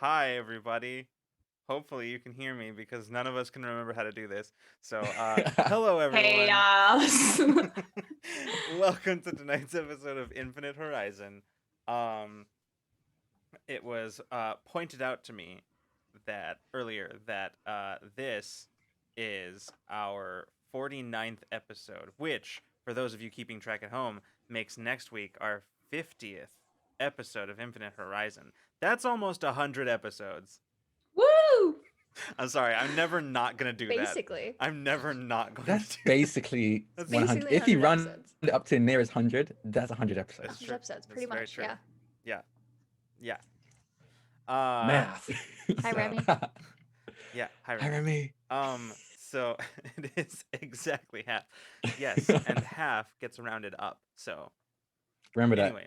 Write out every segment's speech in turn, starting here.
Hi, everybody. Hopefully you can hear me because none of us can remember how to do this. So, hello, everyone. Chaos. Welcome to tonight's episode of Infinite Horizon. Um, it was pointed out to me that earlier that this is our 49th episode, which, for those of you keeping track at home, makes next week our 50th episode of Infinite Horizon. That's almost 100 episodes. Woo! I'm sorry. I'm never not gonna do that. Basically. I'm never not going That's to do basically That's 100. basically If you 100 run episodes. it up to nearest 100, that's 100 That's episodes. true. 100 episodes, That's pretty very much, true. yeah. Yeah. Math. Hi, Remy. Yeah. Hi, Hi, Remy. Remy. So it is exactly half. Yes, and half gets rounded up. So Remember that. anyway,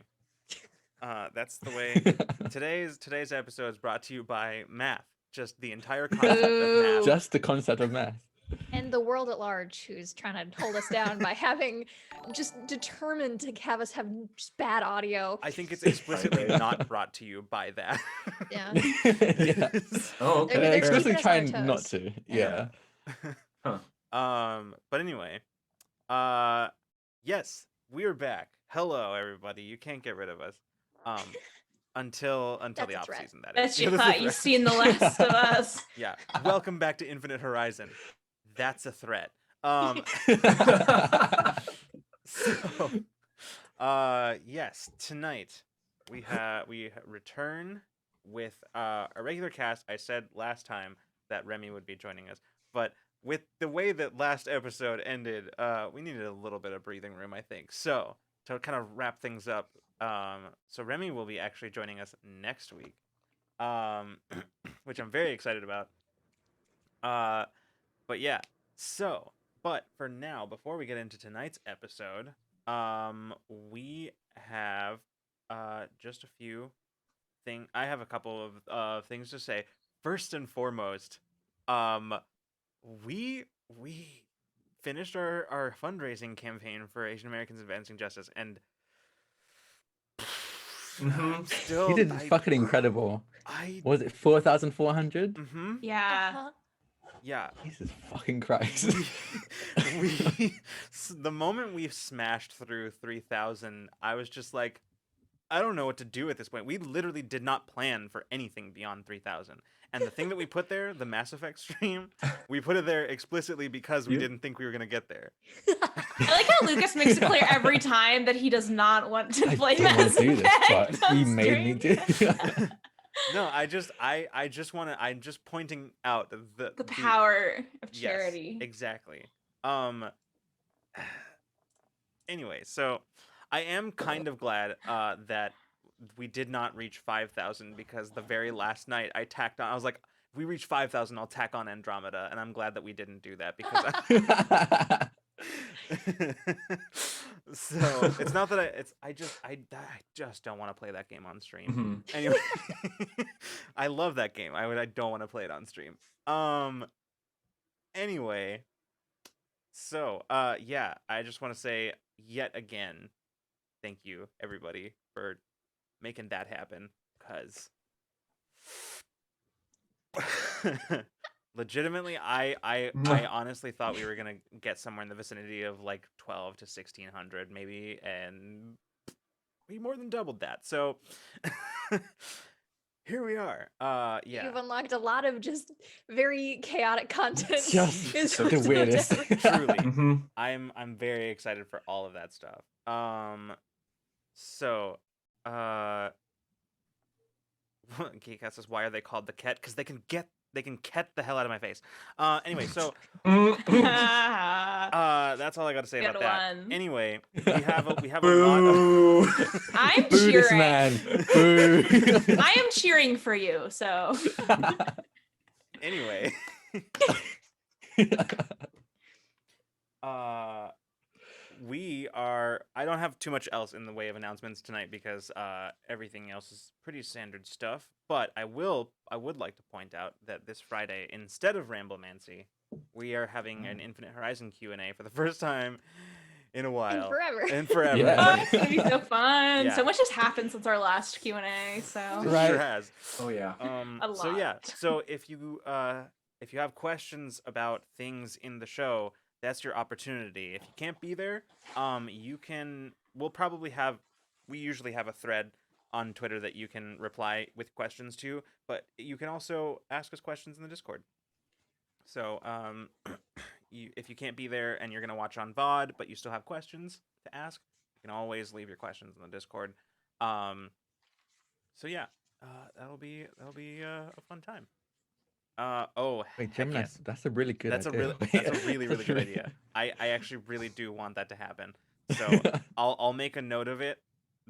that's the way. Today's episode is brought to you by math. Just the entire concept of math. Just the concept of math. And the world at large, who's trying to hold us down by having just determined to have us have just bad audio. I think it's explicitly not brought to you by that. Yeah. Yeah. Oh, They're okay. keeping Especially us on our trying not toes. to. Yeah. But anyway, yes, we're back. Hello, everybody. You can't get rid of us. Until That's the a off threat. season. That Bet is. you That is a thought you threat. seen The Last of Us. Yeah. Welcome back to Infinite Horizon. That's a threat. So, yes, tonight we return with a regular cast. I said last time that Remy would be joining us, but with the way that last episode ended, we needed a little bit of breathing room, I think. So to kind of wrap things up, so Remy will be actually joining us next week, which I'm very excited about. But yeah, so, but for now, before we get into tonight's episode, we have just a few I have a couple of things to say. First and foremost, we finished our fundraising campaign for Asian Americans Advancing Justice, and I'm still He did fucking incredible. Was it 4,400? Mm-hmm. Yeah. Uh-huh. Yeah. Jesus fucking Christ. The moment we smashed through 3,000, I was just like, I don't know what to do at this point. We literally did not plan for anything beyond 3,000. And the thing that we put there, the Mass Effect stream, we put it there explicitly because we didn't think we were going to get there. I like how Lucas makes it clear every time that he does not want to I play didn't want Mass to do this, Effect but on he made me stream. do it. No, I just want to, I'm just pointing out The power of Yes, charity. exactly. Anyway, so I am kind of glad that we did not reach 5,000 because the very last night I tacked on. I was like, if we reach 5,000, I'll tack on Andromeda, and I'm glad that we didn't do that because. So it's not that I just don't want to play that game on stream. Mm-hmm. Anyway, I love that game. I don't want to play it on stream. Anyway, so yeah, I just want to say yet again, thank you everybody for making that happen, because legitimately I honestly thought we were gonna get somewhere in the vicinity of like 12 to 1,600 maybe, and we more than doubled that. So here we are. Yeah. You've unlocked a lot of just very chaotic content. Just Is the what's weirdest. no doubt. Truly. Mm-hmm. I'm very excited for all of that stuff. So Geekcat says, why are they called the Ket? Because they can Ket the hell out of my face. Anyway, so that's all I got to say Good about that. one. Anyway, we have a lot of I'm Boo this cheering. man. Boo. I am cheering for you, so. Anyway. I don't have too much else in the way of announcements tonight because everything else is pretty standard stuff, but I would like to point out that this Friday, instead of Ramblemancy, we are having an Infinite Horizon Q&A for the first time in a while. And forever. And forever. Yeah. Oh, it's gonna be so fun. Yeah. So much has happened since our last Q&A. So It Right. sure has. Oh yeah. A So yeah. lot. So if you have questions about things in the show, that's your opportunity. If you can't be there, you can. We usually have a thread on Twitter that you can reply with questions to, but you can also ask us questions in the Discord. So if you can't be there and you're gonna watch on VOD, but you still have questions to ask, you can always leave your questions in the Discord. So yeah, that'll be a fun time. Wait, Heck Gemini, yes. that's a really good That's a idea. really That's good idea. I actually really do want that to happen. So I'll make a note of it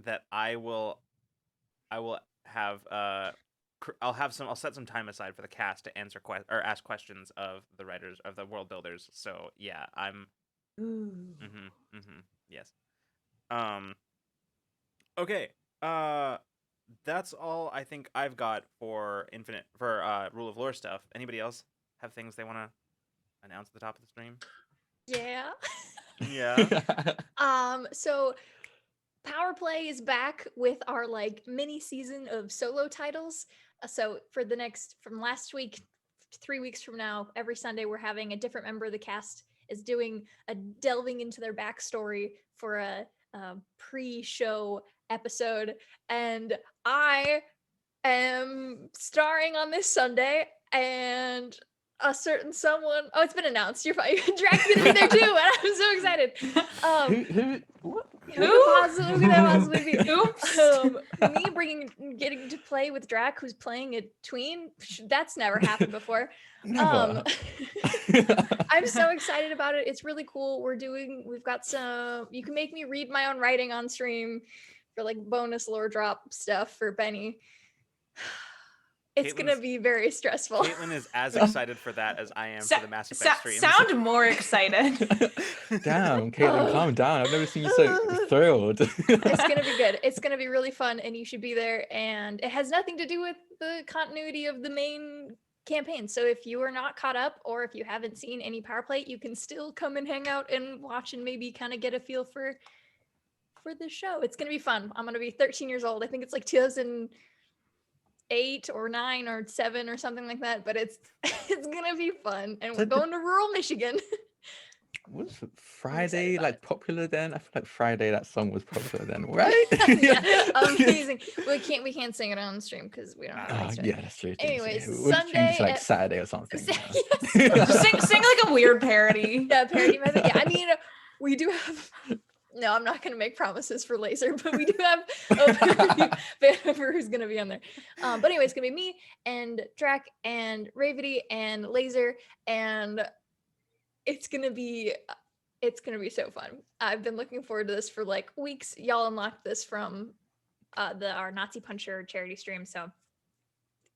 that I will have I'll set some time aside for the cast to answer or ask questions of the writers of the world builders. So yeah, I'm yes. Okay. That's all I think I've got for Rule of Lore stuff. Anybody else have things they want to announce at the top of the stream? Yeah. Yeah. So Power Play is back with our like mini season of solo titles. So from last week, 3 weeks from now, every Sunday we're having a different member of the cast is doing a delving into their backstory for a pre-show episode, and I am starring on this Sunday, and a certain someone. Oh, it's been announced. You're fine. Drax gonna be there too, and I'm so excited. What? Who could that possibly be? Oops. Me getting to play with Drac, who's playing a tween. That's never happened before. Never. I'm so excited about it. It's really cool. We've got some. You can make me read my own writing on stream for like bonus lore drop stuff for Benny. It's gonna be very stressful. Caitlin is as excited for that as I am for the Mass Effect streams. Sound more excited. Damn, Caitlin, calm down. I've never seen you so thrilled. It's gonna be good. It's gonna be really fun, and you should be there. And it has nothing to do with the continuity of the main campaign. So if you are not caught up, or if you haven't seen any Power Play, you can still come and hang out and watch, and maybe kind of get a feel for the show. It's gonna be fun. I'm gonna be 13 years old. I think it's like 2008 or 9 or 7 or something like that. But it's gonna be fun, and we're going to rural Michigan. Was Friday like popular then? I feel like Friday that song was popular then, right? Yeah, amazing. We can't sing it on stream because we don't have rights to it. Yeah, that's true. Anyways, We'll change Sunday it to like at- Saturday or something. Just sing like a weird parody. Yeah, parody method. Yeah, I mean, we do have. No, I'm not going to make promises for Laser, but we do have a fan member who's going to be on there. But anyway, it's going to be me and Drac and Ravity and Laser, and it's going to be so fun. I've been looking forward to this for like weeks. Y'all unlocked this from our Nazi Puncher charity stream, so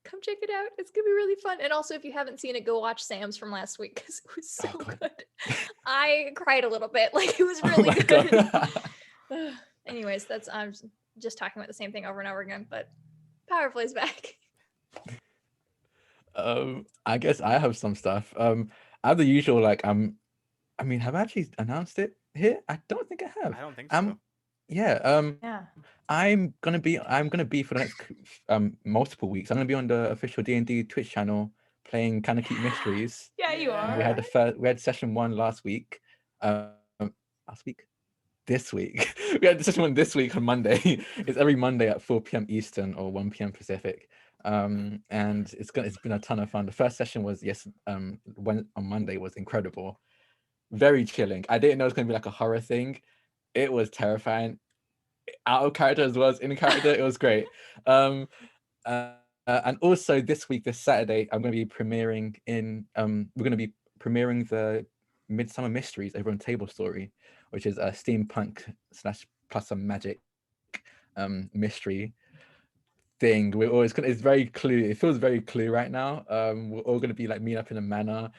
come check it out. It's gonna be really fun. And also, if you haven't seen it, go watch Sam's from last week because it was so good. I cried a little bit. Like, it was really good. Anyways, I'm just talking about the same thing over and over again. But Power Play's back. I guess I have some stuff. I have the usual like I mean, have I actually announced it here? I don't think I have. I don't think so. Yeah. I'm gonna be for the next multiple weeks. I'm gonna be on the official D&D Twitch channel playing Kind of Keep Mysteries. Yeah, you are. We had session 1 last week. This week. We had session 1 this week on Monday. It's every Monday at 4 p.m. Eastern or 1 p.m. Pacific. And it's been a ton of fun. The first session was on Monday was incredible. Very chilling. I didn't know it was gonna be like a horror thing. It was terrifying. Out of character as well as in character. It was great. And also this Saturday, I'm going to be premiering the Midsummer Mysteries over on Table Story, which is a steampunk / plus some magic mystery thing. It's very Clue. It feels very Clue right now. We're all going to be like meet up in a manor.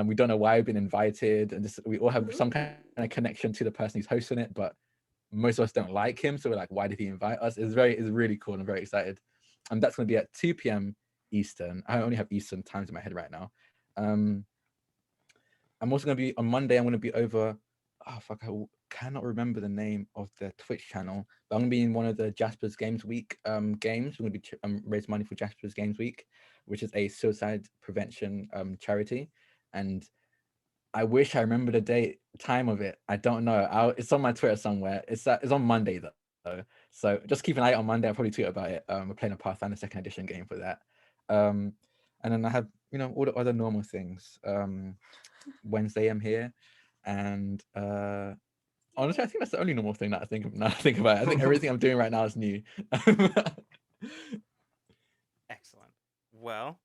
We don't know why we've been invited, and we all have some kind of connection to the person who's hosting it, but most of us don't like him, so we're like, why did he invite us? It's really cool, and I'm very excited. And that's going to be at 2 p.m. Eastern. I only have Eastern times in my head right now. I'm also going to be on Monday. I'm going to be over oh fuck, cannot remember the name of the Twitch channel, but I'm gonna be in one of the Jasper's Games Week games. We're gonna be raise money for Jasper's Games Week, which is a suicide prevention charity, and I wish I remember the date time of it. I don't know. It's on my Twitter somewhere. It's on Monday though. So just keep an eye out on Monday. I'll probably tweet about it. We're playing a Pathfinder second edition game for that. And then I have, all the other normal things. Wednesday I'm here. And honestly, I think that's the only normal thing that I think of now I think about it. I think everything I'm doing right now is new. Excellent. Well,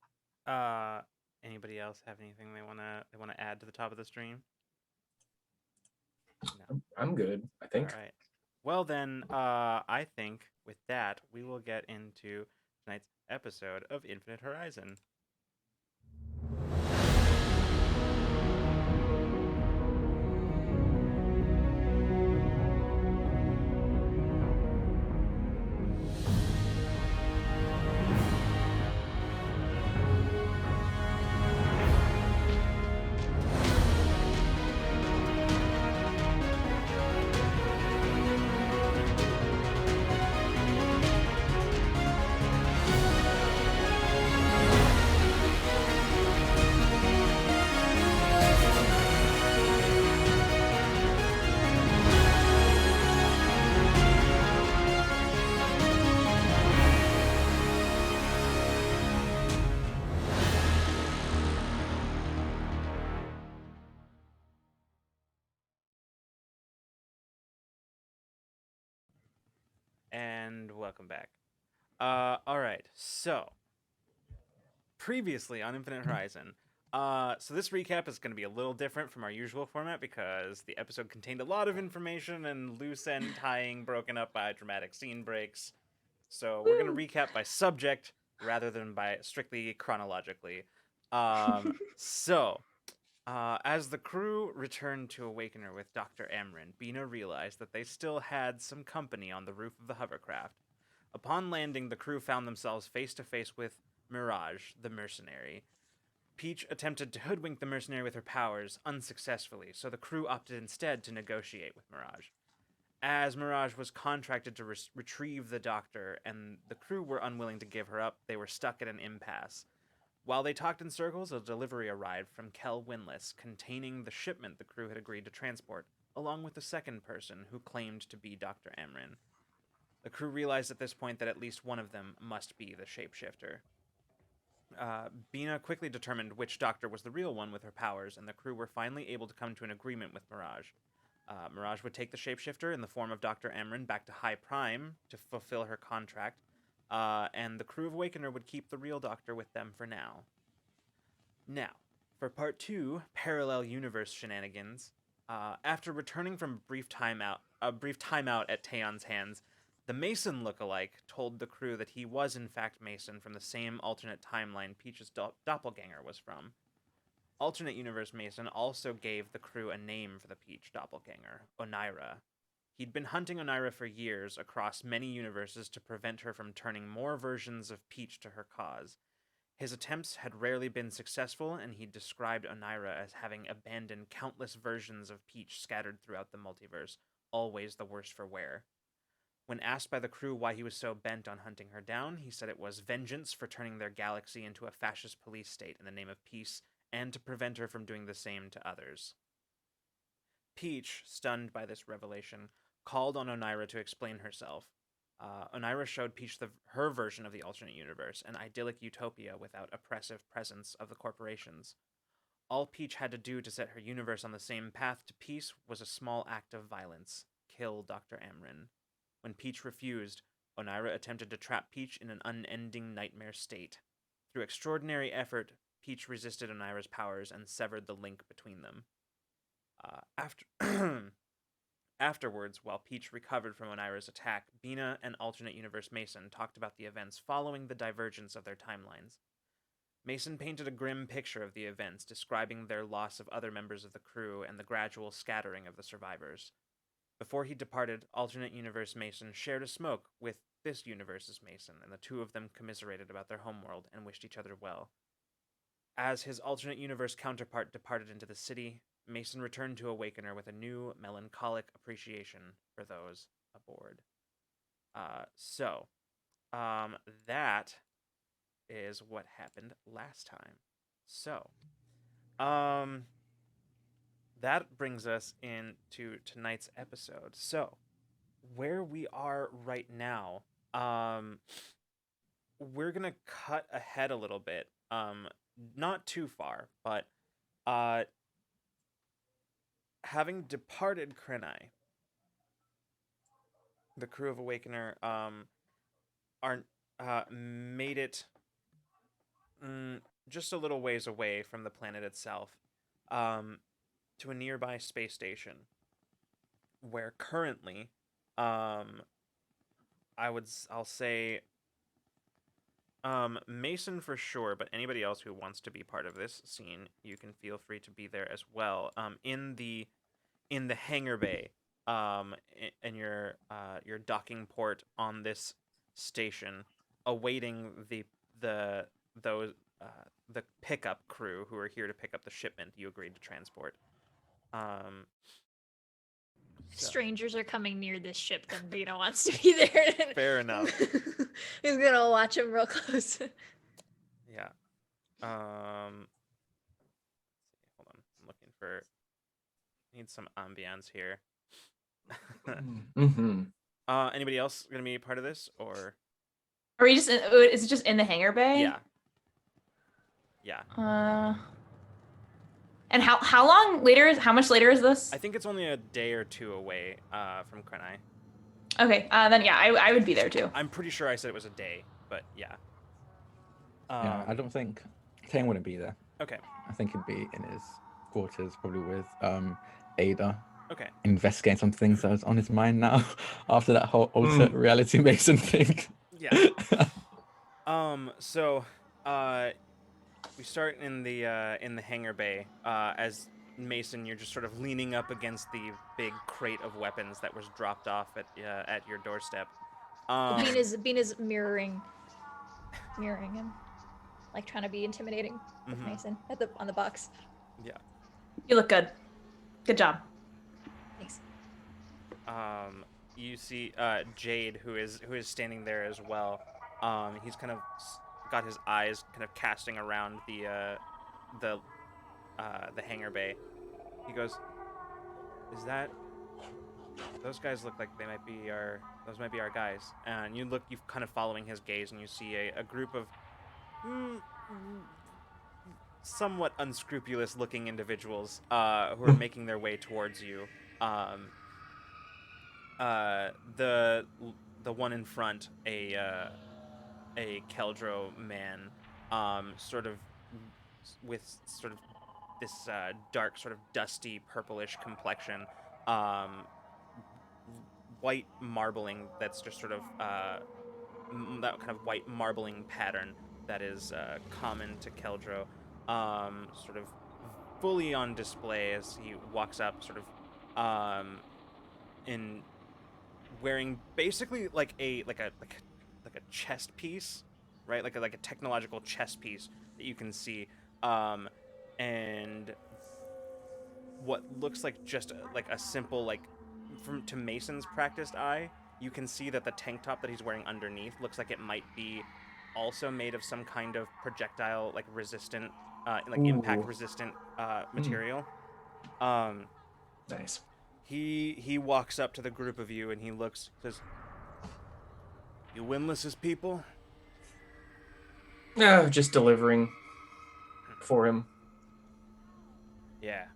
anybody else have anything they wanna add to the top of the stream? No. I'm good, I think. All right. Well then, I think with that we will get into tonight's episode of Infinite Horizon. And welcome back. All right. So, previously on Infinite Horizon, so this recap is going to be a little different from our usual format because the episode contained a lot of information and loose end tying broken up by dramatic scene breaks. So we're going to recap by subject rather than by strictly chronologically. As the crew returned to Awakener with Dr. Amryn, Bina realized that they still had some company on the roof of the hovercraft. Upon landing, the crew found themselves face to face with Mirage, the mercenary. Peach attempted to hoodwink the mercenary with her powers, unsuccessfully, so the crew opted instead to negotiate with Mirage. As Mirage was contracted to retrieve the Doctor, and the crew were unwilling to give her up, they were stuck at an impasse. While they talked in circles, a delivery arrived from Kel Winless, containing the shipment the crew had agreed to transport, along with the second person who claimed to be Dr. Amryn. The crew realized at this point that at least one of them must be the shapeshifter. Bina quickly determined which doctor was the real one with her powers, and the crew were finally able to come to an agreement with Mirage. Mirage would take the shapeshifter in the form of Dr. Amryn back to High Prime to fulfill her contract, and the crew of Awakener would keep the real Doctor with them for now. Now, for part 2, Parallel Universe Shenanigans, after returning from a brief timeout at Taeon's hands, the Mason lookalike told the crew that he was in fact Mason from the same alternate timeline Peach's doppelganger was from. Alternate Universe Mason also gave the crew a name for the Peach doppelganger, Oneira. He'd been hunting Oneira for years across many universes to prevent her from turning more versions of Peach to her cause. His attempts had rarely been successful, and he described Oneira as having abandoned countless versions of Peach scattered throughout the multiverse, always the worse for wear. When asked by the crew why he was so bent on hunting her down, he said it was vengeance for turning their galaxy into a fascist police state in the name of peace, and to prevent her from doing the same to others. Peach, stunned by this revelation, called on Oneira to explain herself. Oneira showed Peach her version of the alternate universe, an idyllic utopia without oppressive presence of the corporations. All Peach had to do to set her universe on the same path to peace was a small act of violence: kill Dr. Amryn. When Peach refused, Oneira attempted to trap Peach in an unending nightmare state. Through extraordinary effort, Peach resisted Oneira's powers and severed the link between them. Afterwards, while Peach recovered from Oneira's attack, Bina and alternate universe Mason talked about the events following the divergence of their timelines. Mason painted a grim picture of the events, describing their loss of other members of the crew and the gradual scattering of the survivors. Before he departed, alternate universe Mason shared a smoke with this universe's Mason, and the two of them commiserated about their homeworld and wished each other well. As his alternate universe counterpart departed into the city, Mason returned to Awakener with a new melancholic appreciation for those aboard. That is what happened last time. So, that brings us into tonight's episode. So, where we are right now, we're gonna cut ahead a little bit. Not too far, but having departed Krenai, the crew of Awakener made it just a little ways away from the planet itself, to a nearby space station, where currently, I'll say, Mason for sure, but anybody else who wants to be part of this scene, you can feel free to be there as well. In the hangar bay, in your docking port on this station, awaiting the pickup crew who are here to pick up the shipment you agreed to transport. Strangers are coming near this ship, then Vito wants to be there. Fair enough. He's gonna watch him real close. Yeah. Hold on. I'm looking for. Need some ambiance here. Mm-hmm. Anybody else gonna be part of this, or? Are we just? Is it just in the hangar bay? Yeah. Yeah. And how long later? How much later is this? I think it's only a day or two away from Krenai. Okay. Then yeah, I would be there too. I'm pretty sure I said it was a day, but yeah. Yeah, I don't think Tane wouldn't be there. Okay. I think he'd be in his quarters, probably with Ada, Okay. investigating some things that was on his mind now after that whole alternate reality Mason thing. Yeah. So, we start in the hangar bay. As Mason, you're just sort of leaning up against the big crate of weapons that was dropped off at your doorstep. Bean is mirroring him, like trying to be intimidating with Mason on the box. Yeah. You look good. Good job. Thanks. You see Jade, who is standing there as well. He's kind of got his eyes kind of casting around the hangar bay. He goes, "Is that? Those guys look like those might be our guys." And you kind of following his gaze, and you see a group of somewhat unscrupulous-looking individuals who are making their way towards you. The one in front, a Keldro man, sort of with sort of this dark, sort of dusty, purplish complexion, white marbling that's just sort of that kind of white marbling pattern that is common to Keldro, sort of fully on display as he walks up, sort of in wearing basically like a chest piece, right? Like a technological chest piece that you can see, and what looks like just like a simple, like, to Mason's practiced eye, you can see that the tank top that he's wearing underneath looks like it might be also made of some kind of projectile, like resistant, impact resistant material. Nice. He walks up to the group of you and he says, "You Windless's people?" Just delivering for him. Yeah.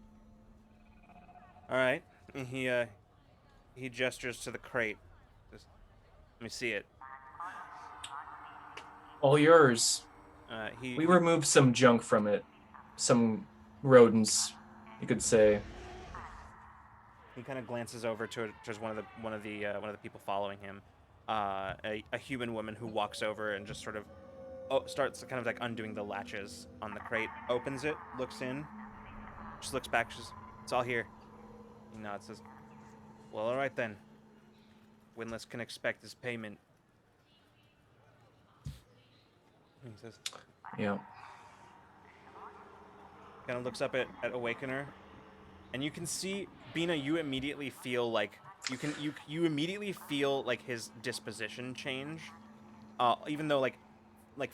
All right. And he gestures to the crate. Says, "Let me see it." All yours. We removed some junk from it. Some rodents, you could say. He kind of glances over to just one of the people following him, a human woman who walks over and just sort of starts kind of like undoing the latches on the crate, opens it, looks in, just looks back, says, "It's all here." He nods, says, "Well, all right then. Windless can expect his payment." And he says, Yeah. kind of looks up at Awakener, and you can see Bina. You immediately feel like you immediately feel like his disposition change. Even though like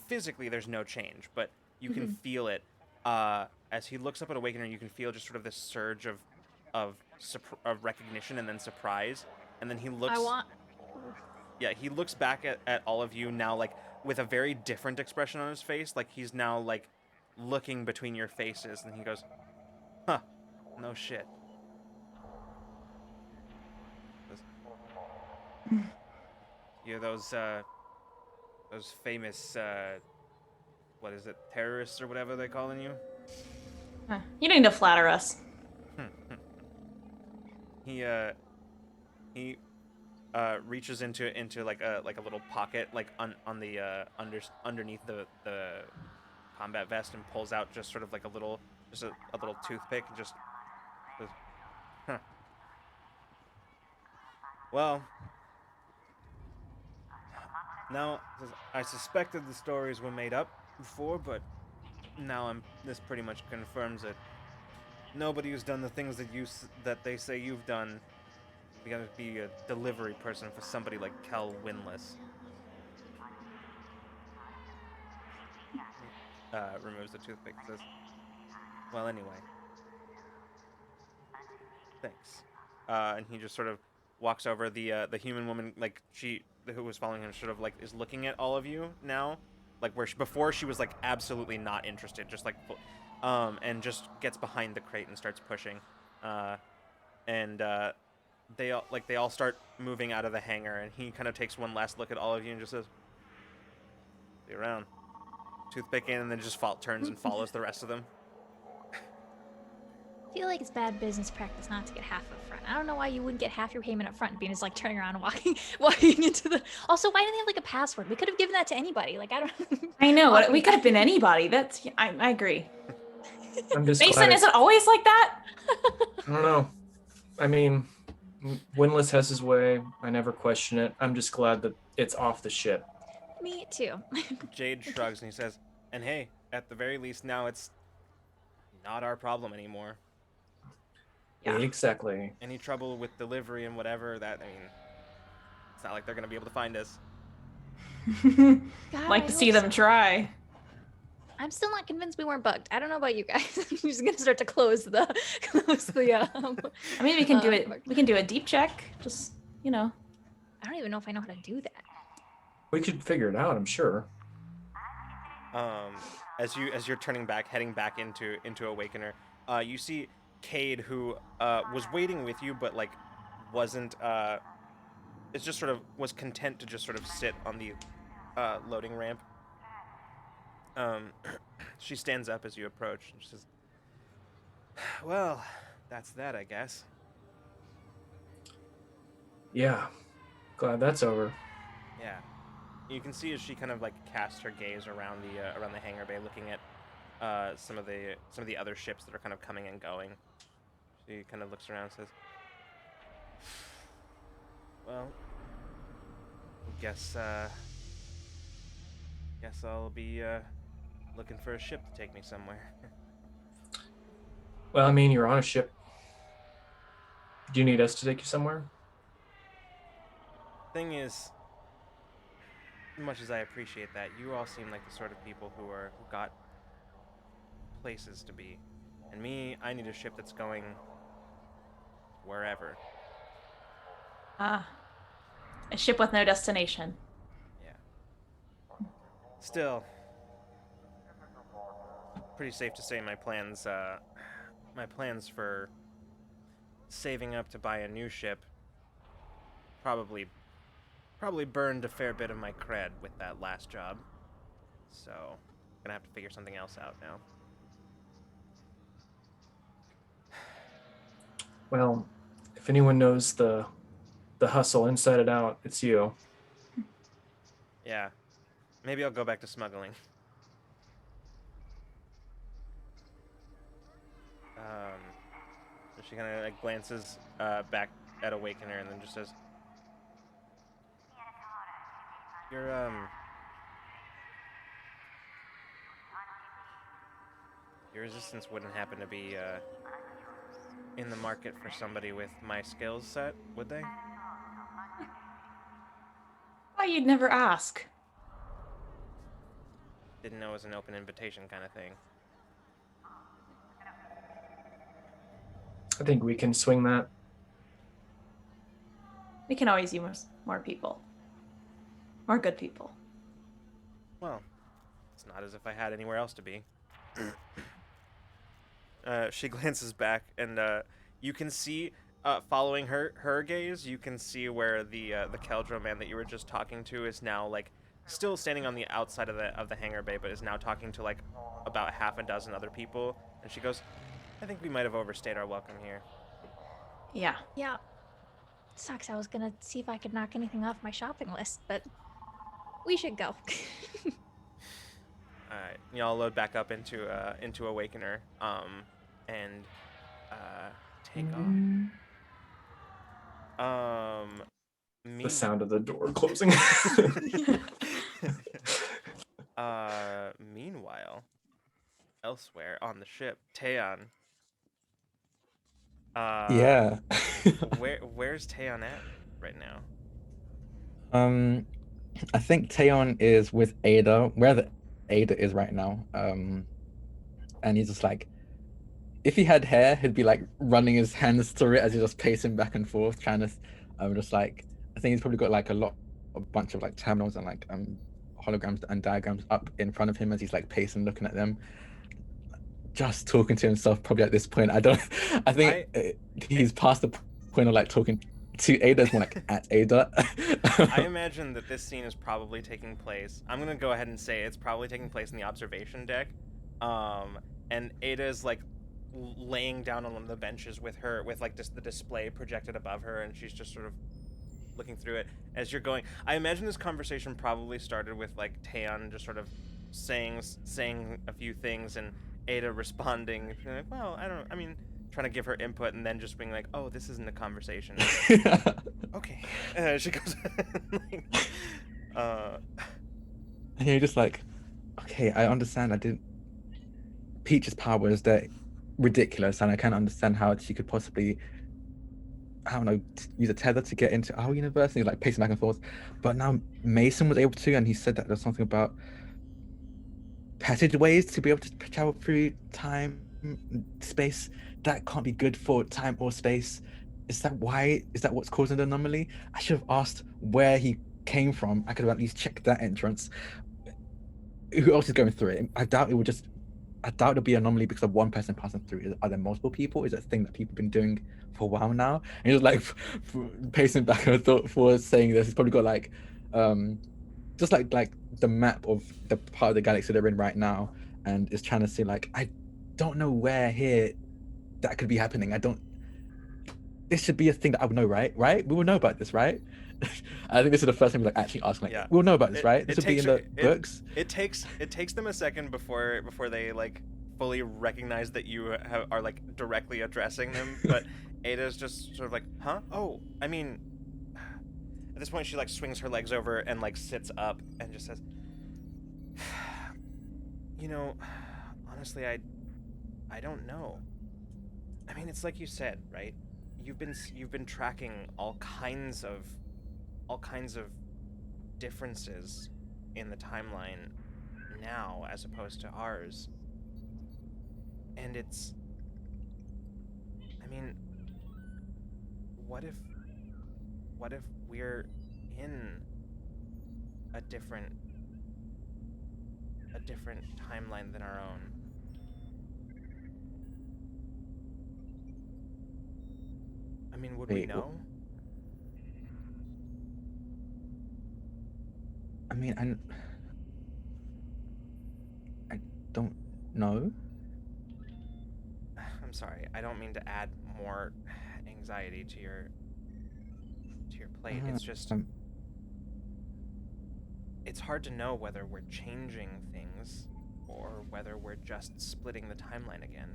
physically there's no change, but you can feel it. As he looks up at Awakener, you can feel just sort of this surge of recognition and then surprise, and then he looks. I want. Yeah, he looks back at all of you now, like with a very different expression on his face. Like he's now like looking between your faces, and he goes, "Huh, no shit." You're those famous what is it, terrorists or whatever they're calling you? You don't need to flatter us. he reaches into like a little pocket like on the underneath the combat vest and pulls out just sort of like a little toothpick and just says, huh. Well, now I suspected the stories were made up before, but now this pretty much confirms it. Nobody who's done the things that they say you've done is gonna be a delivery person for somebody like Kel Winless. Removes the toothpick and says, well, anyway. Thanks. And he just sort of walks over. The human woman, like, who was following him, sort of, like, is looking at all of you now. Like, where before she was, like, absolutely not interested. Just, like, and just gets behind the crate and starts pushing. And they all start moving out of the hangar. And he kind of takes one last look at all of you and just says, see you around. Toothpick in, and then just turns and follows the rest of them. I feel like it's bad business practice not to get half up front. I don't know why you wouldn't get half your payment up front, being just like turning around and walking into the. Also, why didn't they have like a password? We could have given that to anybody. Like I don't. I know. We could have been anybody. I agree. I'm just Mason, glad is it always like that? I don't know. I mean, Winless has his way. I never question it. I'm just glad that it's off the ship. Me too. Jade shrugs and he says, and hey, at the very least now it's not our problem anymore. Yeah. Exactly. Any trouble with delivery and whatever, that, I mean, it's not like they're going to be able to find us. God, Like I to see hope them so. try. I'm still not convinced we weren't bugged. I don't know about you guys. I'm just gonna start to close the. I mean, we can do it. We can do a deep check. Just, you know. I don't even know if I know how to do that. We could figure it out, I'm sure. As you're heading back into Awakener, you see Cade, who was waiting with you, but like wasn't. It's just sort of was content to just sort of sit on the loading ramp. She stands up as you approach and she says, well, that's that, I guess. Yeah. Glad that's over. Yeah. You can see as she kind of like casts her gaze around the hangar bay, looking at some of the other ships that are kind of coming and going. She kind of looks around and says, well, guess I'll be looking for a ship to take me somewhere. Well, I mean, you're on a ship. Do you need us to take you somewhere? Thing is, much as I appreciate that, you all seem like the sort of people who got places to be. And me, I need a ship that's going wherever. A ship with no destination. Yeah. Still, pretty safe to say my plans for saving up to buy a new ship probably burned a fair bit of my cred with that last job. So, gonna have to figure something else out now. Well, if anyone knows the hustle inside and out, it's you. Yeah. Maybe I'll go back to smuggling. She kind of like glances back at Awakener and then just says, Your resistance wouldn't happen to be in the market for somebody with my skills set, would they? Why you'd never ask? Didn't know it was an open invitation kind of thing. I think we can swing that. We can always use more people. More good people. Well, it's not as if I had anywhere else to be. She glances back, and you can see, following her gaze, you can see where the Keldro man that you were just talking to is now like still standing on the outside of the hangar bay, but is now talking to like about half a dozen other people. And she goes, "I think we might have overstayed our welcome here." Yeah. Yeah. Sucks. I was gonna see if I could knock anything off my shopping list, but we should go. All right, y'all load back up into Awakener, and take off. The sound of the door closing. Meanwhile, elsewhere on the ship, Taeon. Yeah. Where's Taeon at right now? I think Taeon is with Ada, where the Ada is right now. And he's just like, if he had hair, he'd be like running his hands through it as he's just pacing back and forth, trying to, just like, I think he's probably got like a bunch of like terminals and like holograms and diagrams up in front of him as he's like pacing, looking at them, just talking to himself. Probably at this point, I think he's past the point of like talking to Ada. It's more like at Ada. I imagine that this scene is probably taking place. I'm gonna go ahead and say it's probably taking place in the observation deck, and Ada is like laying down on one of the benches with like just the display projected above her, and she's just sort of looking through it as you're going. I imagine this conversation probably started with like Taeon just sort of saying a few things and Ada responding like, well, I mean, trying to give her input, and then just being like, oh, this isn't a conversation. Okay. She goes like, and you're just like, okay, I understand. Peach's power is that ridiculous, and I can't understand how she could possibly, I don't know, use a tether to get into our universe. And he's like pacing back and forth. But now Mason was able to, and he said that there's something about passageways to be able to travel through time, space. That can't be good for time or space. Is that what's causing the anomaly? I should have asked where he came from. I could have at least checked that entrance. Who else is going through it? I doubt it'll be an anomaly because of one person passing through. Are there multiple people? Is it a thing that people have been doing for a while now? And he's like pacing back and forth saying this. He's probably got like just like the map of the part of the galaxy they're in right now, and is trying to see like, I don't know where here that could be happening. This should be a thing that I would know, right? We will know about this, right? I think this is the first time we're like actually asking, like, we'll know about this, right? This will be in the books. It takes them a second before they like fully recognize that you are like directly addressing them, but Ada's just sort of like, huh? Oh, I mean, at this point she like swings her legs over and like sits up and just says, you know, honestly, I don't know. I mean, it's like you said, right? You've been tracking all kinds of differences in the timeline now as opposed to ours. And it's, I mean, what if we're in a different timeline than our own? I mean, would we know? I mean, I don't know. I'm sorry. I don't mean to add more anxiety to your plate. It's just it's hard to know whether we're changing things or whether we're just splitting the timeline again.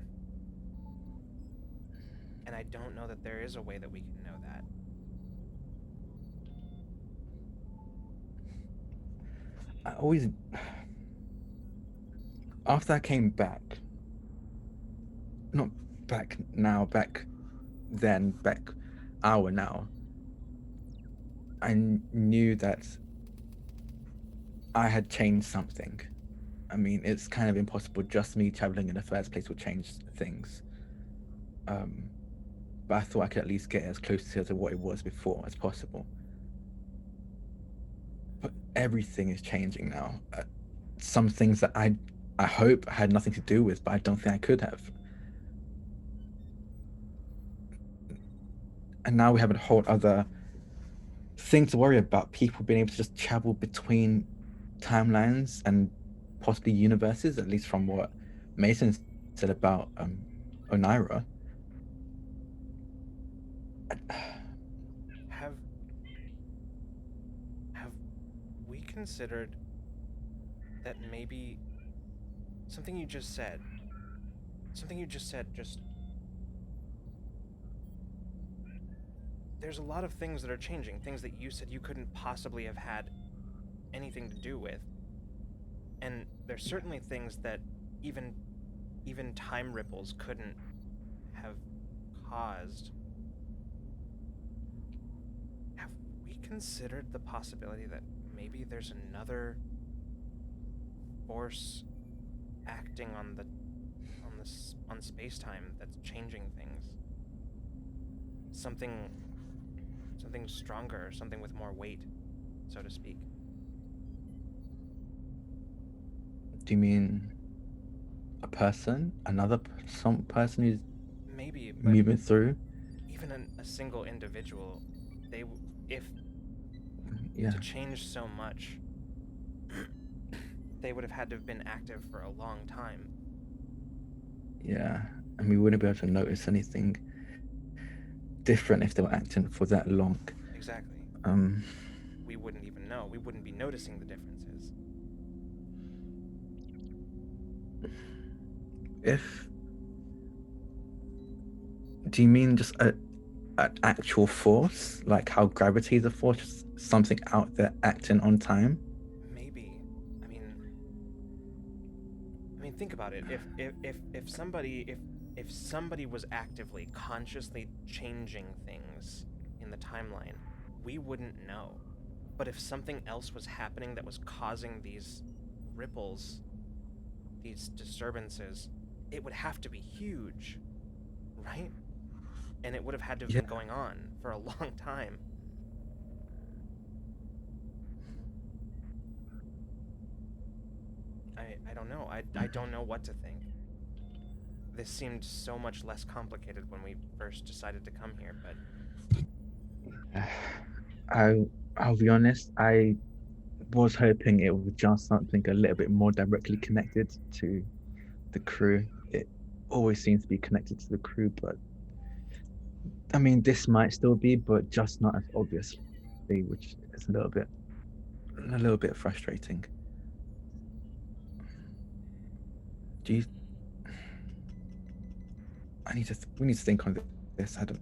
And I don't know that there is a way that we can know that. I always, after I came back, not back now, back then, back hour now, I knew that I had changed something. I mean, it's kind of impossible. Just me traveling in the first place will change things. But I thought I could at least get as close to what it was before as possible. But everything is changing now. Some things that I hope had nothing to do with, but I don't think I could have. And now we have a whole other thing to worry about. People being able to just travel between timelines and possibly universes, at least from what Mason said about Oneira. Have we considered that maybe something you just said just there's a lot of things that are changing, things that you said you couldn't possibly have had anything to do with. And there's certainly things that even time ripples couldn't have caused. Have we considered the possibility that maybe there's another force acting on space-time that's changing things? Something stronger, something with more weight, so to speak. Do you mean a person? Some person who's Maybe, but moving through? even a single individual, if Yeah. to change so much, they would have had to have been active for a long time. Yeah. And we wouldn't be able to notice anything different if they were acting for that long. Exactly. We wouldn't even know. We wouldn't be noticing the differences. Do you mean just an actual force, like how gravity is a force, just something out there acting on time? Maybe. I mean, think about it. If somebody was actively, consciously changing things in the timeline, we wouldn't know. But if something else was happening that was causing these ripples, these disturbances, it would have to be huge, right? And it would have had to have been going on for a long time. I don't know. I don't know what to think. This seemed so much less complicated when we first decided to come here, but I'll be honest, I was hoping it was just something a little bit more directly connected to the crew. It always seems to be connected to the crew, but I mean, this might still be, but just not as obviously, which is a little bit frustrating. We need to think on this. I don't.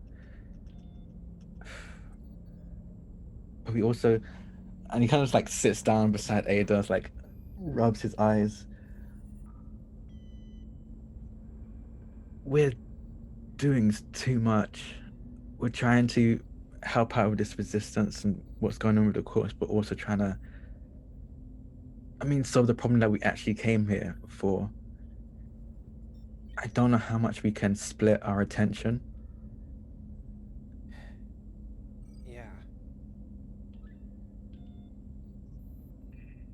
But we also, and he kind of like sits down beside Ada, like rubs his eyes. We're doing too much. We're trying to help out with this resistance and what's going on with the course, but also trying to, solve the problem that we actually came here for. I don't know how much we can split our attention. yeah.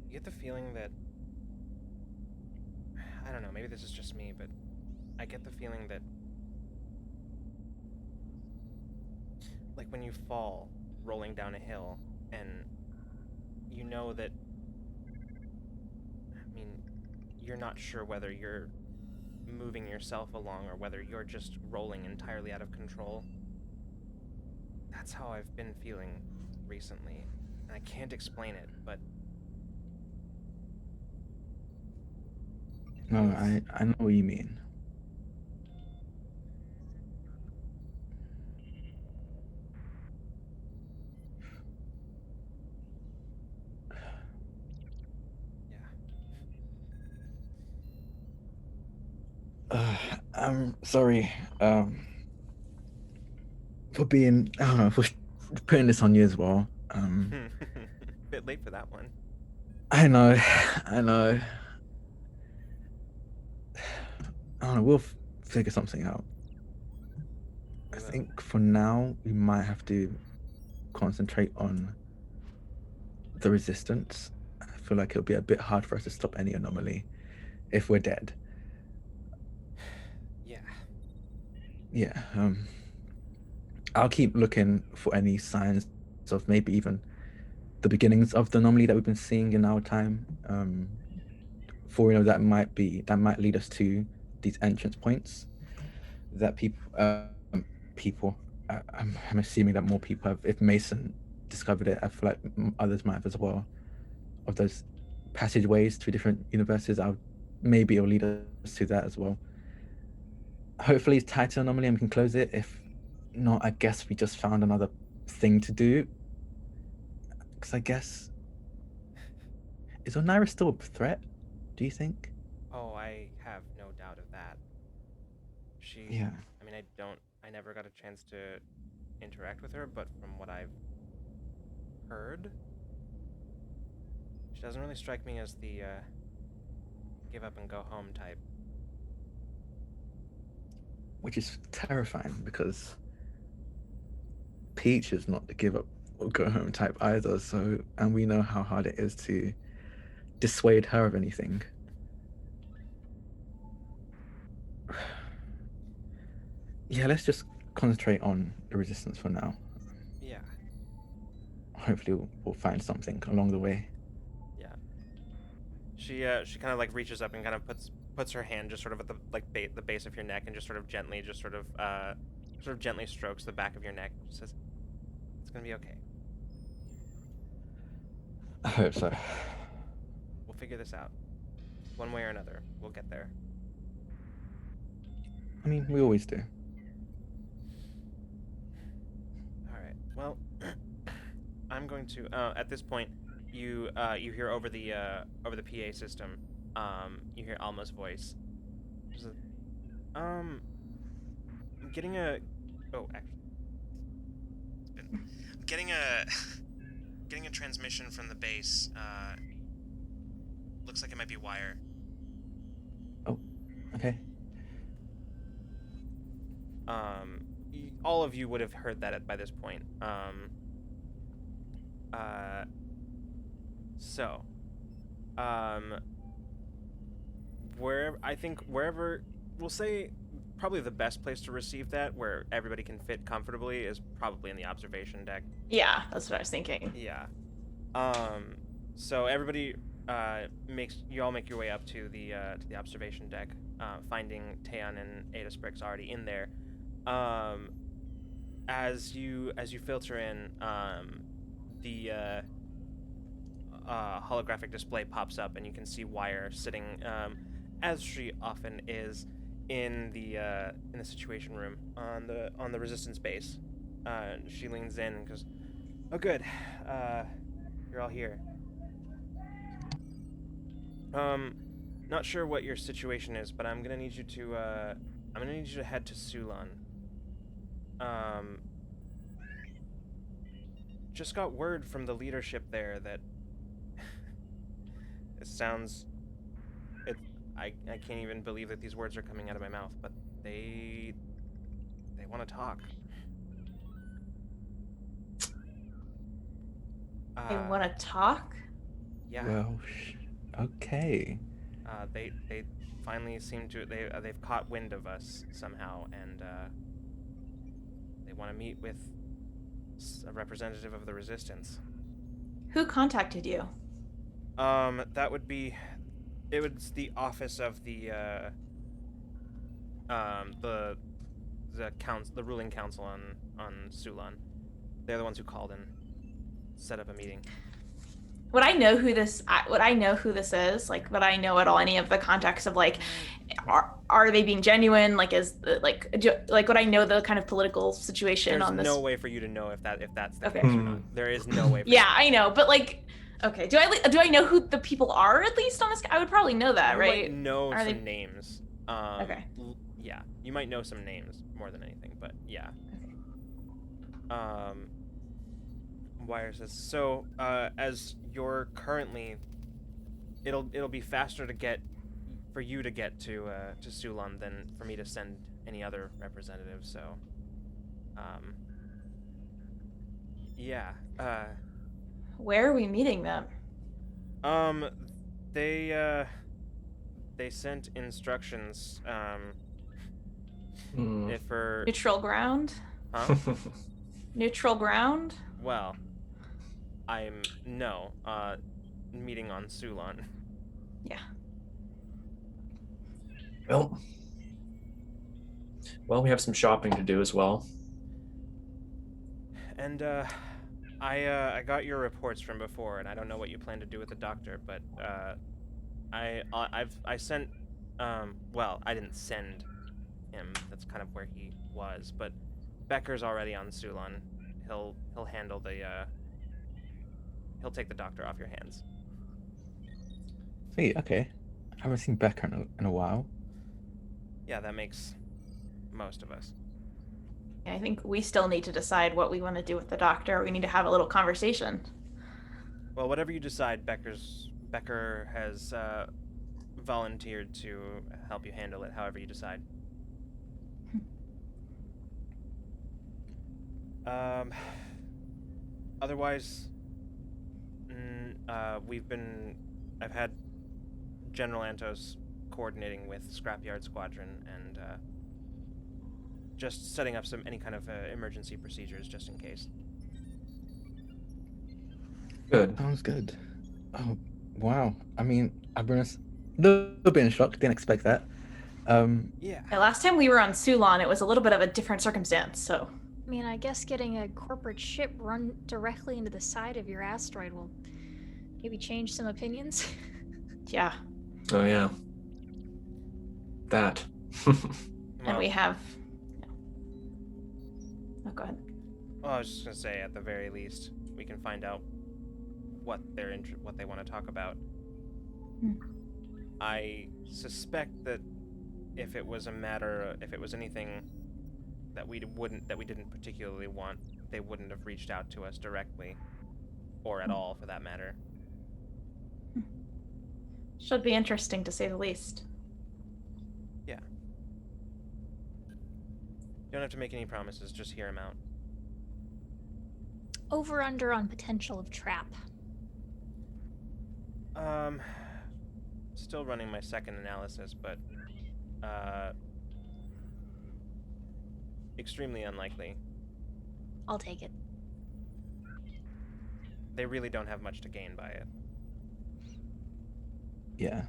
You get the feeling that, I don't know, maybe this is just me, but I get the feeling that, like when you fall rolling down a hill and you know that, you're not sure whether you're moving yourself along or whether you're just rolling entirely out of control. That's how I've been feeling recently. And I can't explain it, but No, I know what you mean. I'm sorry for being, I don't know, for putting this on you as well. Bit late for that one. I know. I don't know, we'll figure something out. I We will. think for now, we might have to concentrate on the resistance. I feel like it'll be a bit hard for us to stop any anomaly if we're dead. Yeah. Yeah, I'll keep looking for any signs of maybe even the beginnings of the anomaly that we've been seeing in our time. For that might lead us to these entrance points that I'm assuming that more people have. If Mason discovered it, I feel like others might have as well. Of those passageways to different universes, maybe it'll lead us to that as well. Hopefully, it's tied to anomaly and we can close it. If not, I guess we just found another thing to do. Because I guess, is Onira still a threat? Do you think? Oh, I have no doubt of that. Yeah. I mean, I never got a chance to interact with her, but from what I've heard, she doesn't really strike me as the give up and go home type. Which is terrifying because Peach is not the give up or go home type either. So, and we know how hard it is to dissuade her of anything. Yeah, let's just concentrate on the resistance for now. Yeah. Hopefully, we'll find something along the way. Yeah. She kind of like reaches up and kind of puts her hand just sort of at the base of your neck and just sort of gently strokes the back of your neck. She says, "It's gonna be okay. I hope so. We'll figure this out. One way or another, we'll get there." I mean, we always do. All right. Well, I'm going to. At this point, you hear over the PA system. You hear Alma's voice. She says, I'm getting a. Oh, actually, I'm getting a transmission from the base. Looks like it might be wire. Okay. All of you would have heard that by this point. Wherever we'll say probably the best place to receive that, where everybody can fit comfortably, is probably in the observation deck. Yeah, that's what I was thinking. Yeah. So everybody you all make your way up to the observation deck, finding Taeyeon and Ada Sprix already in there. As you filter in, the holographic display pops up, and you can see Wire sitting, as she often is, in the situation room on the resistance base. She leans in and goes, "Oh, good. You're all here. Not sure what your situation is, but I'm gonna need you to head to Sulan. Just got word from the leadership there that I can't even believe that these words are coming out of my mouth, but they want to talk. They want to talk? Yeah. Well, okay. They finally seem to they've caught wind of us somehow, and they want to meet with a representative of the resistance. Who contacted you? It was the office of the ruling council on Sulan. They're the ones who called and set up a meeting. Would I know who this is? Like, would I know at all any of the context of, like, are they being genuine? Like, would I know the kind of political situation There's on this? no way for you to know if that's the Okay. case or not. There is no way. Yeah, I know, but like, okay, do I know who the people are at least on this? I would probably know that, You right? might know Are some they- names. Okay. Yeah, you might know some names more than anything, but yeah. Okay. Wire says so. As you're currently, it'll be faster to get for you to get to Sulan than for me to send any other representative. So, yeah. Where are we meeting them? Um, they sent instructions. Hmm. If for Neutral ground? huh? Neutral ground? Well, I'm no. Meeting on Sulan. Yeah. Well, we have some shopping to do as well. And I got your reports from before, and I don't know what you plan to do with the doctor, but I sent well, I didn't send him. That's kind of where he was, but Becker's already on Sulan. He'll handle the he'll take the doctor off your hands. Sweet, okay. I haven't seen Becca in a while. Yeah, that makes most of us. I think we still need to decide what we want to do with the doctor. We need to have a little conversation. Well, whatever you decide, Becker has volunteered to help you handle it however you decide. Otherwise, I've had General Antos coordinating with Scrapyard Squadron and just setting up any kind of emergency procedures just in case. Good. Sounds good. Oh, wow. I mean, I've been a little bit in shock. Didn't expect that. Yeah. Last time we were on Sulan, it was a little bit of a different circumstance, so. I mean, I guess getting a corporate ship run directly into the side of your asteroid will maybe change some opinions. Yeah. Oh yeah. That. And we have. Oh, go ahead. Well, I was just gonna say, at the very least, we can find out what they want to talk about. I suspect that if it was anything that we didn't particularly want, they wouldn't have reached out to us directly, or at all for that matter. Should be interesting to say the least. Yeah. You don't have to make any promises, just hear them out. Over under on potential of trap. Still running my second analysis, but extremely unlikely. I'll take it. They really don't have much to gain by it. Yeah.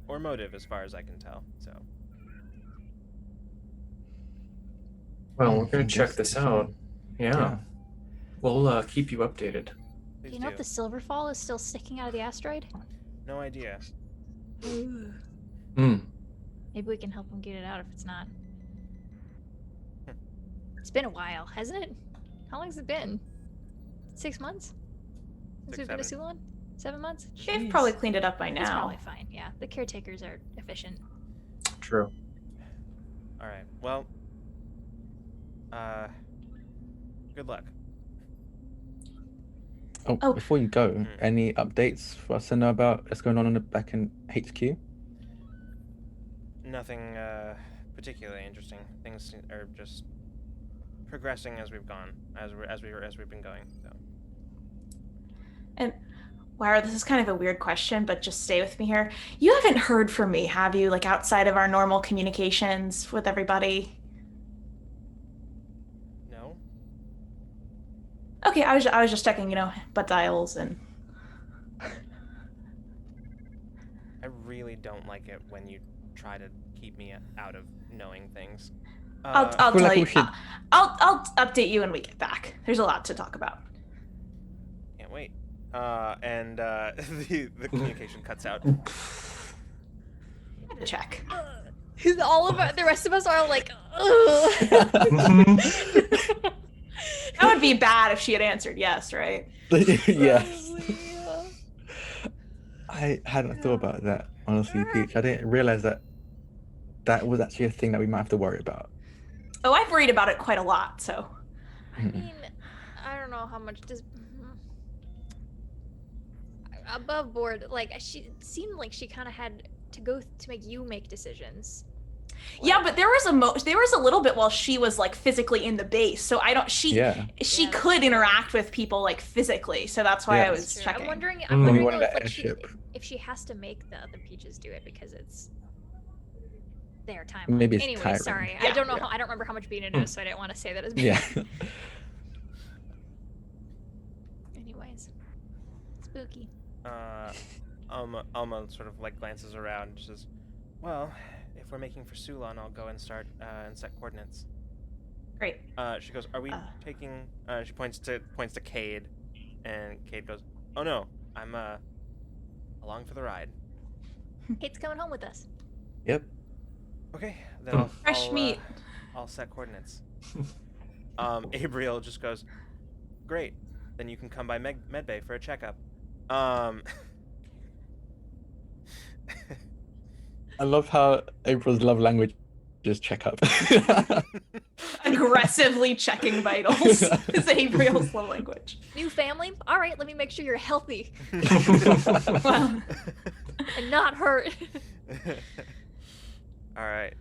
Or motive, as far as I can tell, so. Well, we're gonna I check guess this so. out. Yeah. Yeah. We'll keep you updated. Do Please you know if the silver fall is still sticking out of the asteroid? No idea. Hmm. Maybe we can help him get it out if it's not. It's been a while, hasn't it? How long has it been? 6 months? Since we've been to 7. Sulan? 7 months? They've Jeez. probably cleaned it up by It's now. probably fine, yeah. The caretakers are efficient. True. Alright, well, good luck. Oh. Before you go, any updates for us to know about what's going on back in HQ? Nothing particularly interesting. Things are just progressing as we've gone, as we've been going. So. And wow, this is kind of a weird question, but just stay with me here. You haven't heard from me, have you? Like outside of our normal communications with everybody? No. Okay, I was just checking, butt dials and. I really don't like it when you try to keep me out of knowing things. I'll feel tell like we you. should- I'll update you when we get back. There's a lot to talk about. Can't wait. And the communication cuts out. Had to check. All of the rest of us are like, That would be bad if she had answered yes, right? Yes. I hadn't thought about that, honestly, Peach. I didn't realize that that was actually a thing that we might have to worry about. Oh, I've worried about it quite a lot, so. I mean, I don't know how much does above board. Like she seemed like she kind of had to go to make you make decisions. Yeah, but there was a little bit while she was like physically in the base, so I don't. She Yeah, could that's interact with people like physically, so that's why Yeah. I That's was true. checking. I'm wondering When we though, wanted if, that like, airship. if she has to make the other peaches do it because it's their timeline. Maybe it's Anyway, tiring. sorry. Yeah. I don't know. Yeah. I don't remember how much being it is, so I didn't want to say that as Yeah. Anyways, spooky. Alma sort of like glances around and says, "Well, if we're making for Sulan, I'll go and start and set coordinates." Great. She goes, "Are we taking?" She points to Cade, and Cade goes, "Oh no, I'm along for the ride." Kate's coming home with us. Yep. Okay, then Fresh meat. I'll set coordinates. Abriel just goes, "Great, then you can come by Medbay for a checkup." I love how April's love language is check up. Aggressively checking vitals is Abriel's love language. New family? All right, let me make sure you're healthy Well, and not hurt. All right.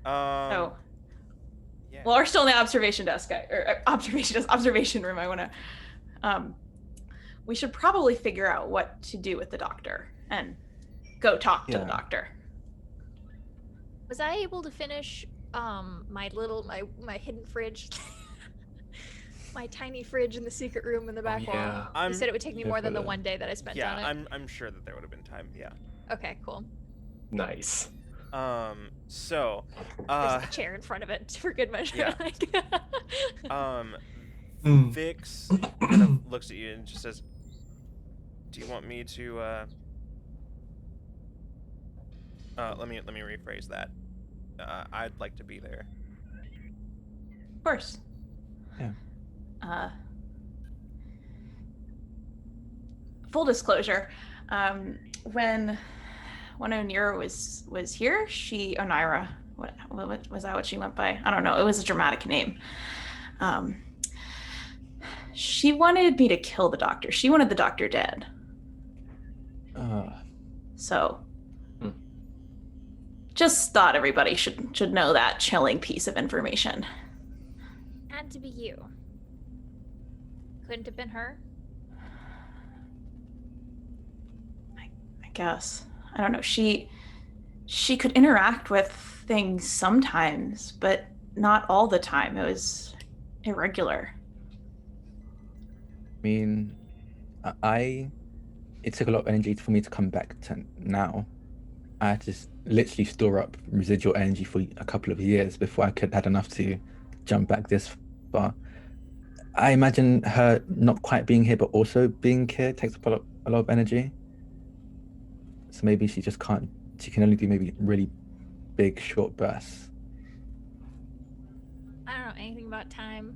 oh. Yeah. Well, we're still in the observation desk, or observation room. I want to. We should probably figure out what to do with the doctor and go talk to the doctor. Was I able to finish my hidden fridge? My tiny fridge in the secret room in the back yeah. wall. You said it would take me more than the the- one day that I spent on it. I'm sure that there would have been time. Yeah. Okay, cool. Nice. So, There's a chair in front of it for good measure. yeah. Like- Vix kind of looks at you and just says, "Do you want me to let me rephrase that. I'd like to be there." Of course. Yeah. Full disclosure, when Onira was here, Onira, what was that? What she went by? I don't know. It was a dramatic name. She wanted me to kill the doctor. She wanted the doctor dead. So, just thought everybody should know that chilling piece of information. Had to be you. Couldn't have been her. I guess. I don't know. She could interact with things sometimes, but not all the time. It was irregular. I mean, it took a lot of energy for me to come back to now. I had to literally store up residual energy for a couple of years before I had enough to jump back this far. I imagine her not quite being here, but also being here takes up a lot of energy. So maybe she can only do maybe really big, short bursts. I don't know anything about time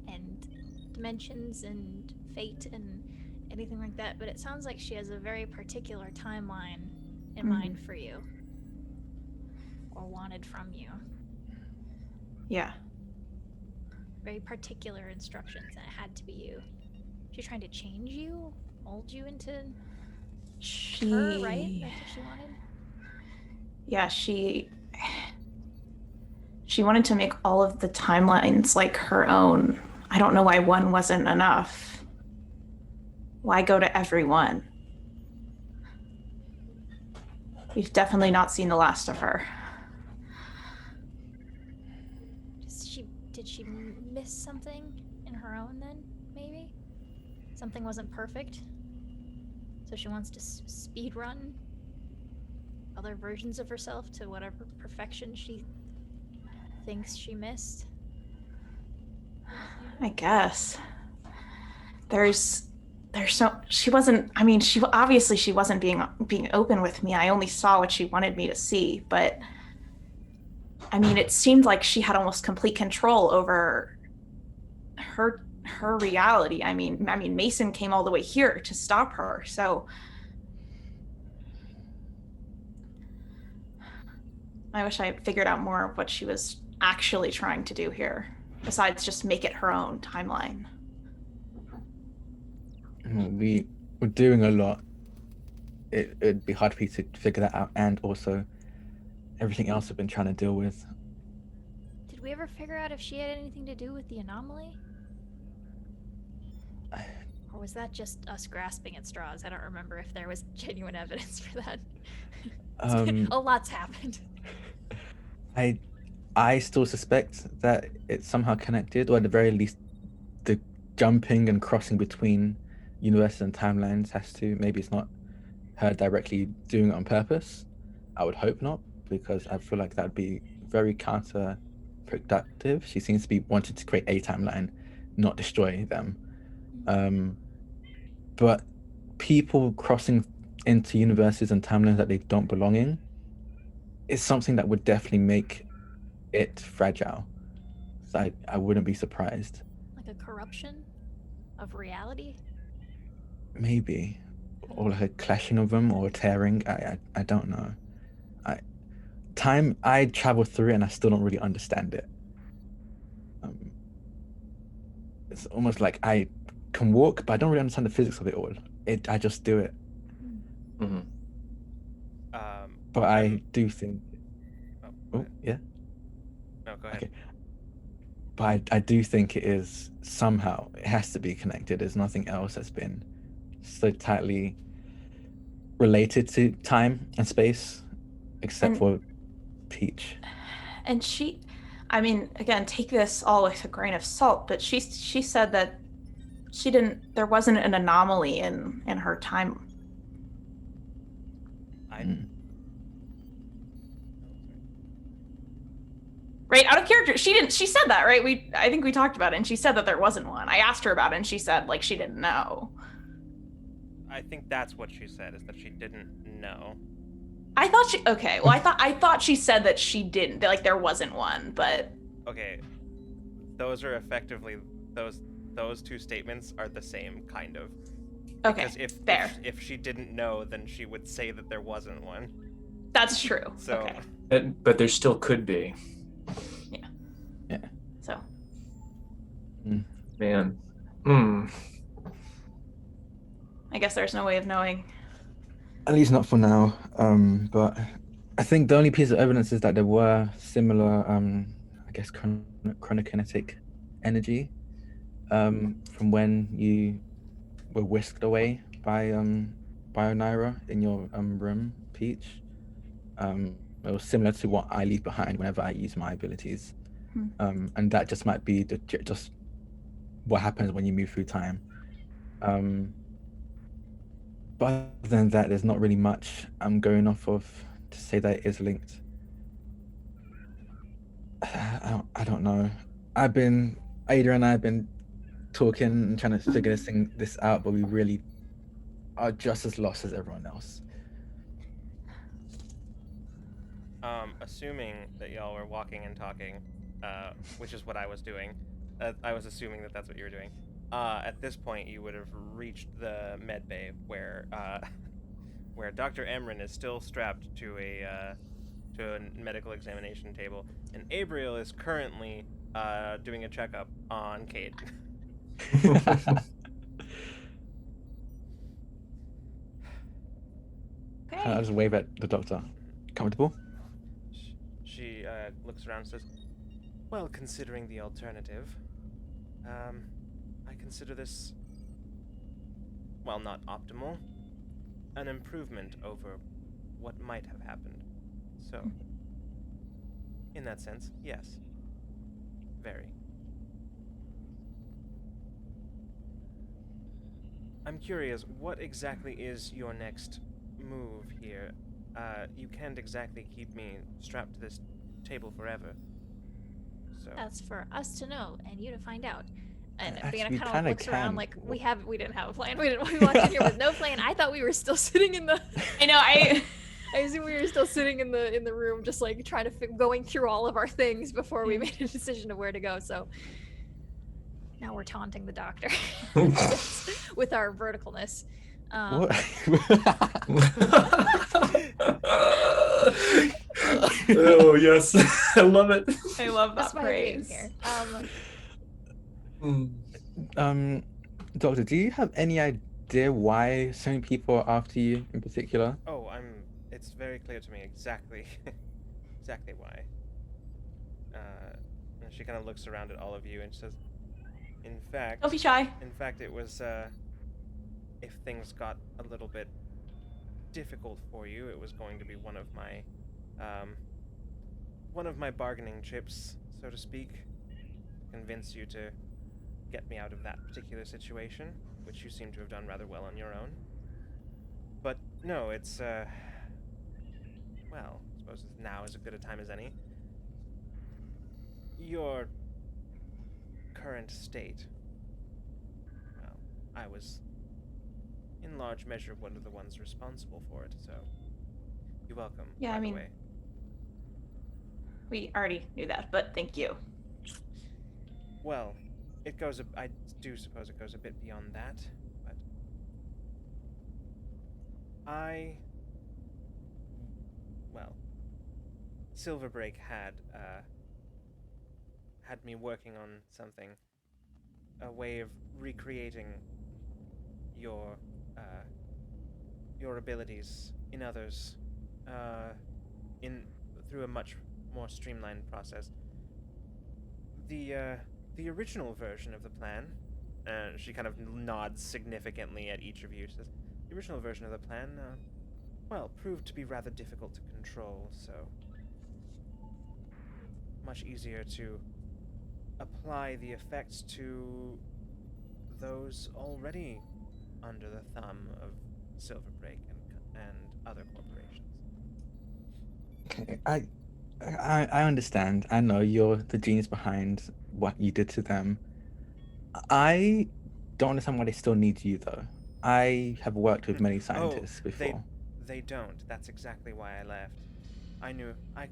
and dimensions and fate and anything like that, but it sounds like she has a very particular timeline in mind for you. Or wanted from you. Yeah. Very particular instructions, and it had to be you. She's trying to change you? Mold you into her, right? That's what she wanted? Yeah, she wanted to make all of the timelines like her own. I don't know why one wasn't enough. Why go to every one? We've definitely not seen the last of her. Did she miss something in her own then, maybe? Something wasn't perfect? So she wants to speed run other versions of herself to whatever perfection she thinks she missed? I guess. She wasn't being open with me. I only saw what she wanted me to see, but I mean, it seemed like she had almost complete control over her reality. I mean, Mason came all the way here to stop her. So I wish I figured out more of what she was actually trying to do here, besides just make it her own timeline. We're doing a lot. It'd be hard for you to figure that out, and also everything else I've been trying to deal with. Did we ever figure out if she had anything to do with the anomaly? Or was that just us grasping at straws? I don't remember if there was genuine evidence for that. A lot's happened. I still suspect that it's somehow connected, or at the very least, the jumping and crossing between universes and timelines has to. Maybe it's not her directly doing it on purpose. I would hope not, because I feel like that'd be very counterproductive. She seems to be wanting to create a timeline, not destroy them. But people crossing into universes and timelines that they don't belong in is something that would definitely make it fragile. So I wouldn't be surprised. Like a corruption of reality? Maybe. Or like a clashing of them, or a tearing. I don't know. I travel through it and I still don't really understand it. It's almost like I can walk, but I don't really understand the physics of it all. I just do it. Mm-hmm. But I do think. Oh, yeah. No, go ahead. Okay. But I do think it is somehow, it has to be connected. There's nothing else that's been so tightly related to time and space, except for Peach. And she, I mean, again, take this all with a grain of salt, but she said that there wasn't an anomaly in her time. Right, out of character. She said that, right? I think we talked about it, and she said that there wasn't one. I asked her about it, and she said, like, she didn't know. I think that's what she said, is that she didn't know. I thought she said that she didn't, that, like, there wasn't one, but... Okay, those are effectively, those two statements are the same, kind of. Okay, because fair. If she didn't know, then she would say that there wasn't one. That's true. So, okay. But there still could be. Yeah. So. Man. I guess there's no way of knowing. At least not for now. But I think the only piece of evidence is that there were similar, I guess, chronokinetic energy from when you were whisked away by Onira in your room, Peach. It was similar to what I leave behind whenever I use my abilities. And that just might be just what happens when you move through time. But other than that, there's not really much I'm going off of to say that it is linked. I don't know. Ada and I have been talking and trying to figure this out, but we really are just as lost as everyone else. Assuming that y'all were walking and talking, which is what I was doing, I was assuming that that's what you were doing. At this point, you would have reached the med bay where Doctor Amryn is still strapped to a medical examination table, and Abriel is currently doing a checkup on Cade. Okay. I just wave at the doctor. Comfortable? She looks around and says, "Well, considering the alternative, I consider this, well, not optimal, an improvement over what might have happened. So, in that sense, yes. Very. I'm curious, what exactly is your next move here? You can't exactly keep me strapped to this table forever. So That's for us to know and you to find out. And Actually, Banana we kind of kinda looks around can. like we didn't have a plan. We walked in here with no plan. I thought we were still sitting in the. I know. I assume we were still sitting in the room, just like trying to going through all of our things before we made a decision of where to go. So now we're taunting the doctor with our verticalness. What? Oh yes, I love it. I love That's that my dream praise. here. Doctor, do you have any idea why so many people are after you in particular? Oh, it's very clear to me exactly exactly why. And she kind of looks around at all of you and says, Don't be shy. in fact, it was, if things got a little bit difficult for you, it was going to be one of my bargaining chips, so to speak, convince you to get me out of that particular situation, which you seem to have done rather well on your own. But no, it's, well, I suppose now is as good a time as any. Your current state, well, I was in large measure one of the ones responsible for it, so you're welcome, Yeah, by I the mean- way. We already knew that, but thank you. Well, I do suppose it goes a bit beyond that, but well, Silverbreak had me working on something, a way of recreating your abilities in others, in through a much more streamlined process. The original version of the plan, she kind of nods significantly at each of you. Says, the original version of the plan, well, proved to be rather difficult to control. So much easier to apply the effects to those already under the thumb of Silverbreak and other corporations. Okay, I understand. I know you're the genius behind what you did to them. I don't understand why they still need you though. I have worked with many scientists before. They don't. That's exactly why I left. I knew I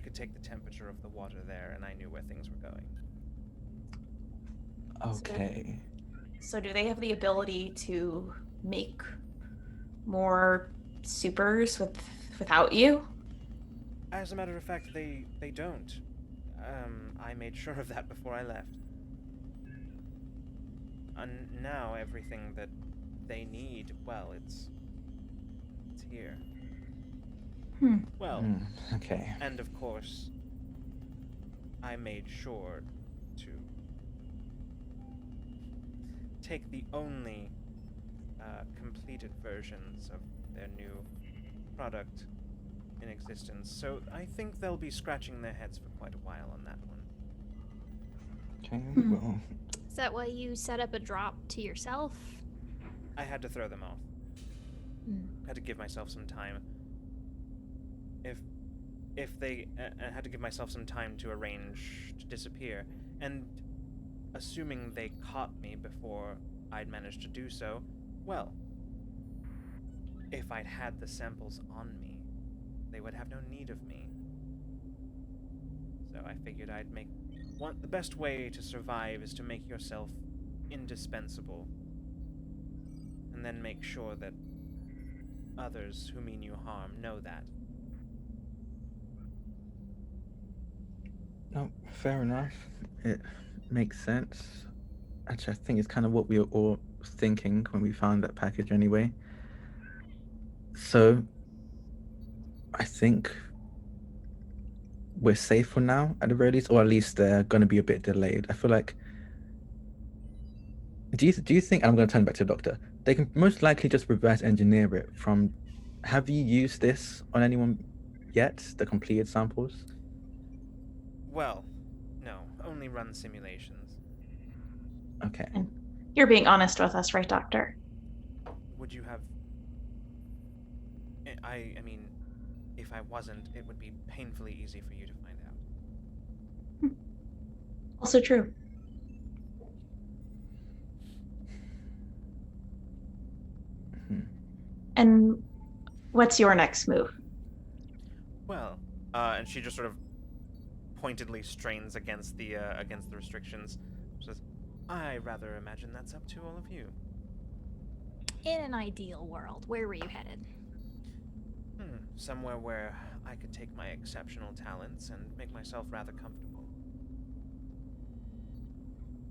could take the temperature of the water there, and I knew where things were going. Okay. So do they have the ability to make more supers without you? As a matter of fact, they don't. I made sure of that before I left. And now everything that they need, well, it's here. Well, Okay. and of course, I made sure to take the only completed versions of their new product in existence. So I think they'll be scratching their heads for quite a while on that one. Okay. Well, Is that why you set up a drop to yourself? I had to throw them off. Had to give myself some time. If they I had to give myself some time to arrange to disappear, and assuming they caught me before I'd managed to do so, well, if I'd had the samples on me, they would have no need of me. So I figured I'd make the best way to survive is to make yourself indispensable, and then make sure that others who mean you harm know that. no, fair enough. It makes sense. Actually, I think it's kind of what we were all thinking when we found that package anyway. So, I think we're safe for now, at the very least, or at least they're going to be a bit delayed. I feel like. Do you think? I'm going to turn back to the doctor. They can most likely just reverse engineer it from. Have you used this on anyone yet? The completed samples. Well, no, only run simulations. Okay. And you're being honest with us, right, Doctor? Would you have... I mean, if I wasn't, it would be painfully easy for you to find out. Also true. And what's your next move? Well, and she just sort of pointedly strains against the restrictions. She says, I rather imagine that's up to all of you. In an ideal world, where were you headed? Somewhere where I could take my exceptional talents and make myself rather comfortable.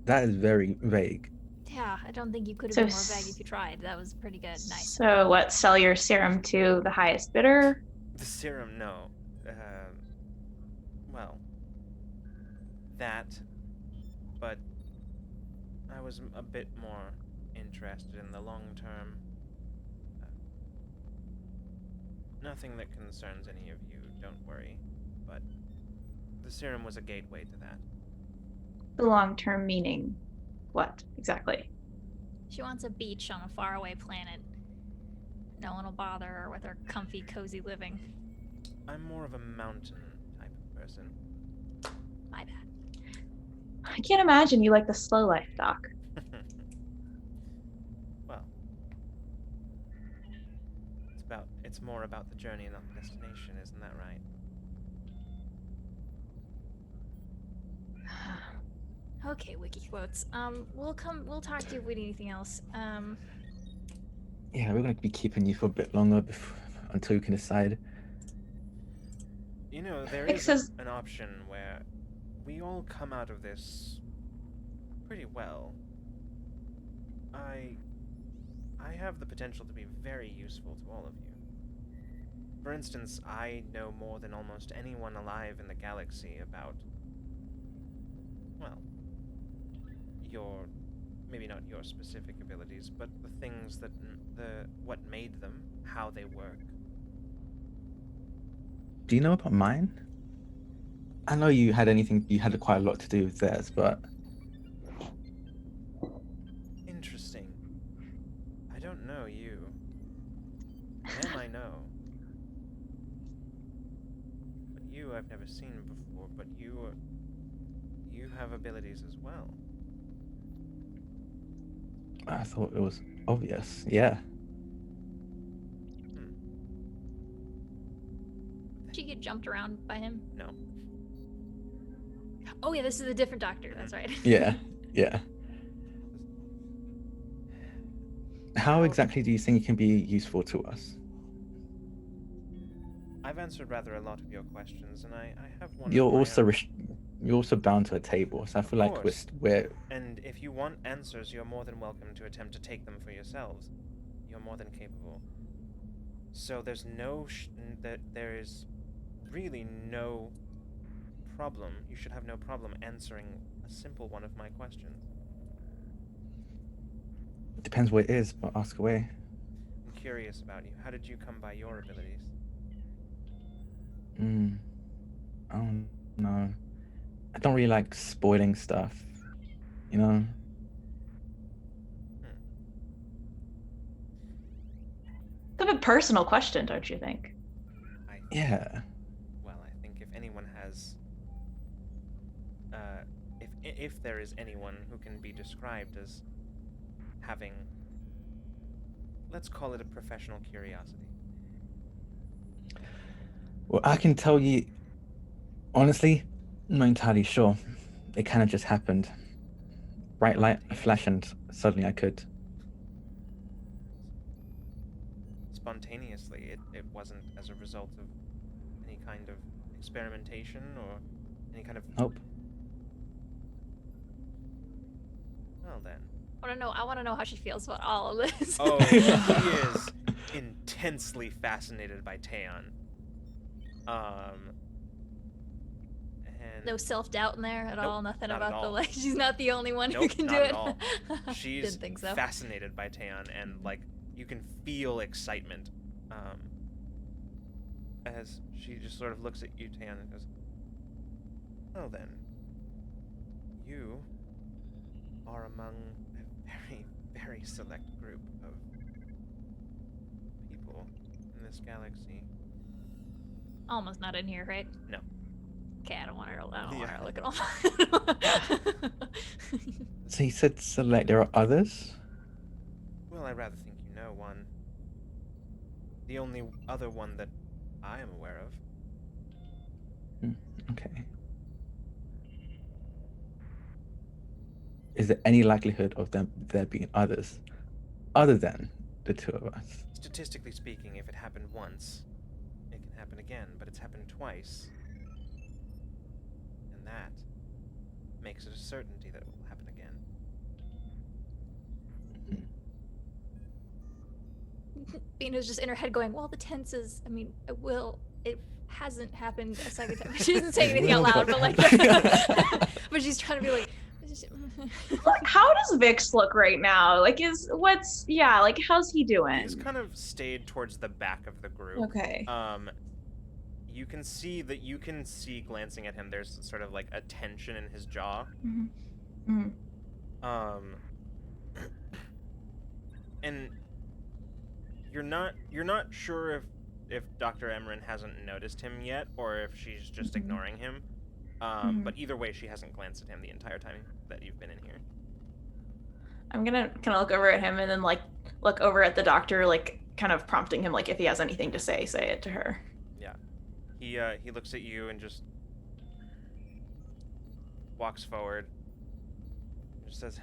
That is very vague. Yeah, I don't think you could have So been more vague if you tried. That was pretty good. Nice. So what? Sell your serum to the highest bidder? The serum, no. Well, that. But I was a bit more interested in the long term. Nothing that concerns any of you, don't worry. But the serum was a gateway to that. The long-term meaning, what exactly? She wants a beach on a faraway planet. No one will bother her with her comfy, cozy living. I'm more of a mountain type of person. My bad. I can't imagine you like the slow life, Doc. Well, it's more about the journey and not the destination, isn't that right? Okay, wiki quotes. We'll talk to you if we need anything else. Yeah, we're gonna be keeping you for a bit longer until you can decide. You know, there Nick is says- an option where we all come out of this pretty well. I have the potential to be very useful to all of you. For instance, I know more than almost anyone alive in the galaxy about, well, maybe not your specific abilities, but the things that, what made them, how they work. Do you know about mine? I know you had quite a lot to do with theirs, but Interesting. I don't know you. Them I know. But you I've never seen before, but you have abilities as well. I thought it was obvious. Yeah. Did you get jumped around by him? No. Oh yeah, this is a different doctor. That's right. Yeah. Yeah. How How- exactly do you think it can be useful to us? I've answered rather a lot of your questions, and I have one. You're of my also own. you're also bound to a table, so I feel like course. we're And if you want answers, you're more than welcome to attempt to take them for yourselves. You're more than capable. So there's there is really no problem. You should have no problem answering a simple one of my questions. it depends what it is, but ask away. I'm curious about you. How did you come by your abilities? I don't know. I don't really like spoiling stuff, you know? It's a bit personal question, don't you think? Yeah. Well, I think if anyone has, if there is anyone who can be described as having, let's call it a professional curiosity. Well, I can tell you, honestly, I'm not entirely sure. It kind of just happened. Bright light, a flash, and suddenly I could. Spontaneously, it wasn't as a result of any kind of experimentation or any kind of. Nope. Well then. I want to know how she feels about all of this. Oh, he is intensely fascinated by Taeyeon. And No self-doubt in there at Nope, all. Nothing not at about the all. like. She's not the only one who Nope, can not do at it. all. She's Didn't think so. fascinated by Taeyeon, and like you can feel excitement as she just sort of looks at you, Taeyeon, and goes, "Well then, you are among a very, very select group of people in this galaxy." Almost not in here, right? No. Okay, I don't want her. I don't want Yeah. her to look at all. So he said select. There are others? Well, I rather think you know one. The only other one that I am aware of. Okay. Is there any likelihood of there being others other than the two of us. Statistically speaking, if it happened once, it can happen again, but it's happened twice. And that makes it a certainty that it will happen again. Bina's just in her head going, well, the tenses, I mean, it hasn't happened a second time. She doesn't say anything out loud, but like, but she's trying to be like, How does Vix look right now? Like, how's he doing? He's kind of stayed towards the back of the group. Okay. You can see glancing at him, there's sort of like a tension in his jaw. Mm-hmm. And you're not sure if Dr. Amryn hasn't noticed him yet, or if she's just ignoring him. But either way, she hasn't glanced at him the entire time that you've been in here. I'm gonna kind of look over at him and then like look over at the doctor, like kind of prompting him, like if he has anything to say it to her. Yeah. He looks at you and just walks forward. Just says,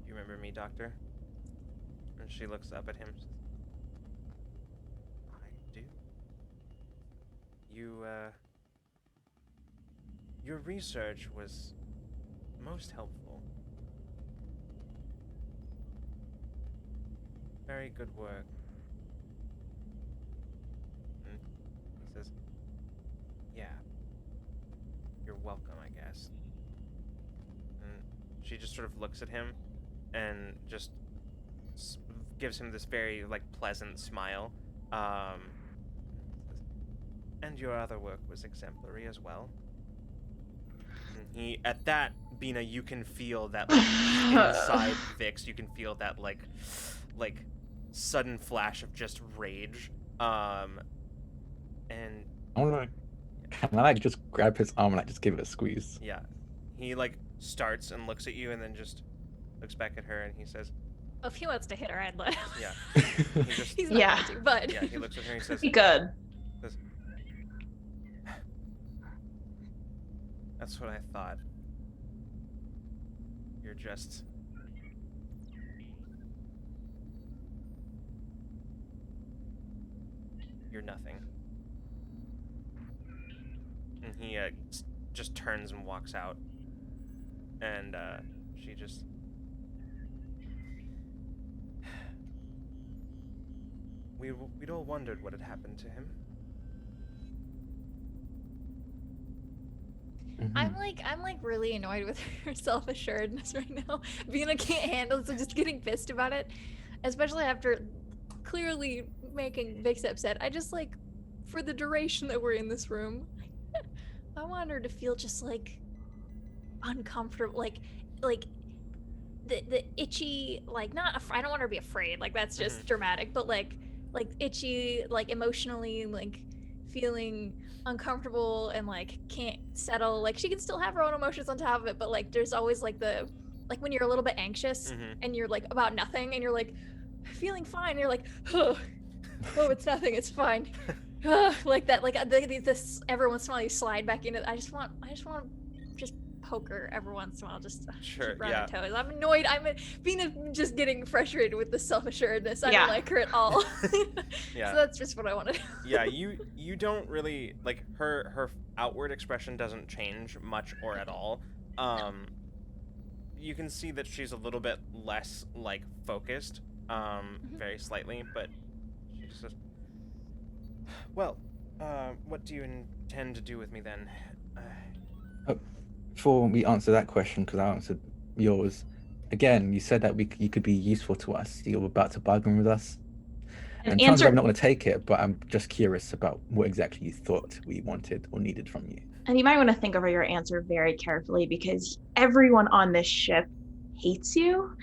"You remember me, Doctor?" And she looks up at him. "I do. Your research was most helpful. Very good work." And he says, "Yeah, you're welcome, I guess." And she just sort of looks at him and just gives him this very, like, pleasant smile. "And your other work was exemplary as well." And at that, Bina, you can feel that, like, inside Vix, you can feel that, like sudden flash of just rage. And Can I like just grab his arm and like just give it a squeeze? yeah, he like starts and looks at you and then just looks back at her and he says, well, if he wants to hit her, I'd let him. Yeah. He's not going to, but yeah, he looks at her and he says, Be good. "That's what I thought. You're nothing." And he just turns and walks out. And she just... We'd all wondered what had happened to him. I'm like really annoyed with her self-assuredness right now. Bina can't handle it, so just getting pissed about it, especially after clearly making Vix upset. I just like, for the duration that we're in this room, I want her to feel just like uncomfortable, like the itchy, like not. I don't want her to be afraid. Like that's just dramatic, but like itchy, like emotionally, like feeling uncomfortable and like can't settle. Like she can still have her own emotions on top of it, but like there's always like when you're a little bit anxious and you're like about nothing and you're like feeling fine, you're like, oh, it's nothing, it's fine. Like that, like this every once in a while you slide back into. I just want just poke her every once in a while, just Sure, keep her on yeah. her toes. I'm annoyed. Being just getting frustrated with the self-assuredness. I Yeah. don't like her at all. Yeah. So that's just what I wanted. Yeah, you don't really like her outward expression doesn't change much or at all. You can see that she's a little bit less like focused, very slightly, but she just says, "Well, what do you intend to do with me then?" Before we answer that question, because I answered yours, again, you said that you could be useful to us. You're about to bargain with us. And chances are I'm not going to take it, but I'm just curious about what exactly you thought we wanted or needed from you. And you might want to think over your answer very carefully, because everyone on this ship hates you,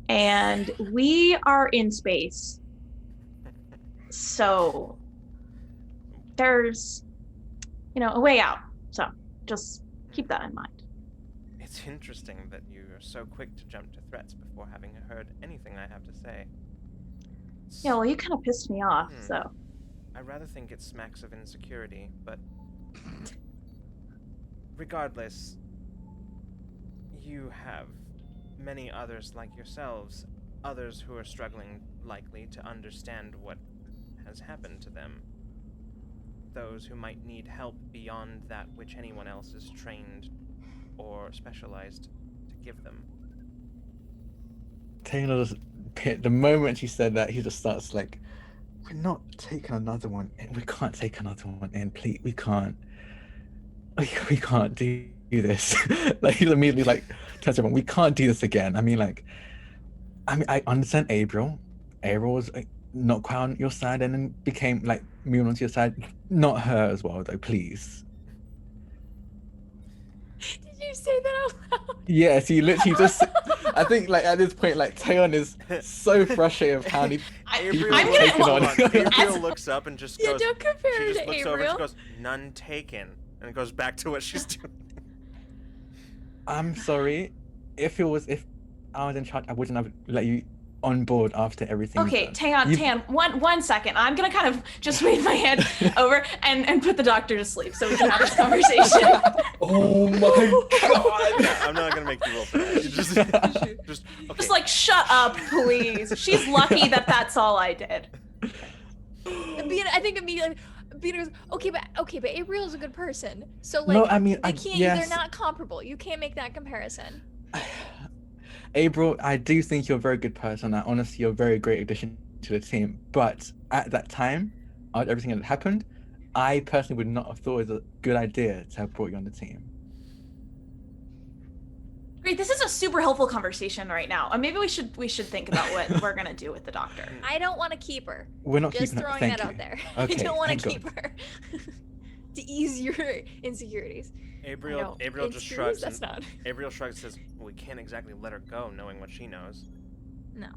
and we are in space. So there's, a way out. So just keep that in mind. It's interesting that you are so quick to jump to threats before having heard anything I have to say. Yeah, well, you kind of pissed me off, so. I rather think it smacks of insecurity, but regardless, you have many others like yourselves, others who are struggling likely to understand what has happened to them. Those who might need help beyond that which anyone else is trained or specialized to give them. Taylor's the moment she said that, he just starts like, we're not taking another one in. We can't take another one in, please. We can't do this. Like, he's immediately like tells everyone, we can't do this again. I mean, I understand April was like, not quite on your side and then became like moving onto your side. Not her as well though, please. Did you say that out loud? Yes, he literally just. I think like at this point, like Taeyeon is so frustrated with how many people I'm are gonna- taking on. Gabriel looks up and just Yeah, goes. don't compare She her just to looks over and she April. goes, "None taken," and goes back to what she's doing. I'm sorry. If I was in charge, I wouldn't have let you on board after everything. Okay, you've done. Taeyeon, one second. I'm gonna kind of just wave my hand over and put the doctor to sleep so we can have this conversation. Oh my god! Yeah, I'm not gonna make you roll for that. You just okay. Just like, shut up, please. She's lucky that that's all I did. I think immediately Peter goes, okay, but April is a good person. So like, No, I mean, they can't. yes. They're not comparable. You can't make that comparison. April, I do think you're a very good person. I honestly, you're a very great addition to the team. But at that time, after everything that happened, I personally would not have thought it was a good idea to have brought you on the team. Great, this is a super helpful conversation right now. And maybe we should think about what we're gonna do with the doctor. I don't want to keep her. We're not Just keeping her. throwing Thank that you. out there. Okay, I don't want thank to God. keep her to ease your insecurities. April just Insecurities? shrugs. That's not. April shrugs and says, "We can't exactly let her go, knowing what she knows." No.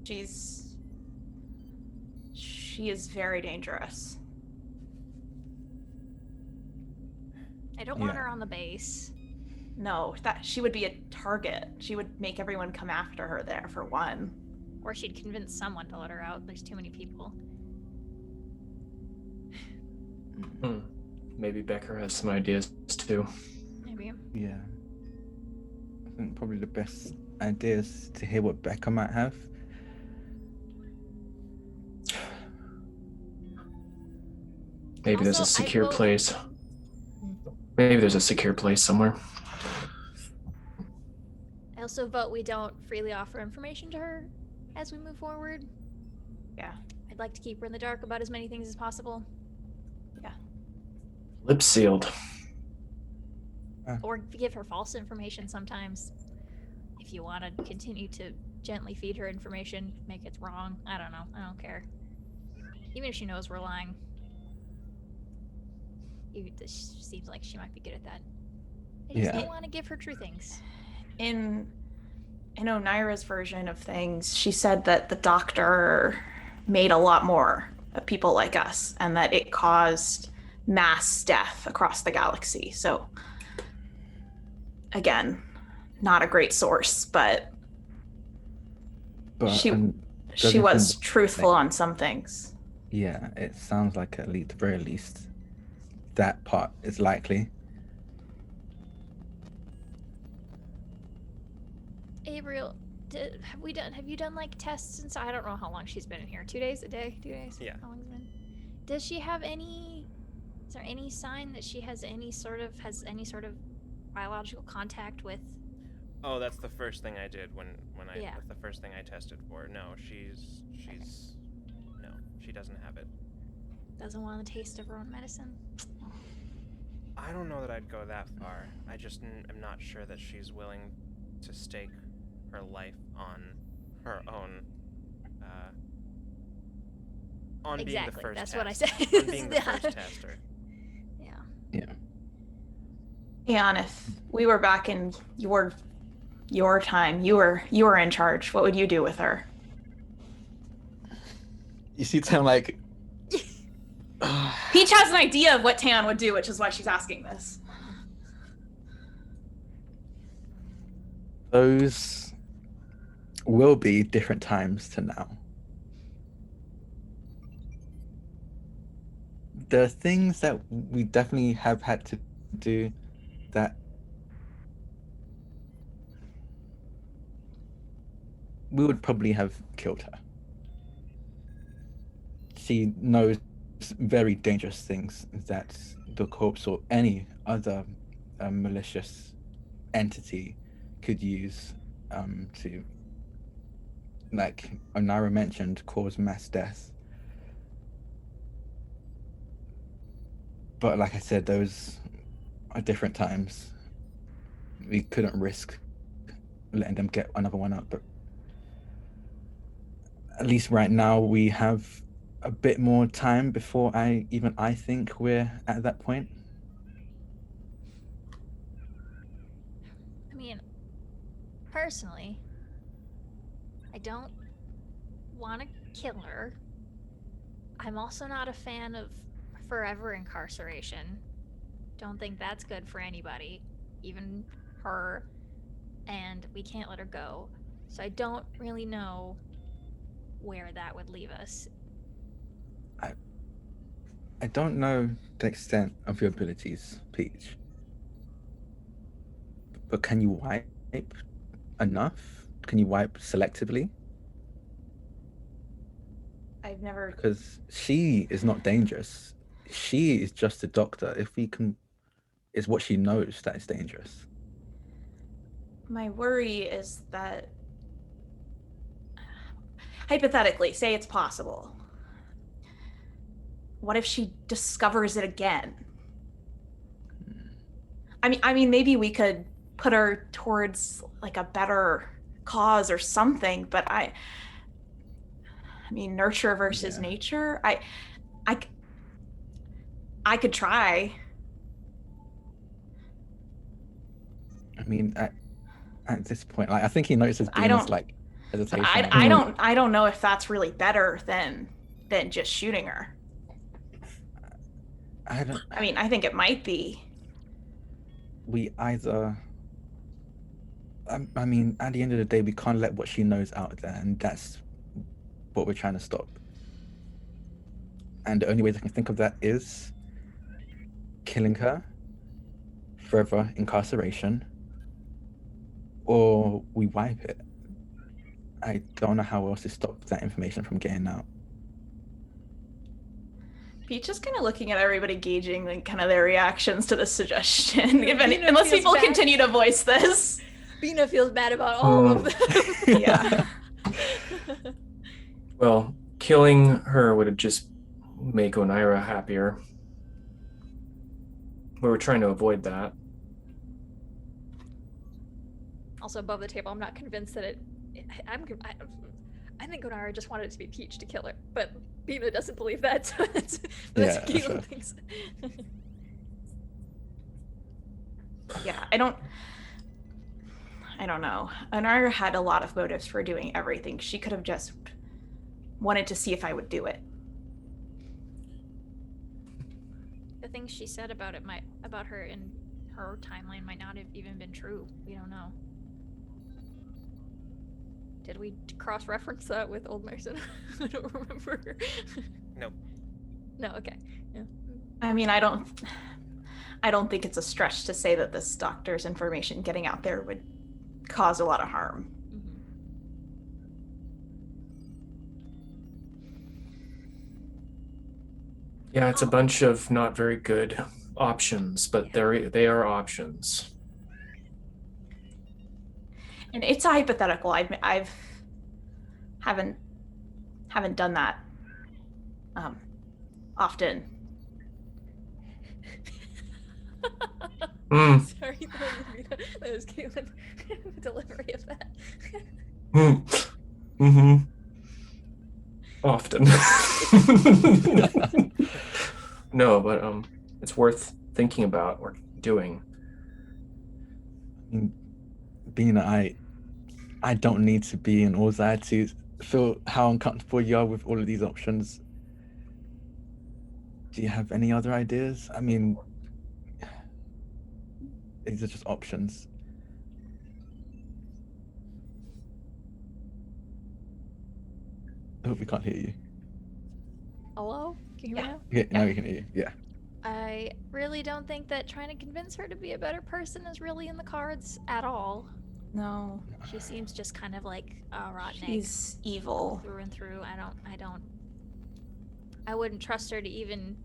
She is very dangerous. I don't want Yeah. her on the base. No, that she would be a target. She would make everyone come after her there for one. Or she'd convince someone to let her out. There's too many people. Maybe Becker has some ideas too. Maybe. Yeah. I think probably the best idea is to hear what Becca might have. Maybe there's a Also, I secure vote- place. Maybe there's a secure place somewhere. I also vote we don't freely offer information to her as we move forward. Yeah. I'd like to keep her in the dark about as many things as possible. Lips sealed. Or give her false information sometimes. If you want to continue to gently feed her information, make it wrong. I don't know. I don't care. Even if she knows we're lying. This seems like she might be good at that. I just Yeah. don't want to give her true things. In Onira's version of things, she said that the doctor made a lot more of people like us and that it caused mass death across the galaxy. So again, not a great source, but she was doesn't truthful on some things. Yeah, it sounds like at least, very least, that part is likely. April, have you done like tests and so I don't know how long she's been in here. 2 days? A day? 2 days? Yeah. How long has it been? Does she have any is there any sign that she has any sort of biological contact with Oh, that's the first thing I did when I. Yeah. That's the first thing I tested for. No, she's. No, she doesn't have it. doesn't want the taste of her own medicine? I don't know that I'd go that far. I just am not sure that she's willing to stake her life on her own. On being the Exactly. first. That's what I test. said. On being the first tester. Yeah. And if we were back in your time, you were in charge, what would you do with her? You see Tim like Peach has an idea of what Tan would do, which is why she's asking this. those will be different times to now. There are things that we definitely have had to do that we would probably have killed her. She knows very dangerous things that the corpse or any other malicious entity could use to, like Onara mentioned, cause mass death. But like I said, those are different times. We couldn't risk letting them get another one up, but at least right now we have a bit more time before I think we're at that point. I mean, personally, I don't want to kill her. I'm also not a fan of forever incarceration. Don't think that's good for anybody, even her, and we can't let her go. So I don't really know where that would leave us. I don't know the extent of your abilities, Peach. But can you wipe enough? Can you wipe selectively? I've never. Because she is not dangerous. She is just a doctor. If we can, is what she knows that is dangerous. My worry is that, hypothetically, say it's possible. What if she discovers it again? I mean, maybe we could put her towards like a better cause or something, but I mean, nurture versus nature. I could try. I mean, at this point, like, I think he notices Dina's like hesitation. I don't know if that's really better than just shooting her. I mean, I think it might be. We either. I mean, at the end of the day, we can't let what she knows out there, and that's what we're trying to stop. And the only way I can think of that is killing her, forever incarceration, or we wipe it. I don't know how else to stop that information from getting out. Peach is kind of looking at everybody, gauging like kind of their reactions to this suggestion. Unless people continue to voice this. Bina feels bad about all of them. Yeah. Well, killing her would just make Onaira happier. We were trying to avoid that. Also, above the table, I'm not convinced that I think Onaira just wanted it to be Peach to kill her, but Bina doesn't believe that, so that's what Keelan thinks. Yeah, I don't know. Onaira had a lot of motives for doing everything. She could have just wanted to see if I would do it. The things she said about her in her timeline might not have even been true. We don't know. Did we cross-reference that with Old Mason? I don't remember. Nope. No, okay. Yeah. I mean, I don't think it's a stretch to say that this doctor's information getting out there would cause a lot of harm. Yeah, it's a bunch of not very good options, but they are options. And it's a hypothetical. I've haven't done that often. Sorry, that was Caitlin. The delivery of that. Often. No, but it's worth thinking about or doing. Bina, I don't need to be in Ozai to feel how uncomfortable you are with all of these options. Do you have any other ideas? I mean, these are just options. I hope we can't hear you. Hello? Can you hear me now? Yeah, now we can hear you. Yeah. I really don't think that trying to convince her to be a better person is really in the cards at all. No, She seems just kind of like a rotten egg she's evil. through and through. I wouldn't trust her to even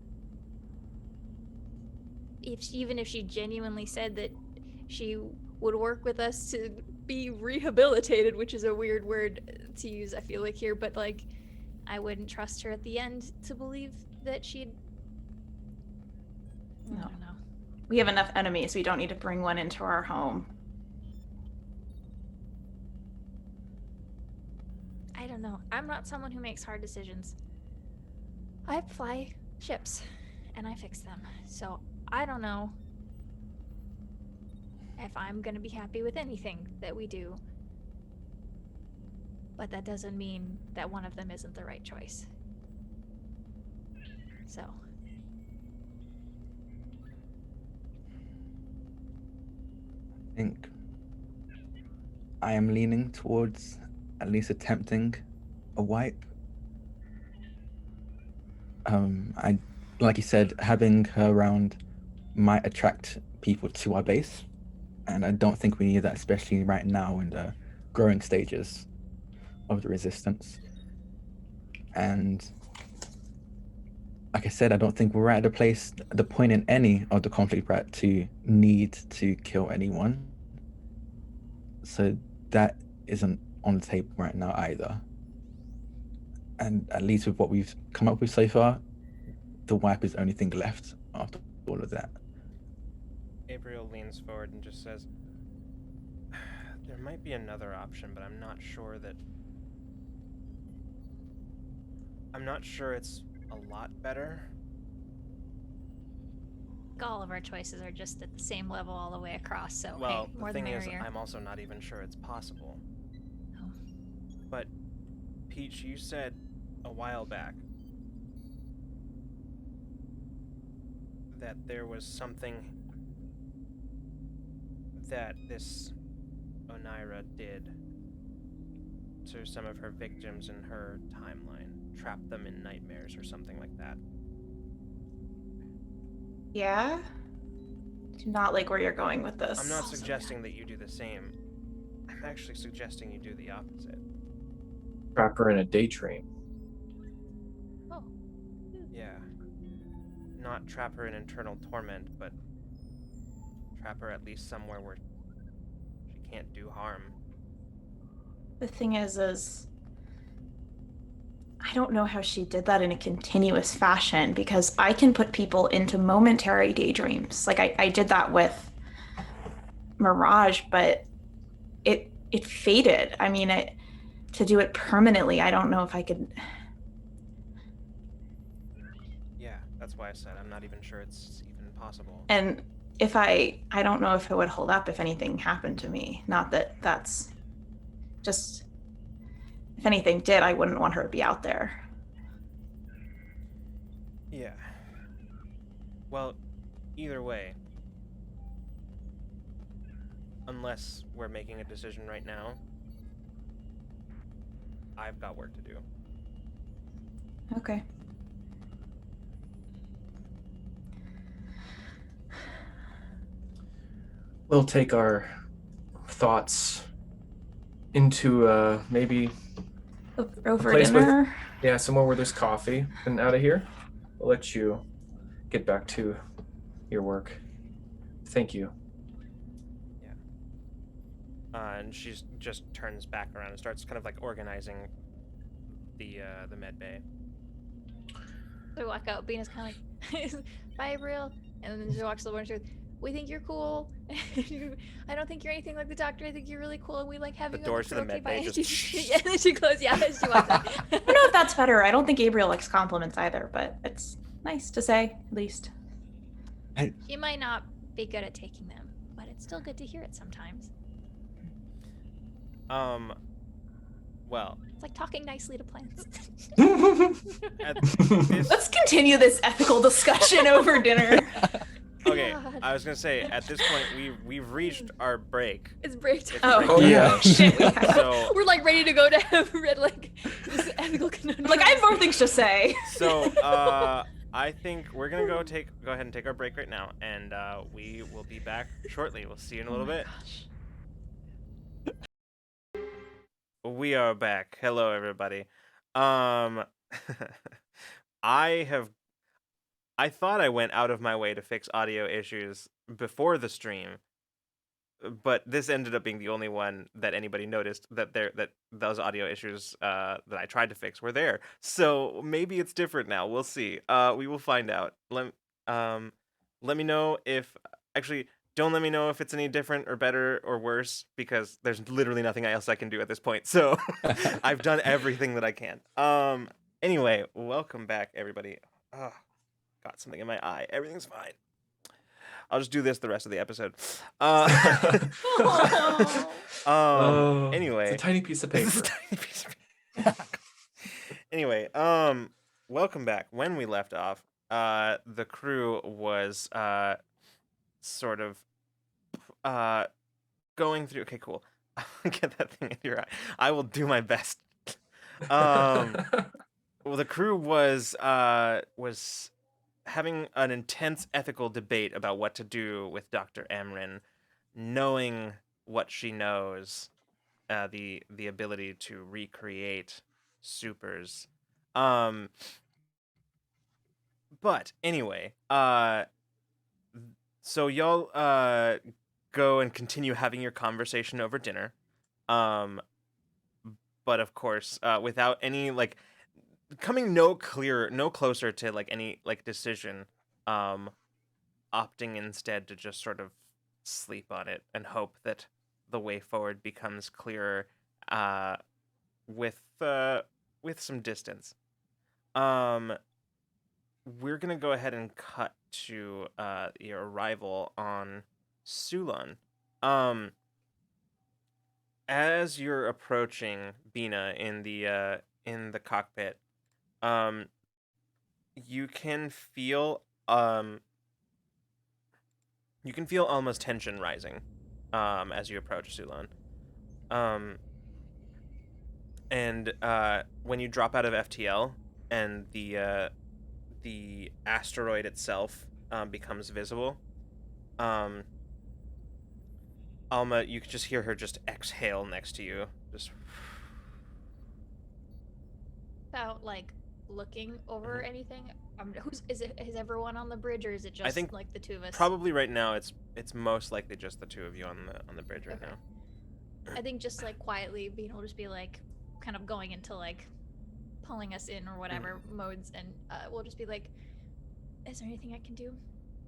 if she genuinely said that she would work with us to be rehabilitated, which is a weird word to use, I feel like here, but like I wouldn't trust her at the end to believe that she'd I No. don't know. We have enough enemies. We don't need to bring one into our home. I don't know. I'm not someone who makes hard decisions. I fly ships and I fix them. So I don't know if I'm gonna be happy with anything that we do. But that doesn't mean that one of them isn't the right choice. So I think I am leaning towards at least attempting a wipe. I, like you said, having her around might attract people to our base, and I don't think we need that, especially right now in the growing stages of the resistance. And like I said, I don't think we're at the point in any of the conflict we're at to need to kill anyone. So that isn't on the table right now either. And at least with what we've come up with so far, the wipe is the only thing left after all of that. Gabriel leans forward and just says, there might be another option, but I'm not sure it's a lot better. all of our choices are just at the same level all the way across, so Well, hey, the more thing the is, merrier. I'm also not even sure it's possible. Oh. But, Peach, you said a while back that there was something that this Oneira did to some of her victims in her timeline, trap them in nightmares or something like that. Yeah? Do not like where you're going with this. I'm not suggesting that you do the same. I'm actually suggesting you do the opposite. Trap her in a daydream. Oh. Yeah. Not trap her in eternal torment, but trap her at least somewhere where she can't do harm. The thing is I don't know how she did that in a continuous fashion, because I can put people into momentary daydreams. Like I did that with Mirage, but it faded. I mean, to do it permanently, I don't know if I could. Yeah, that's why I said I'm not even sure it's even possible. And if I don't know if it would hold up if anything happened to me. Not that that's just, if anything did, I wouldn't want her to be out there. Yeah. Well, either way, unless we're making a decision right now, I've got work to do. Okay. We'll take our thoughts into maybe Over place with- dinner. somewhere where there's coffee, and out of here. I'll let you get back to your work. Thank you. And she just turns back around and starts kind of like organizing the med bay. So we walk out, Bean is kind of like, bye, Abriel. And then she walks over and she goes, we think you're cool. I don't think you're anything like the doctor. I think you're really cool, and we like having The you. doors to the Okay, med bay bye. just- And then she closes. Yeah, as she walks out. I don't know if that's better. I don't think Gabriel likes compliments either, but it's nice to say, at least. She might not be good at taking them, but it's still good to hear it sometimes. Well, It's like talking nicely to plants. at this, Let's continue this ethical discussion over dinner. okay, God. I was gonna say at this point we've reached our break. It's break time. It's break Oh, time. yeah. Shit, we have. So We're like ready to go to have read like this ethical conundrum. Like, I have more things to say. So, I think we're gonna go ahead and take our break right now, and we will be back shortly. We'll see you in a little bit. Gosh. We are back. Hello, everybody. Um, I have. I thought I went out of my way to fix audio issues before the stream, but this ended up being the only one that anybody noticed that those audio issues that I tried to fix were there. So maybe it's different now. We'll see. We will find out. Let me know if actually don't let me know if it's any different or better or worse because there's literally nothing else I can do at this point. So I've done everything that I can. Anyway, welcome back everybody. Ugh, got something in my eye. Everything's fine. I'll just do this the rest of the episode. Oh, Anyway, it's a tiny piece of paper. This is a tiny piece of Anyway, welcome back. When we left off, the crew was sort of going through. Okay, cool. Get that thing in your eye. I will do my best. Well, the crew was having an intense ethical debate about what to do with Dr. Amryn, knowing what she knows, the ability to recreate supers. But anyway, so y'all go and continue having your conversation over dinner. But of course, without any like coming no closer to like any like decision, opting instead to just sort of sleep on it and hope that the way forward becomes clearer with some distance. We're gonna go ahead and cut to your arrival on Sulon. As you're approaching Bina in the cockpit, you can feel almost tension rising as you approach Sulon. And when you drop out of FTL and the asteroid itself becomes visible, Alma, you could just hear her just exhale next to you. Just Without like looking over anything. Is everyone on the bridge, or is it just think like the two of us? probably right now it's most likely just the two of you on the bridge right Okay. now. I think just like quietly being able to just be like kind of going into like pulling us in or whatever modes, and we'll just be like, is there anything I can do?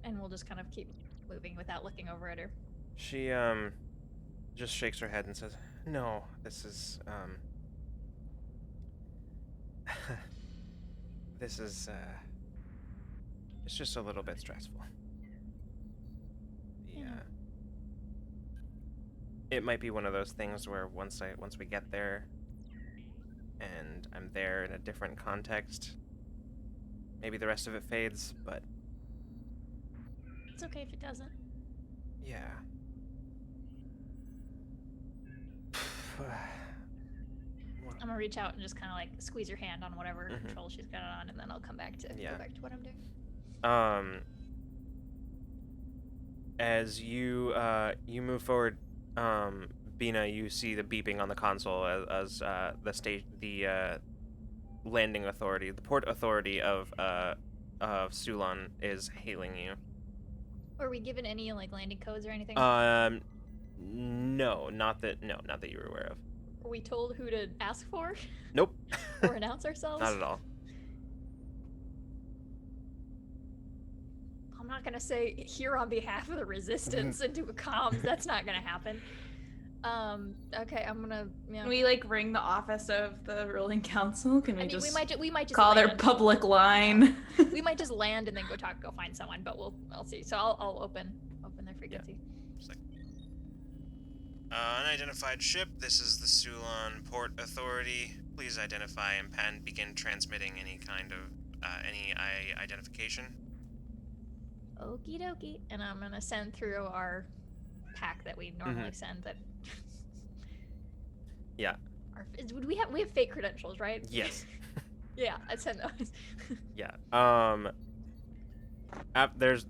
And we'll just kind of keep moving without looking over at her. She just shakes her head and says, "No, this is this is it's just a little bit stressful. Yeah. It might be one of those things where once we get there and I'm there in a different context, maybe the rest of it fades, but It's okay if it doesn't. yeah." I'm gonna reach out and just kind of like squeeze her hand on whatever Mhm. control she's got on, and then I'll come back to Yeah. go back to what I'm doing. As you move forward, Bina, you see the beeping on the console as the landing authority, the port authority of Sulon is hailing you. Were we given any like landing codes or anything? No, not that you were aware of. Were we told who to ask for Nope. or announce ourselves? Not at all. I'm not gonna say here on behalf of the resistance into a comms. That's not gonna happen. Okay, I'm gonna. Can we like ring the office of the ruling council? Can we I mean, just we might just call their land. public line? We might just land and then go find someone, but I'll see. So I'll open their frequency. Unidentified ship. This is the Sulon Port Authority. Please identify and begin transmitting any kind of any identification. Okie dokie. And I'm gonna send through our pack that we normally send. That. Yeah. We have fake credentials, right? Yes. Yeah, I send those. Yeah. There's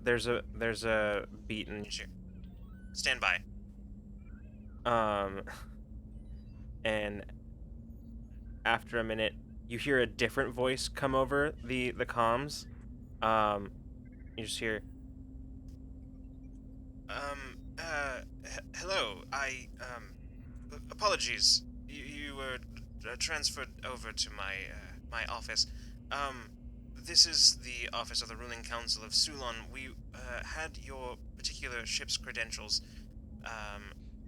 a beat and stand by. And after a minute, you hear a different voice come over the comms. You just hear, hello. Apologies. You were transferred over to my office. This is the office of the ruling council of Sulon. We had your particular ship's credentials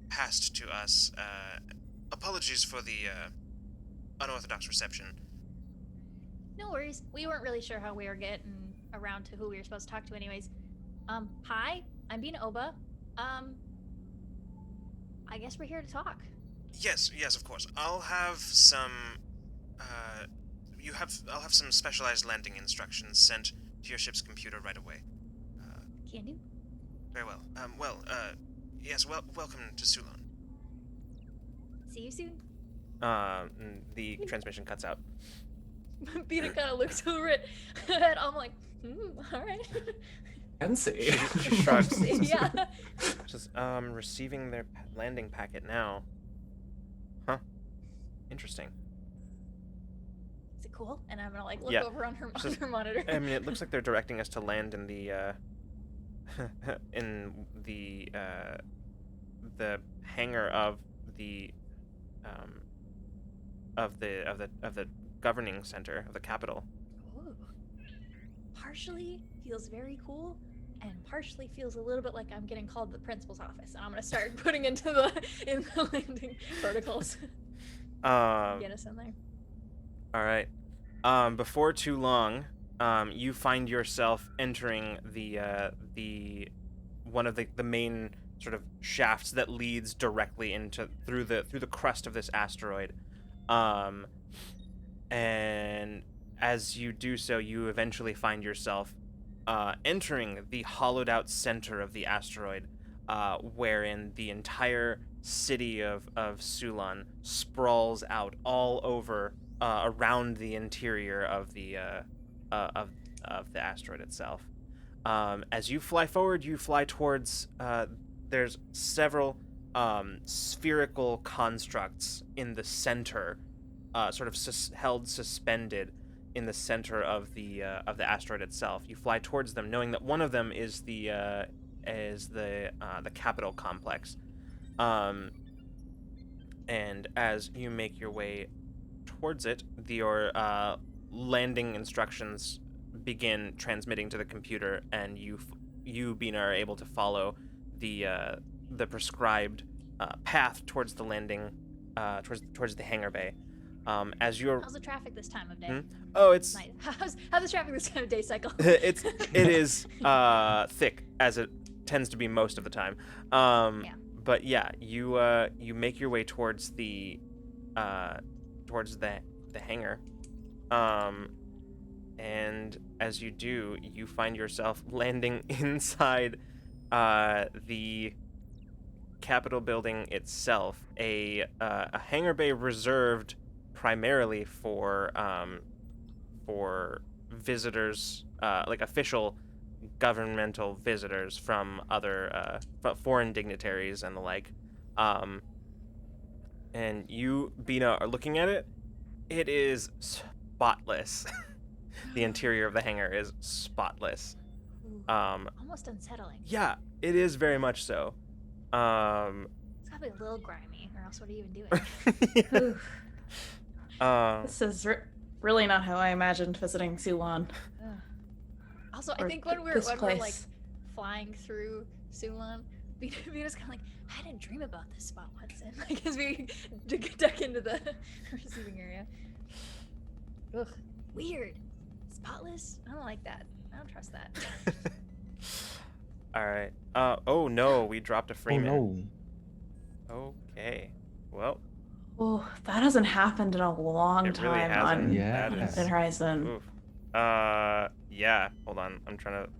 passed to us. Apologies for the unorthodox reception. No worries. We weren't really sure how we were getting around to who we were supposed to talk to anyways. Hi, I'm Bina Oba. I guess we're here to talk. Yes, of course. I'll have some I'll have some specialized landing instructions sent to your ship's computer right away. Can do. Very well. Yes, welcome to Sulon. See you soon. The transmission cuts out. Bina kind of looks over it, and I'm like, all right. Fancy. She shrugs. Yeah. Just receiving their landing packet now. Huh. Interesting. Is it cool? And I'm gonna like look Yeah. over on her Just- monitor. I mean, it looks like they're directing us to land in the in the hangar of the governing center of the capital. Ooh. Partially feels very cool, and partially feels a little bit like I'm getting called to the principal's office, and I'm gonna start putting into the landing protocols. Get us in there. All right. Before too long, you find yourself entering the one of the main sort of shafts that leads directly into through the crust of this asteroid. And as you do so, you eventually find yourself entering the hollowed out center of the asteroid, wherein the entire city of Sulon sprawls out all over around the interior of the asteroid itself. As you fly forward, you fly towards there's several spherical constructs in the center, sort of held suspended in the center of the asteroid itself. You fly towards them, knowing that one of them is the capital complex. And as you make your way towards it, your landing instructions begin transmitting to the computer, and you Bina, are able to follow the prescribed path towards the landing, towards the hangar bay. As you're How's the traffic this time of day? oh, it's Nice. How's the traffic this time of day cycle? it is thick, as it tends to be most of the time. Yeah. But yeah, you make your way towards the hangar, and as you do, you find yourself landing inside the Capitol building itself, a hangar bay reserved primarily for visitors, like official governmental visitors from other foreign dignitaries and the like. And you, Bina, are looking at it. It is spotless. The interior of the hangar is spotless. Ooh, almost unsettling. Yeah, it is very much so. It's gotta be a little grimy, or else what are you even doing? Oof. Um, This is really not how I imagined visiting Sulon. Ugh. Also, I Or think when we're this like place. flying through Sulon, Vina's kind of like, I didn't dream about this spot once, and like as we duck into the receiving area. Ugh, weird. Spotless? I don't like that. I don't trust that. all right. Oh no, we dropped a Oh Freeman. no. Okay. Well, Oh, that hasn't happened in a long it really time hasn't. on Yeah. That is. Event Horizon. Oof. Yeah. Hold on. I'm trying to.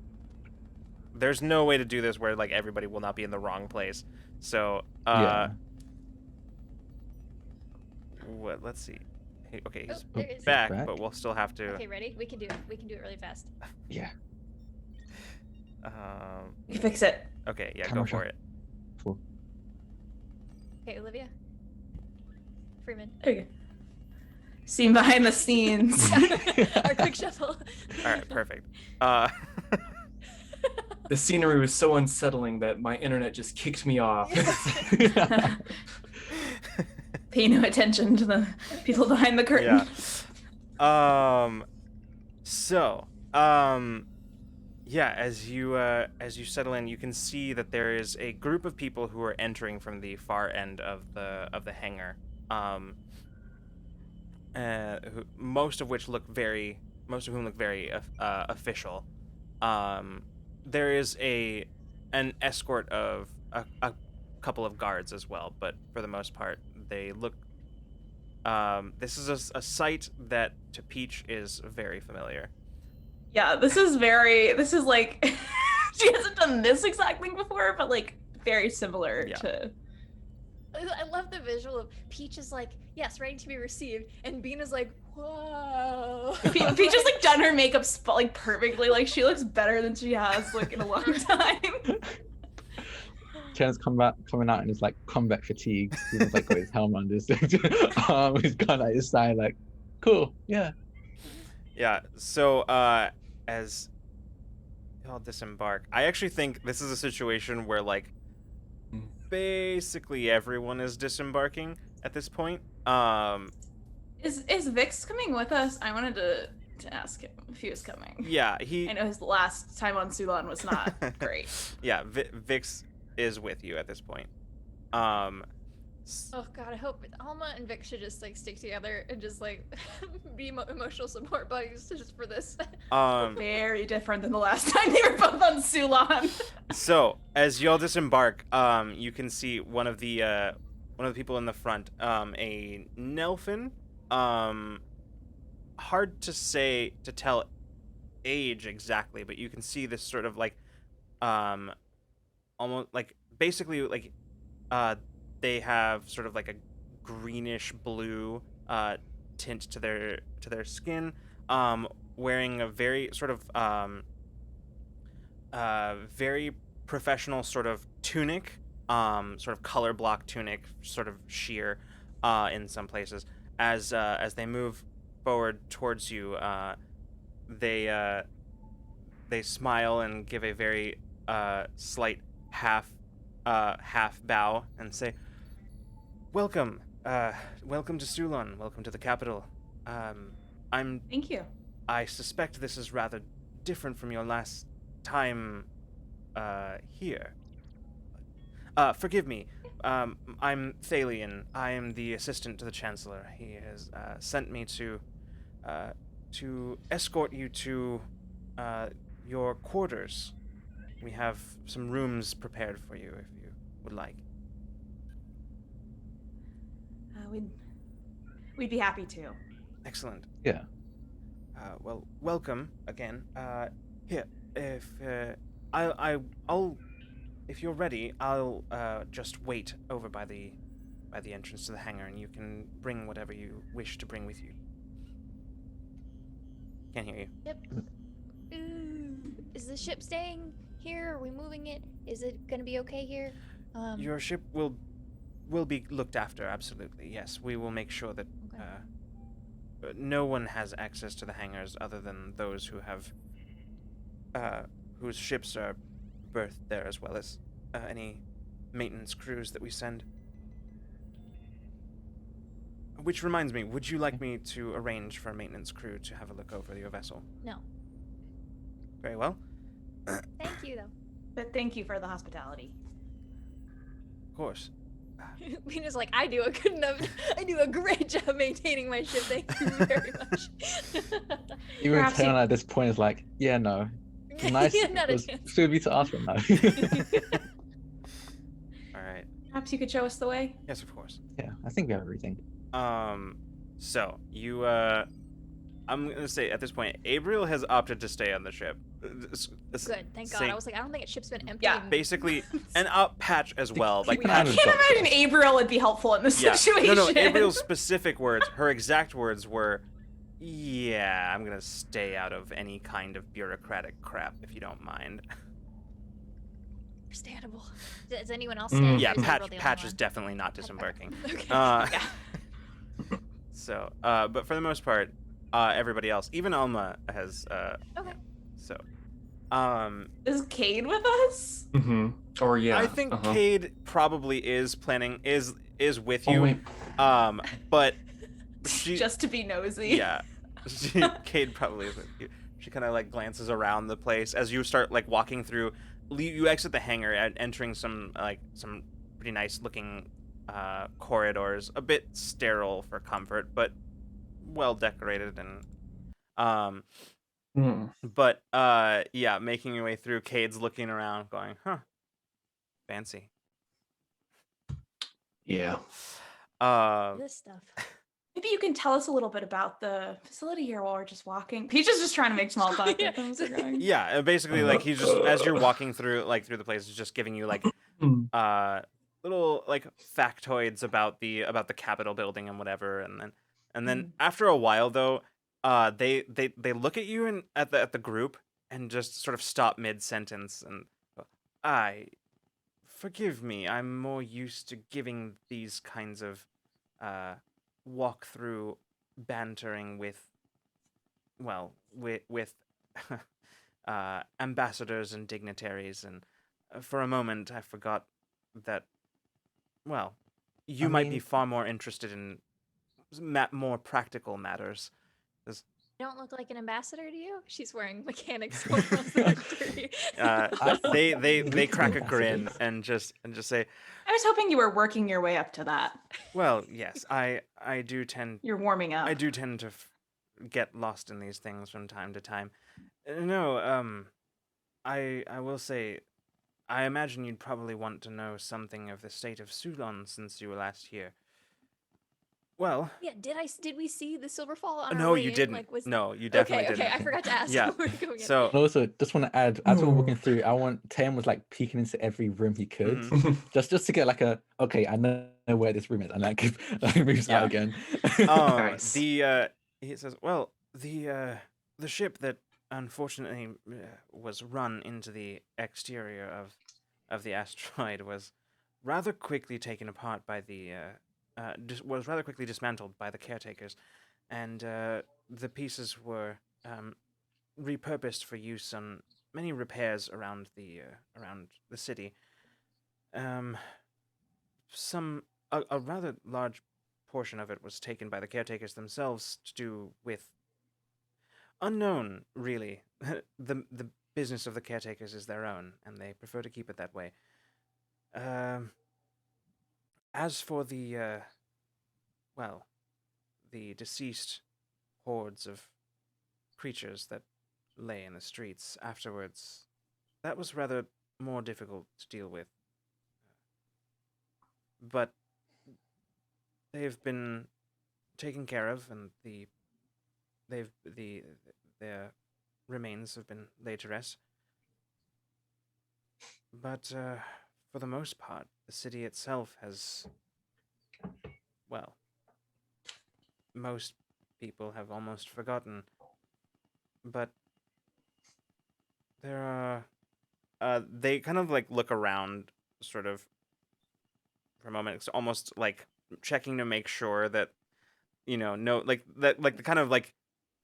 There's no way to do this where like everybody will not be in the wrong place. So, Yeah. what? Let's see. Okay, he's Oh, there it is. back, Back? but we'll still have to. Okay, ready? We can do it. We can do it really fast. Yeah. You fix it. Okay, yeah, Camera go for shot. it. Cool. Okay, Olivia. Freeman. There you go. Scene behind the scenes. Our quick shuffle. All right, perfect. The scenery was so unsettling that my internet just kicked me off. Pay no attention to the people behind the curtain. Yeah. Yeah, as you settle in, you can see that there is a group of people who are entering from the far end of the hangar. Most of whom look very official. There is an escort of a couple of guards as well, but for the most part, they look. This is a sight that to Peach is very familiar. Yeah, this is like she hasn't done this exact thing before, but like very similar to. I love the visual of Peach is like, yes, ready to be received, and Bean is like, whoa. Peach has like done her makeup like perfectly. Like she looks better than she has like in a long time. Ken's coming out in his like combat fatigue. He's like got his helmet on his his gun at his side, like, cool, yeah. Yeah. So as y'all disembark, I actually think this is a situation where like basically everyone is disembarking at this point. Is Vix coming with us? I wanted to ask him if he was coming. Yeah, I know his last time on Sulan was not great. Yeah, Vix is with you at this point. Oh god, I hope Alma and Vic should just like stick together and just like be emotional support buddies just for this. Very different than the last time they were both on Sulan. So as y'all disembark, you can see one of the people in the front, a Nelfin. Hard to tell age exactly, but you can see this sort of like, almost like basically like, they have sort of like a greenish blue tint to their skin, wearing a very sort of very professional sort of tunic, sort of color block tunic, sort of sheer in some places. As they move forward towards you, they smile and give a very slight half bow and say, "Welcome, welcome to Sulan. Welcome to the capital. Thank you. I suspect this is rather different from your last time here. Forgive me. I'm Thalian. I am the assistant to the Chancellor. He has sent me to escort you to your quarters. We have some rooms prepared for you if you would like." We'd be happy to. Excellent. Yeah. Well, welcome again. Here, if I'll if you're ready, I'll just wait over by the entrance to the hangar, and you can bring whatever you wish to bring with you. Can't hear you. Yep. Is the ship staying here? Are we moving it? Is it gonna be okay here? Your ship will be looked after. Absolutely, yes. We will make sure that no one has access to the hangars other than those who have whose ships are berthed there, as well as any maintenance crews that we send. Which reminds me, would you like me to arrange for a maintenance crew to have a look over your vessel? No. Very well. Thank you though. But thank you for the hospitality. Of course. Mina's like, I do a great job maintaining my ship. Thank you very much. Even Perhaps Taylor at this point is like, yeah, no. Nice. Yeah, not a It was chance. stupid to ask for no. All right. Perhaps you could show us the way? Yes, of course. Yeah, I think we have everything. So you I'm gonna say at this point, Abriel has opted to stay on the ship. Good, thank God. Same- I was like, I don't think its ship's been empty. Yeah, in- basically, and Patch as well. Like keep an eye Patch. on I can't imagine Abriel would be helpful in this Yeah. situation. No. Abriel's specific words, her exact words were, "Yeah, I'm gonna stay out of any kind of bureaucratic crap if you don't mind." Understandable. Does anyone else Mm. stay? Yeah, Or is Abriel the only Patch is one? definitely not disembarking. Okay. Uh, So, but for the most part, everybody else, even Alma has. Okay. So, Is Cade with us? Mm-hmm. Or yeah. I think Cade probably is planning is with Oh you. wait. But she Just to be nosy. yeah, Cade probably is with you. She kind of like glances around the place as you start like walking through. You exit the hangar and entering some pretty nice looking corridors, a bit sterile for comfort, but well decorated and Hmm. but yeah, making your way through. Cade's looking around, going, "Huh, fancy." Yeah. This stuff. Maybe you can tell us a little bit about the facility here while we're just walking. Peach is just trying to make small talk Yeah. with them as they're going. Yeah, basically like he's just as you're walking through the place, he's just giving you like Hmm. little like factoids about the Capitol building and whatever, and then Mhm. after a while though, they look at you and at the group and just sort of stop mid sentence and I forgive me, I'm more used to giving these kinds of walk through bantering with with ambassadors and dignitaries, and for a moment I forgot that, well, you I might be mean, far more interested in more practical matters. 'Cause, Don't look like an ambassador to you? She's wearing mechanics directory. they crack a Ambassadors. grin and just say, I was hoping you were working your way up to that. well, yes, I do tend You're warming up. to get lost in these things from time to time. No, I will say, I imagine you'd probably want to know something of the state of Sulon since you were last here. Well, Yeah, did we see the Silverfall on our no, way you in? didn't. Like, was No, you definitely okay, didn't. I forgot to ask Yeah. when we were going in. So, And also, just want to add, as we're walking through, I want Tam was like peeking into every room he could, Mhm. just to get like a okay, I know where this room is, and like, like moves Yeah. out again. Nice. He says, well, the ship that unfortunately was run into the exterior of the asteroid was rather quickly taken apart by was rather quickly dismantled by the caretakers, and the pieces were repurposed for use on many repairs around the city. Um, a rather large portion of it was taken by the caretakers themselves to do with unknown, really. The business of the caretakers is their own, and they prefer to keep it that way. As for the deceased hordes of creatures that lay in the streets afterwards, that was rather more difficult to deal with. But they've been taken care of, and their remains have been laid to rest. But for the most part, the city itself has, well, most people have almost forgotten. But there are, they kind of like look around, sort of, for a moment. It's almost like checking to make sure that, no, like that, like the kind of like,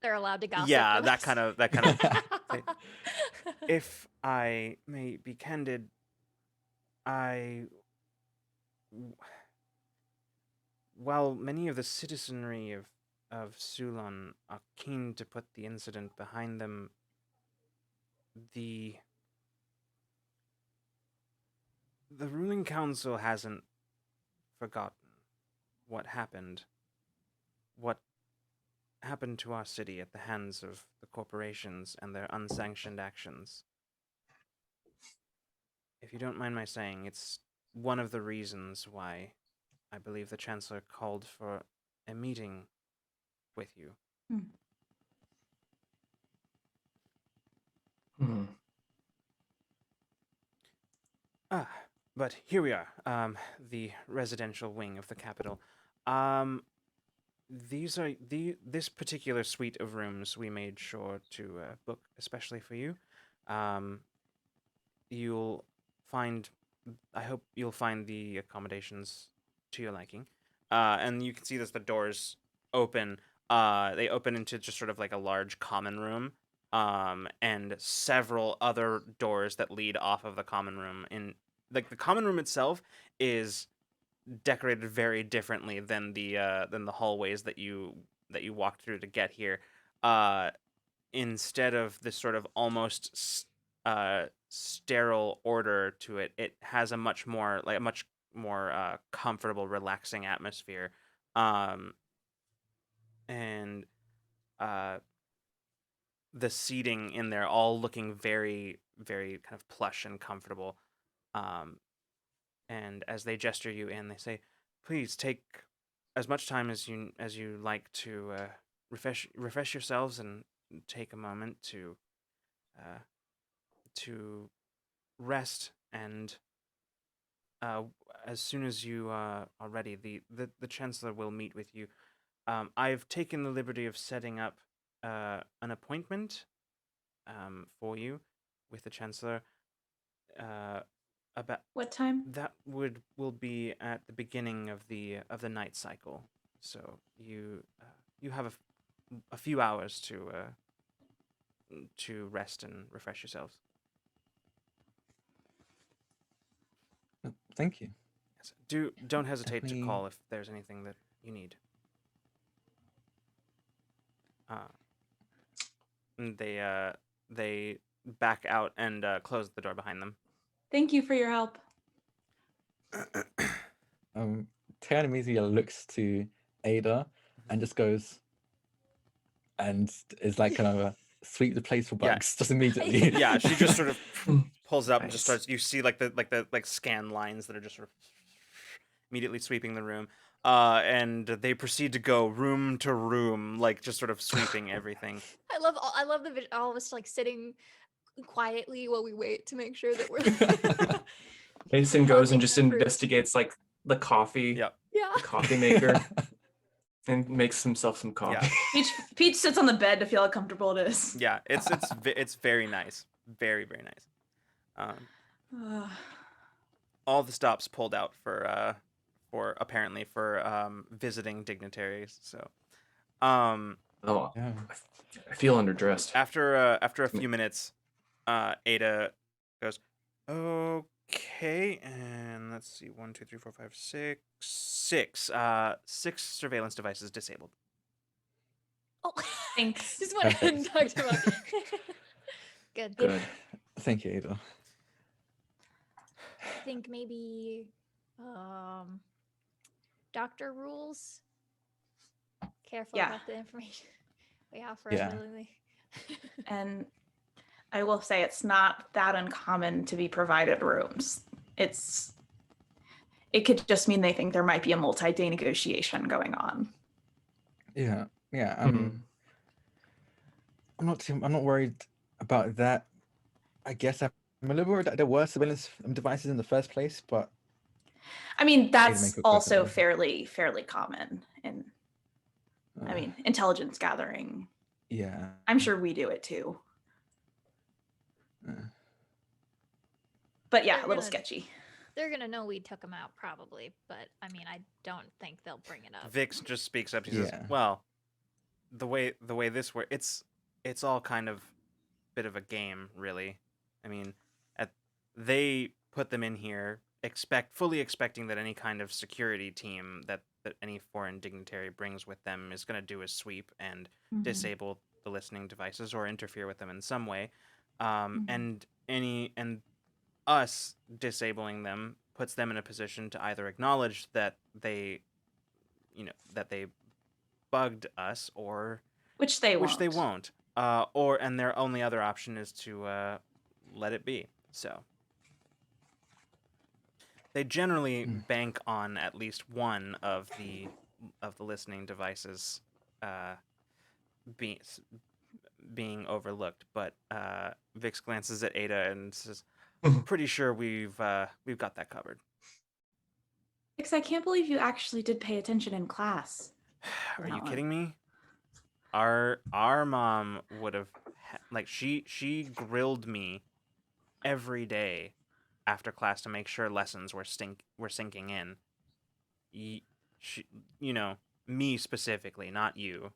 They're allowed to gossip. yeah, with that us. kind of thing. If I may be candid, I, while many of the citizenry of Sulon are keen to put the incident behind them, the ruling council hasn't forgotten what happened to our city at the hands of the corporations and their unsanctioned actions. If you don't mind my saying, it's one of the reasons why I believe the Chancellor called for a meeting with you. Hmm. But here we are, the residential wing of the capital. These are this particular suite of rooms we made sure to book especially for you. You'll find, I hope you'll find the accommodations to your liking. And you can see that the doors open. They open into just sort of like a large common room, and several other doors that lead off of the common room. In like the common room itself is decorated very differently than the hallways that you walked through to get here. Instead of this sort of almost sterile order to it, it has a much more comfortable, relaxing atmosphere, and the seating in there all looking very, very kind of plush and comfortable. And as they gesture you in, they say, "Please take as much time as you like to refresh yourselves and take a moment uh, to rest. And uh, as soon as you are ready, the chancellor will meet with you. I've taken the liberty of setting up an appointment for you with the chancellor. About What time? that will be at the beginning of the night cycle. So you have a few hours to rest and refresh yourselves." Thank you. Yes. Don't hesitate to Definitely. call if there's anything that you need. And they back out and close the door behind them. Thank you for your help. Taylor immediately looks to Ada and just goes and is like kind of sweep the place for Yeah. bugs just immediately. Yeah, she just sort of pulls it up and just Nice. starts. You see the scan lines that are just sort of immediately sweeping the room. And they proceed to go room to room, like just sort of sweeping everything. I love the all of us like sitting quietly while we wait to make sure that we're Mason goes and just Talking through. investigates like the coffee, Yep. yeah. the coffee maker, and makes himself some coffee. Peach sits on the bed to feel how comfortable it is. Yeah, it's very nice, very, very nice. All the stops pulled out for apparently for visiting dignitaries. So, Oh, Yeah. I feel underdressed. after a few minutes, Ada goes, "Okay," and let's see, 1, 2, 3, 4, 5, 6, 6. 6 surveillance devices disabled. Oh, Thanks. just went ahead and talked about. Good. Good. Thank you, Ada. I think maybe doctor rules. Careful Yeah. about the information we offer Yeah. willingly. And I will say it's not that uncommon to be provided rooms. It could just mean they think there might be a multi-day negotiation going on. Yeah. Yeah. Mhm. I'm not worried about that. I guess I'm a little worried that there were surveillance devices in the first place, but I mean, that's make it also perfectly. fairly common in, I uh, mean, intelligence gathering. yeah. I'm sure we do it too. Uh, But yeah, They're a little gonna- sketchy. They're gonna know we took them out probably, but I mean, I don't think they'll bring it up. Vix just speaks up. He says, Yeah. "Well, the way this works, it's all kind of bit of a game, really. I mean, they put them in here, fully expecting that any kind of security team that any foreign dignitary brings with them is going to do a sweep and Mhm. disable the listening devices or interfere with them in some way. Mhm. And us disabling them puts them in a position to either acknowledge that they bugged us, or Which they which they won't. won't. And their only other option is to let it be. So they generally bank on at least one of the listening devices being overlooked. But Vix glances at Ada and says, "Pretty sure we've got that covered." Because I can't believe you actually did pay attention in class. Are That you one. kidding me? Our mom would have she grilled me every day after class to make sure lessons were sinking in. She, me specifically, not you.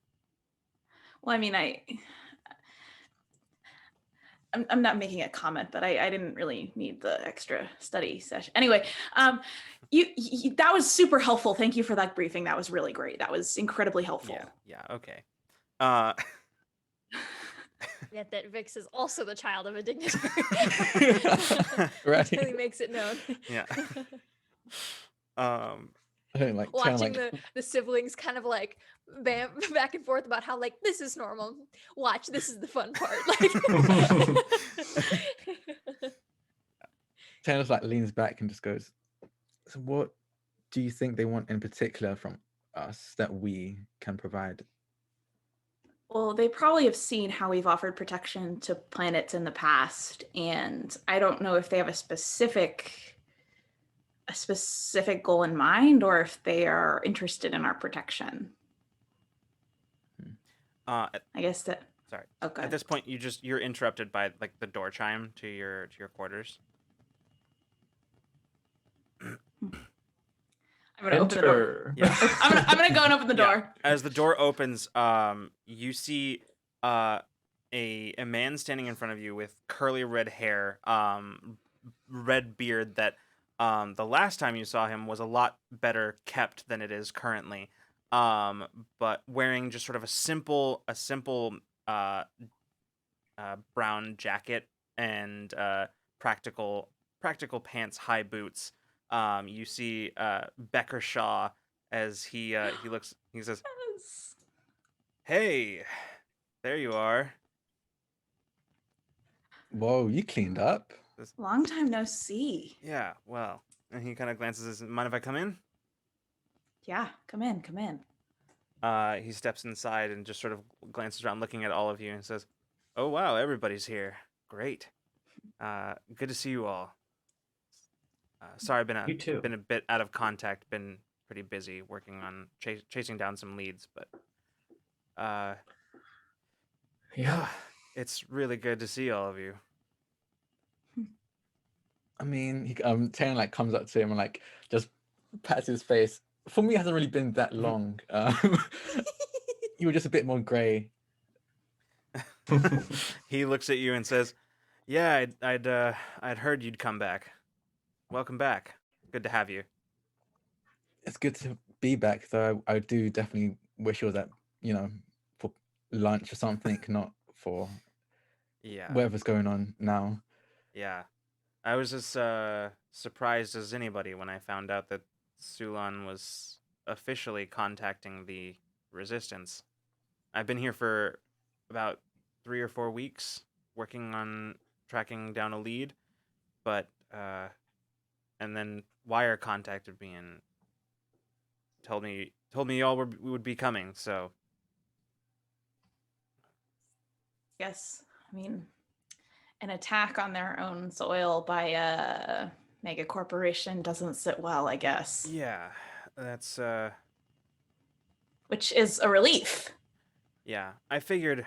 Well, I mean, I'm not making a comment, but I didn't really need the extra study session. Anyway, you that was super helpful. Thank you for that briefing. That was really great. That was incredibly helpful. Yeah, okay. Yet that Vix is also the child of a dignitary. Right. Until he makes it known. Yeah. Like Watching the siblings kind of like back and forth about how like this is normal. Watch, this is the fun part. Like Taylor like leans back and just goes, so what do you think they want in particular from us that we can provide? Well, they probably have seen how we've offered protection to planets in the past, and I don't know if they have a specific goal in mind or if they are interested in our protection. I guess that. Sorry. Okay. At this point, you're interrupted by like the door chime to your quarters. I'm gonna open the door. Yeah. I'm gonna go and open the door. Yeah. As the door opens, you see a man standing in front of you with curly red hair, red beard that the last time you saw him was a lot better kept than it is currently. But wearing just sort of a simple brown jacket and practical pants, high boots. You see Becker Shaw as he looks. He says, Yes. "Hey, there you are." Whoa, you cleaned up. Long time no see. Yeah, well, and he kind of glances. Mind if I come in? Yeah, come in. He steps inside and just sort of glances around, looking at all of you, and says, "Oh wow, everybody's here. Great. Good to see you all. Sorry, I've You too. been a bit out of contact. Been pretty busy working on chasing down some leads, but Yeah. it's really good to see all of you." I mean, Taylor like comes up to him and like just pats his face. For me, it hasn't really been that long. You were just a bit more grey. He looks at you and says, "Yeah, I'd heard you'd come back. Welcome back. Good to have you." It's good to be back, though. I do definitely wish it was at, for lunch or something, not for Yeah. whatever's going on now. Yeah. I was as surprised as anybody when I found out that Sulan was officially contacting the Resistance. I've been here for about 3 or 4 weeks working on tracking down a lead, but and then Wire contacted me and told me y'all would be coming, so Yes, I mean, an attack on their own soil by a mega corporation doesn't sit well, I guess. yeah, that's Which is a relief. yeah. I figured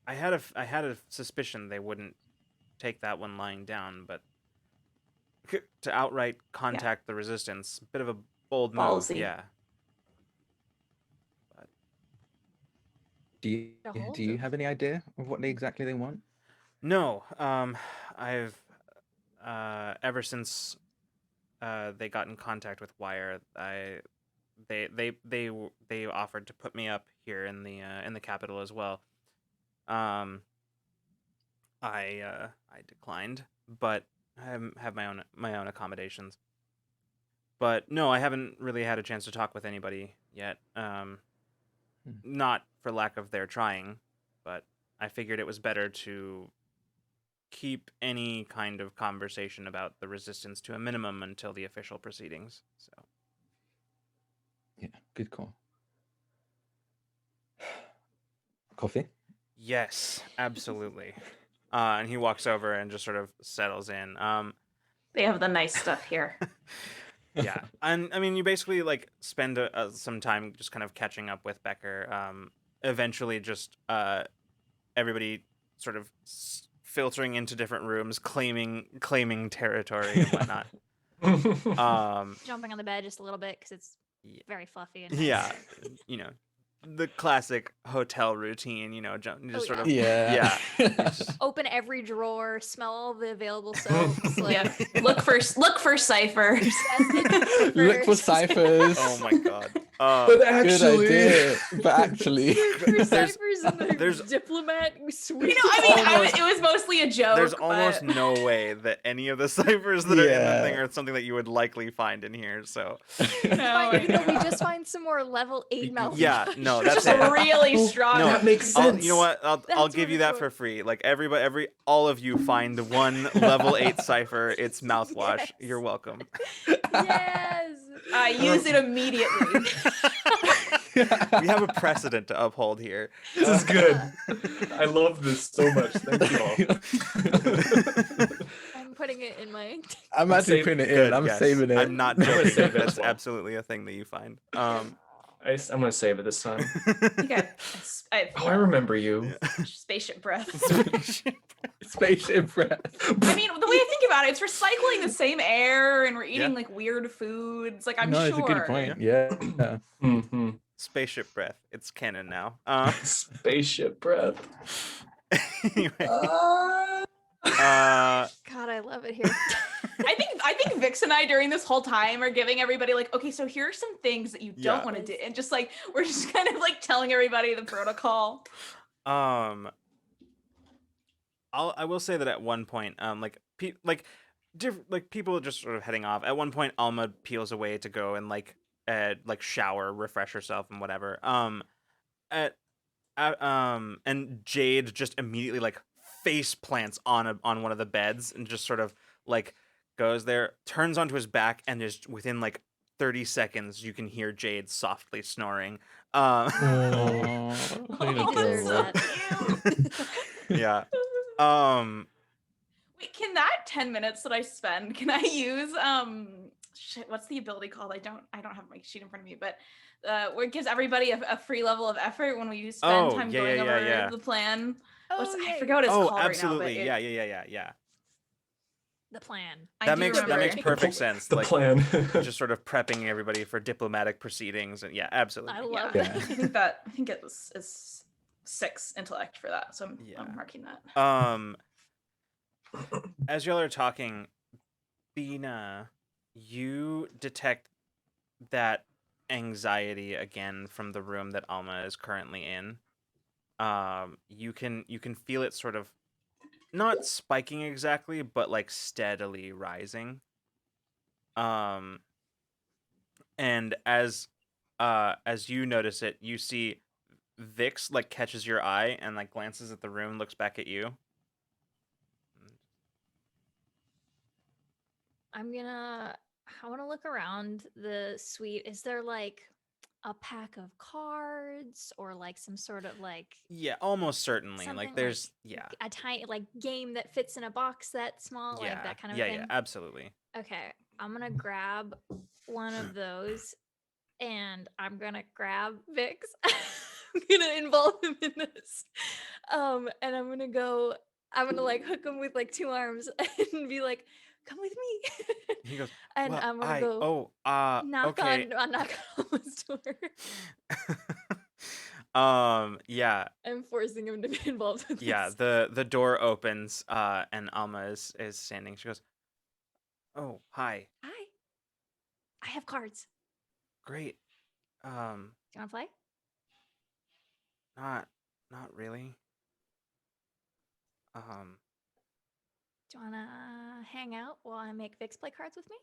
I had a suspicion they wouldn't take that one lying down, but to outright contact the Resistance, bit of a bold move. Ballsy. Yeah. Do you have any idea of what exactly they want? No, I've ever since they got in contact with Wire, they offered to put me up here in the capital as well. I declined, but I have my own accommodations. But no, I haven't really had a chance to talk with anybody yet. Not for lack of their trying, but I figured it was better to keep any kind of conversation about the Resistance to a minimum until the official proceedings. So yeah, good call. Coffee? Yes, absolutely. And he walks over and just sort of settles in. They have the nice stuff here. Yeah, and I mean, you basically like spend some time just kind of catching up with Becker. Eventually, just everybody sort of filtering into different rooms, claiming territory and whatnot. Jumping on the bed just a little bit because it's very fluffy and Yeah, nice. you know, the classic hotel routine. Just sort of Yeah. Open every drawer, smell all the available soaps. Like, Yeah. Look for ciphers. yes, Look for first. ciphers. Oh my god. But Good actually, idea. But actually, Look for There's- ciphers in the there's- diplomat suite. Almost- it was mostly a joke. There's almost but... no way that any of the ciphers that are in the Yeah. thing are something that you would likely find in here. So I know. we just find some more level 8 mouth. yeah, no, that's Just it. really strong. No, that makes sense. You know what? I'll That's give what you it's that for. for free. Like all of you find one level 8 cipher. It's mouthwash. Yes. You're welcome. Yes. I use it immediately. We have a precedent to uphold here. This is good. I love this so much. Thank you all. I'm putting it in my. I'm actually Save- putting it Good in. I'm guess. saving it. I'm not I'm gonna joking. save it as That's well. absolutely a thing that you find. I'm gonna save it this time. Okay. Oh, I remember you. Spaceship breath. Spaceship breath. I mean, the way I think about it, it's recycling the same air, and we're eating Yeah. like weird foods. Like I'm no, sure. it's a good point. Yeah. Hmm. Spaceship breath. It's canon now. Spaceship breath. Anyway. God, I love it here. I think Vix and I during this whole time are giving everybody like, okay, so here are some things that you don't Yeah. want to do, and just like we're just kind of like telling everybody the protocol. I will say that at one point, people are just sort of heading off. At one point, Alma peels away to go and like shower, refresh herself, and whatever. And Jade just immediately like face plants on one of the beds and just sort of like goes there, turns onto his back, and is within like 30 seconds you can hear Jade softly snoring. Oh, Oh, deserve that's so cute. Yeah. Wait, can that 10 minutes that I spend, can I use shit, what's the ability called? I don't have my sheet in front of me, but where it gives everybody a free level of effort when we spend time going over the plan. I forgot what it's called absolutely. right now. But Yeah. The plan. I do That makes remember. perfect sense. The like plan. just sort of prepping everybody for diplomatic proceedings, and yeah, absolutely. I Yeah, love Yeah. it. I think it was it's 6 intellect for that, so Yeah. I'm marking that. As y'all are talking, Bina, you detect that anxiety again from the room that Alma is currently in. You can feel it sort of not spiking exactly, but like steadily rising. And as you notice it, you see Vix like catches your eye and like glances at the room, looks back at you. I want to look around the suite. Is there like a pack of cards or like some sort of like Yeah, almost certainly. something Like there's a tiny like game that fits in a box that small, like that kind of thing? Yeah, absolutely. Okay, I'm gonna grab one of those and I'm gonna grab Vix. I'm gonna involve him in this. And I'm gonna like hook him with like 2 arms and be like, come with me. He goes, and well, I'm gonna go knock okay. on Alma's door. Yeah, I'm forcing him to be involved with yeah. this. The door opens, and Alma is standing. She goes, "Oh, hi, Hi. I have cards. great. Do you wanna play? Not really. Do you wanna hang out while I make Vix play cards with me?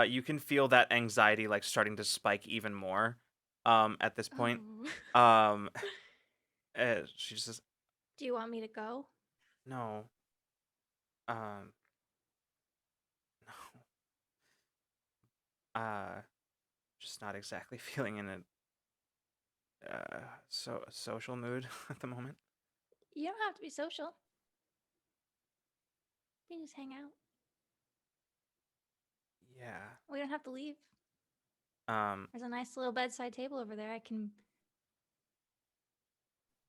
You can feel that anxiety like starting to spike even more. At this point, Oh. she just says, Do you want me to go? "No, no, just not exactly feeling in a social mood at the moment." You don't have to be social. We can just hang out. Yeah. We don't have to leave. Um. There's a nice little bedside table over there.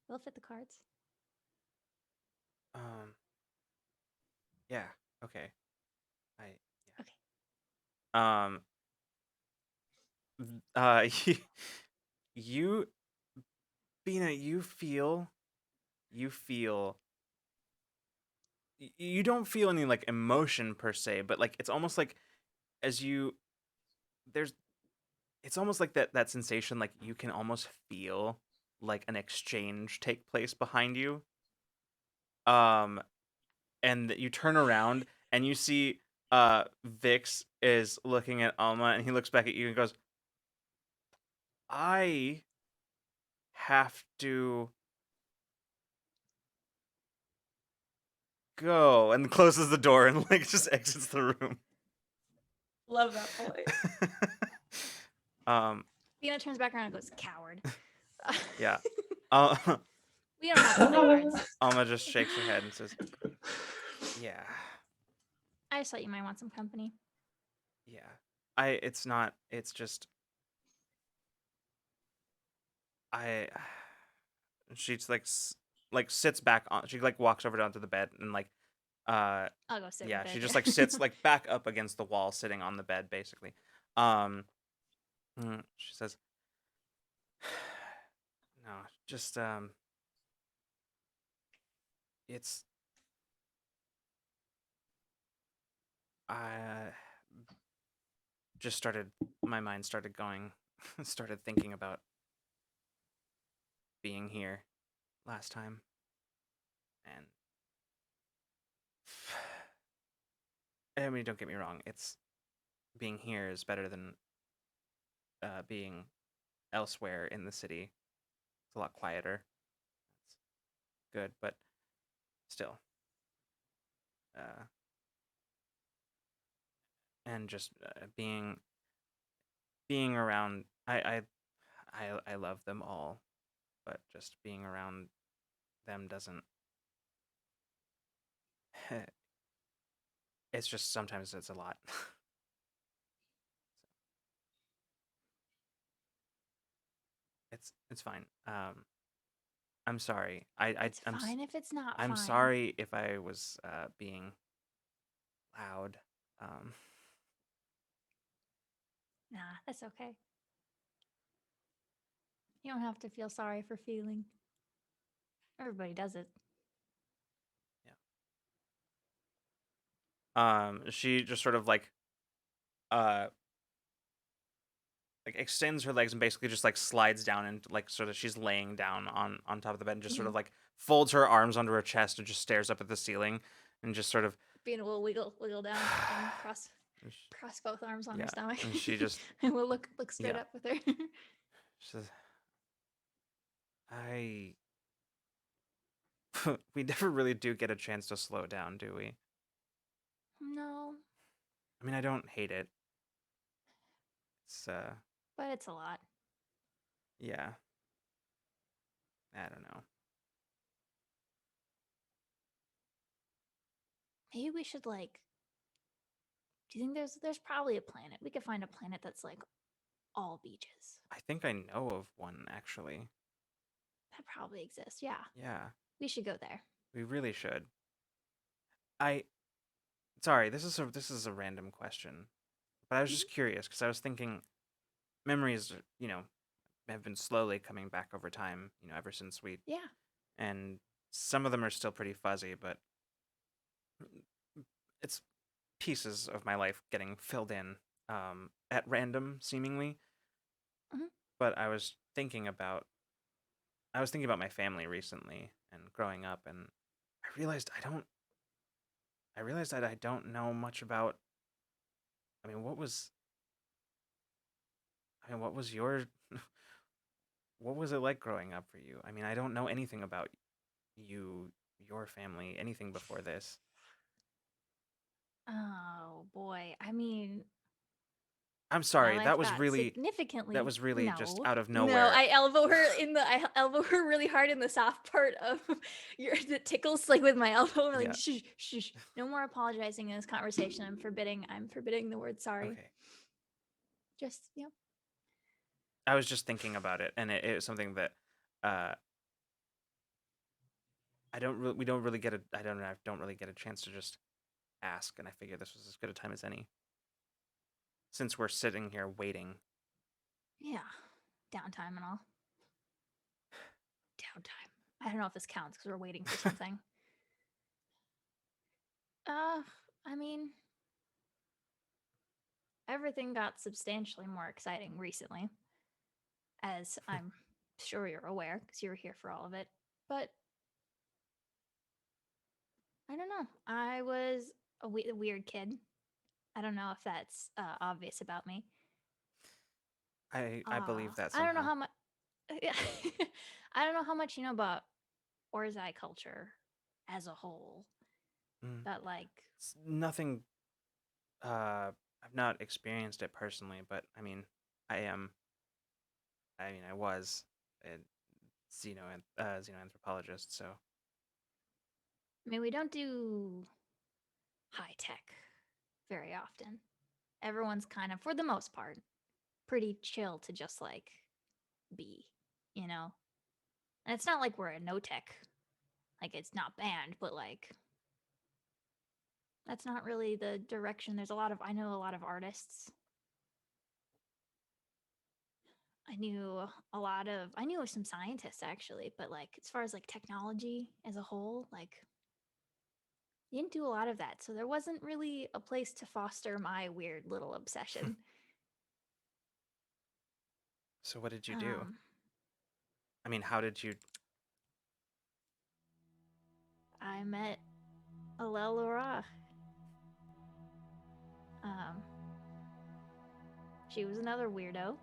We'll fit the cards. Yeah. Okay. Yeah. Okay. You, Bina, you feel you don't feel any like emotion per se, but like it's almost like as you there's it's almost like that sensation like you can almost feel like an exchange take place behind you. Um and you turn around and you see Vix is looking at Alma and he looks back at you and goes, "I have to go," and closes the door and like just exits the room. Love that voice. um Bina turns back around and goes, "Coward." yeah. We don't have to play cards. Alma just shakes her head and says, "Yeah. I just thought you might want some company. Yeah. It's not, it's just I she's like sits back on, she like walks over down to the bed and like uh I'll go sit yeah, with she it. just like sits like back up against the wall sitting on the bed basically. Um she says, "No, just it's I just started my mind started going started thinking about being here last time, and I mean, don't get me wrong, it's being here is better than being elsewhere in the city. It's a lot quieter. It's good, but still, uh, and just being around. I love them all, but just being around them doesn't. It's just sometimes it's a lot. It's fine. I'm sorry. It's fine if it's not I'm fine. sorry if I was being loud. Um, Nah, that's okay. You don't have to feel sorry for feeling. Everybody does it. she just sort of uh like extends her legs and basically just like slides down and like sort of she's laying down on top of the bed and just sort of like folds her arms under her chest and just stares up at the ceiling and just sort of Being a little wiggle down and cross both arms on her stomach. and she just and we'll look straight yeah. up with her. She says, I we never really do get a chance to slow down, do we? No, I mean, I don't hate it. It's but it's a lot. yeah. I don't know. Maybe we should like. Do you think there's probably a planet? We could find a planet that's like all beaches. I think I know of one actually. That probably exists. Yeah, Yeah, we should go there. we really should. I sorry, this is a random question, but I was just curious because I was thinking memories, have been slowly coming back over time, ever since we Yeah. and some of them are still pretty fuzzy, but it's pieces of my life getting filled in at random seemingly. Mhm. But I was thinking about my family recently and growing up, and I realized that I don't know much about. I mean, what was your what was it like growing up for you? I mean, I don't know anything about your family, anything before this. Oh boy. I mean, I'm my sorry, life got significantly. that was really just No, out of no. nowhere. I elbow her really hard in the soft part of that tickles like with my elbow. I'm Yeah. like, shh, shh, shh. No more apologizing in this conversation. I'm forbidding the word sorry. Okay. Just I was just thinking about it, and it was something that uh, we don't really get a I don't really get a chance to just ask, and I figured this was as good a time as any. Since we're sitting here waiting. Yeah, downtime and all. Downtime. I don't know if this counts because we're waiting for something. I mean, everything got substantially more exciting recently, as I'm sure you're aware because you were here for all of it. But I don't know. I was a weird kid. I don't know if that's obvious about me. I believe that I don't know somehow. how much. I don't know how much you know about Orzai culture as a whole. Mm. But like, Nothing. I've not experienced it personally, but I mean, I was a xenoanthropologist, so. I mean, we don't do high tech very often. Everyone's kind of, for the most part, pretty chill to just like be, you know? And it's not like we're a no tech, like it's not banned, but like that's not really the direction. I know a lot of artists. I knew some scientists actually, but like as far as like technology as a whole, like you didn't do a lot of that. So there wasn't really a place to foster my weird little obsession. So what did you do? I mean, how did you? I met Alel Laura. She was another weirdo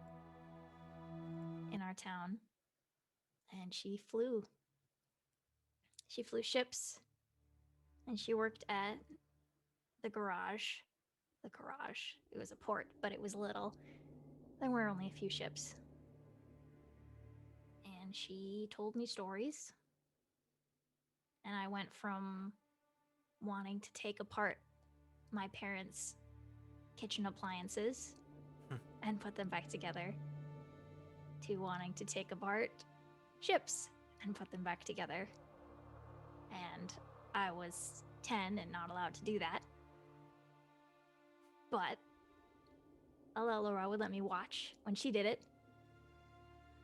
in our town, and she flew. She flew ships, and she worked at the garage. The garage. It was a port, but it was little. There were only a few ships. And she told me stories. And I went from wanting to take apart my parents' kitchen appliances and put them back together to wanting to take apart ships and put them back together. And I was 10 and not allowed to do that. But Laura would let me watch when she did it.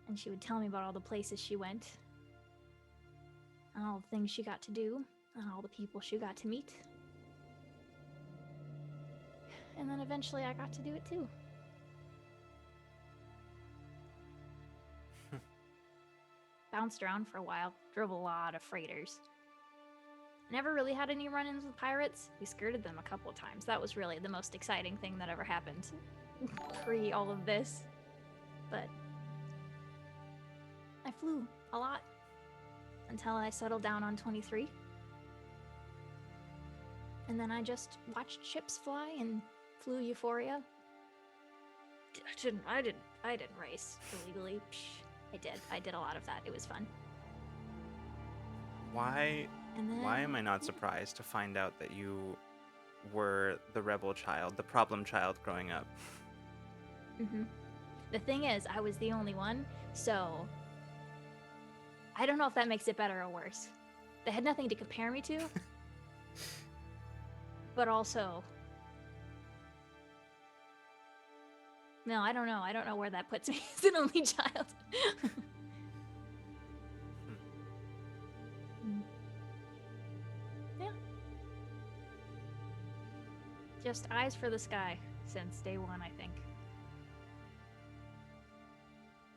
And she would tell me about all the places she went, and all the things she got to do, and all the people she got to meet. And then eventually I got to do it too. Bounced around for a while, drove a lot of freighters. Never really had any run-ins with pirates. We skirted them a couple of times. That was really the most exciting thing that ever happened pre all of this. But I flew a lot until I settled down on 23. And then I just watched ships fly and flew Euphoria. I didn't race illegally. Psh, I did a lot of that. It was fun. Why And why then am I not surprised to find out that you were the rebel child, the problem child growing up? The thing is, I was the only one, so I don't know if that makes it better or worse. They had nothing to compare me to, but also, no, I don't know. I don't know where that puts me as an only child. Yeah. Just eyes for the sky since day one, I think.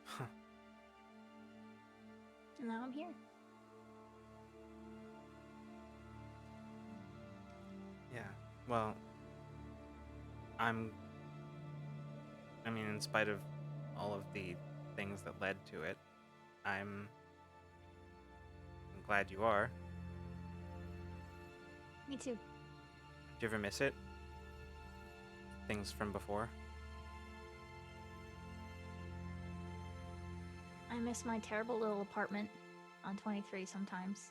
Huh. And now I'm here. Yeah. Well, in spite of all of the things that led to it, I'm glad you are. Me too. Do you ever miss it? Things from before? I miss my terrible little apartment on 23 sometimes,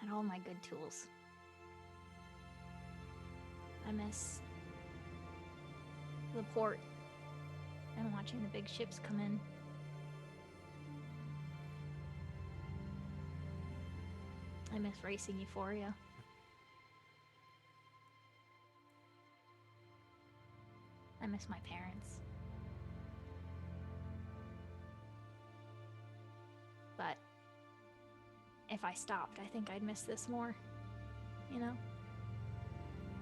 and all my good tools. I miss the port and watching the big ships come in. I miss racing Euphoria. I miss my parents. But if I stopped, I think I'd miss this more. You know?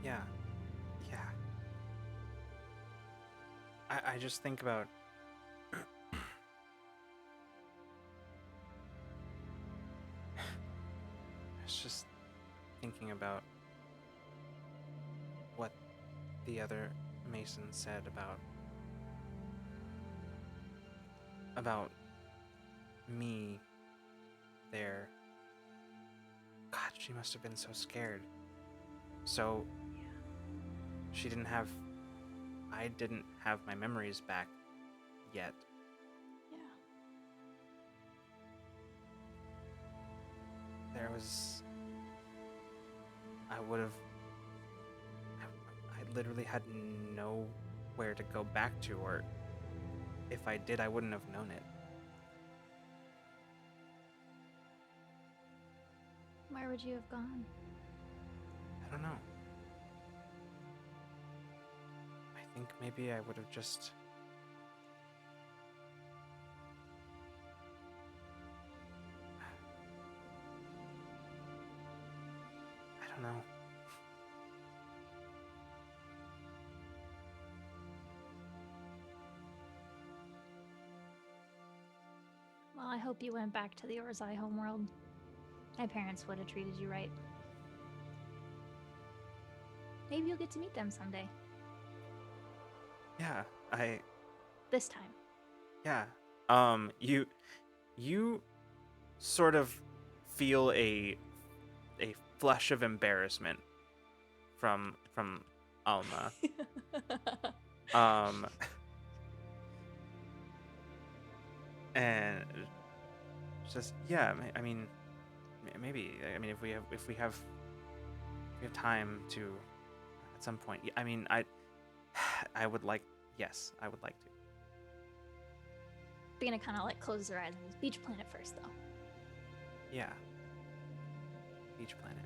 Yeah. Yeah. I just think about I was just thinking about what the other Mason said about me there. God, she must have been so scared. So I didn't have my memories back yet. Yeah. There was I literally had nowhere to go back to, or if I did, I wouldn't have known it. Where would you have gone? I don't know. I think maybe I would have just... I don't know. Well, I hope you went back to the Orzai homeworld. My parents would have treated you right. Maybe you'll get to meet them someday. Yeah, This time. yeah. You sort of feel a flush of embarrassment from Alma. And just I mean, maybe if we have time to at some point. I mean, I would like I would like to. Bina kind of like closes her eyes and goes, Beach Planet first, though. Yeah. Beach Planet.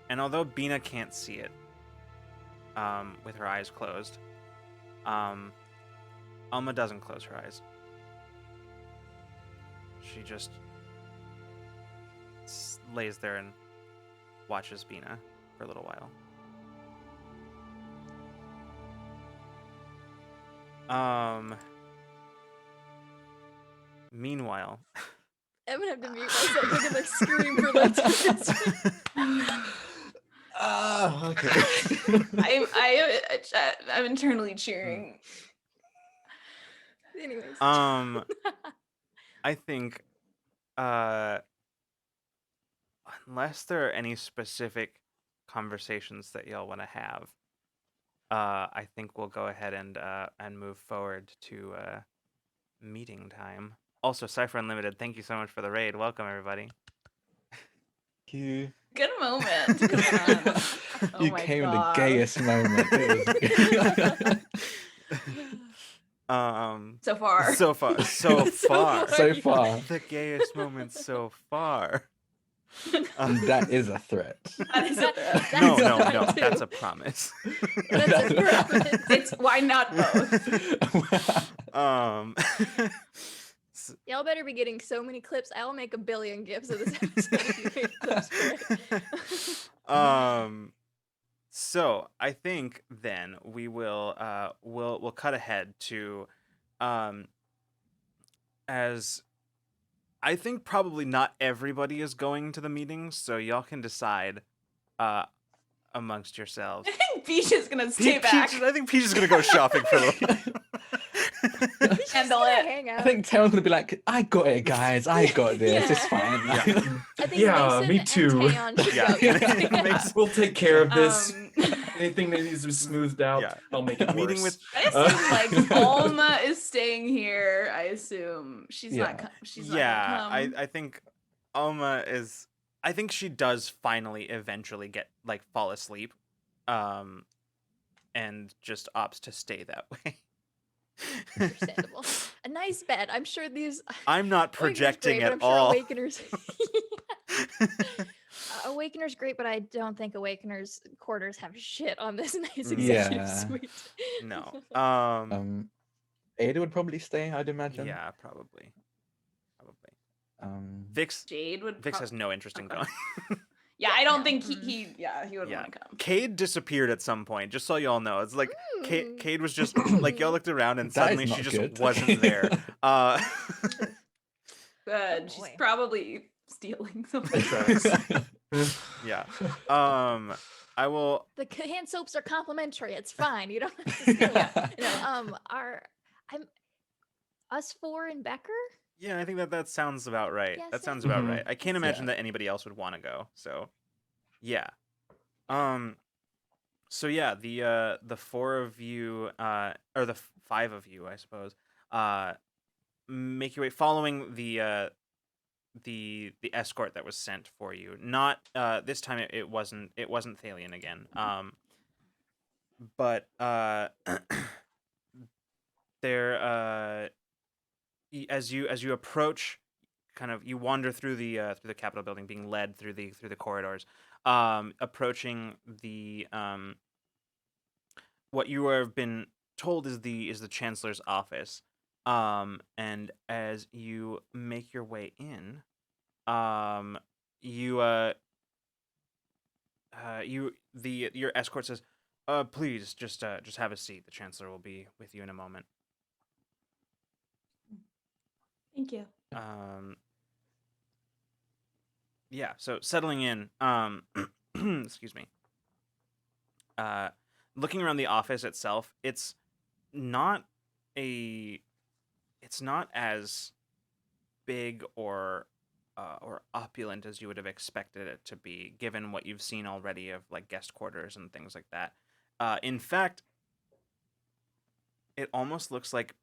And although Bina can't see it, with her eyes closed, Alma doesn't close her eyes. She just lays there and watches Bina for a little while. Meanwhile, I'm gonna have to mute myself. I'm gonna like scream for like 2 minutes. Okay. I'm internally cheering. Anyways. I think, unless there are any specific conversations that y'all want to have, I think we'll go ahead and move forward to meeting time. Also, Cypher Unlimited, thank you so much for the raid. Welcome, everybody. You Good moment. Come on. Oh you my came in the God. gayest moment. It was... So far. So far. So far. so far. The gayest moment so far. That is a threat. That is a threat. No, That's no, fine, too. that's a promise. That's a promise. It's why not both? Y'all better be getting so many clips. I'll make 1 billion gifs of this episode if you make clips for it. So I think then we will we'll cut ahead to as I think probably not everybody is going to the meeting, so y'all can decide amongst yourselves. I think Beach is gonna stay back. I think Peach is gonna go shopping for a little while. Handle Just it. hang out. I think Taylor's gonna be like, I got it, guys. I got this. It's fine. Yeah. I think Yeah, Mason me and too. Taeyeon should Yeah. go. Makes- We'll take care of this. Um, Anything that needs to be smoothed out, Yeah. I'll make it Meeting worse. with I assume like Alma is staying here. I assume she's Yeah. not. She's not gonna come. I think Alma is. I think she does finally eventually fall asleep, and just opts to stay that way. Understandable. A nice bed. I'm sure these. I'm not Awakener's projecting great, but at I'm sure all. Awakeners. Awakener's great, but I don't think Awakener's quarters have shit on this nice No. executive Yeah. suite. No. Ada would probably stay, I'd imagine. Yeah, probably. Um, Vix Jade would. has no interest in Okay. going. Yeah, I don't No. think he would Yeah. want to come. Cade disappeared at some point, just so y'all know. It's like Cade was just like y'all looked around and That is suddenly she not just good. wasn't there. Good. She's boy. probably stealing something. Yeah. I will. The hand soaps are complimentary. It's fine. You don't have to steal it. No, us four and Becker. Yeah, I think that sounds about right. Yes, That sounds I- about Mhm. right. I can't imagine Yeah. that anybody else would want to go. So, yeah. So yeah, the four of you, or the five of you, I suppose, make your way following the escort that was sent for you. Not this time it wasn't Thalian again. But there as you approach, kind of you wander through the Capitol building, being led through the corridors, approaching the what you have been told is the Chancellor's office. And as you make your way in, your escort says, please just have a seat. The Chancellor will be with you in a moment. Thank you. Yeah, so settling in, excuse me. Looking around the office itself, it's not as big or opulent as you would have expected it to be, given what you've seen already of like guest quarters and things like that. In fact, it almost looks like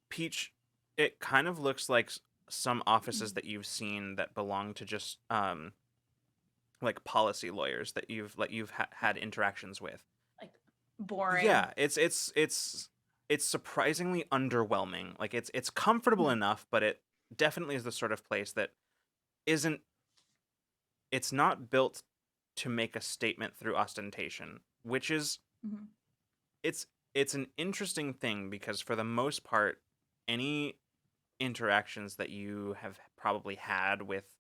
Peach. It kind of looks like some offices that you've seen that belong to just like policy lawyers that you've had interactions with. Like boring. Yeah, it's surprisingly underwhelming. Like it's comfortable enough, but it definitely is the sort of place that isn't. It's not built to make a statement through ostentation, which is Mhm. it's an interesting thing because for the most part, any interactions that you have probably had with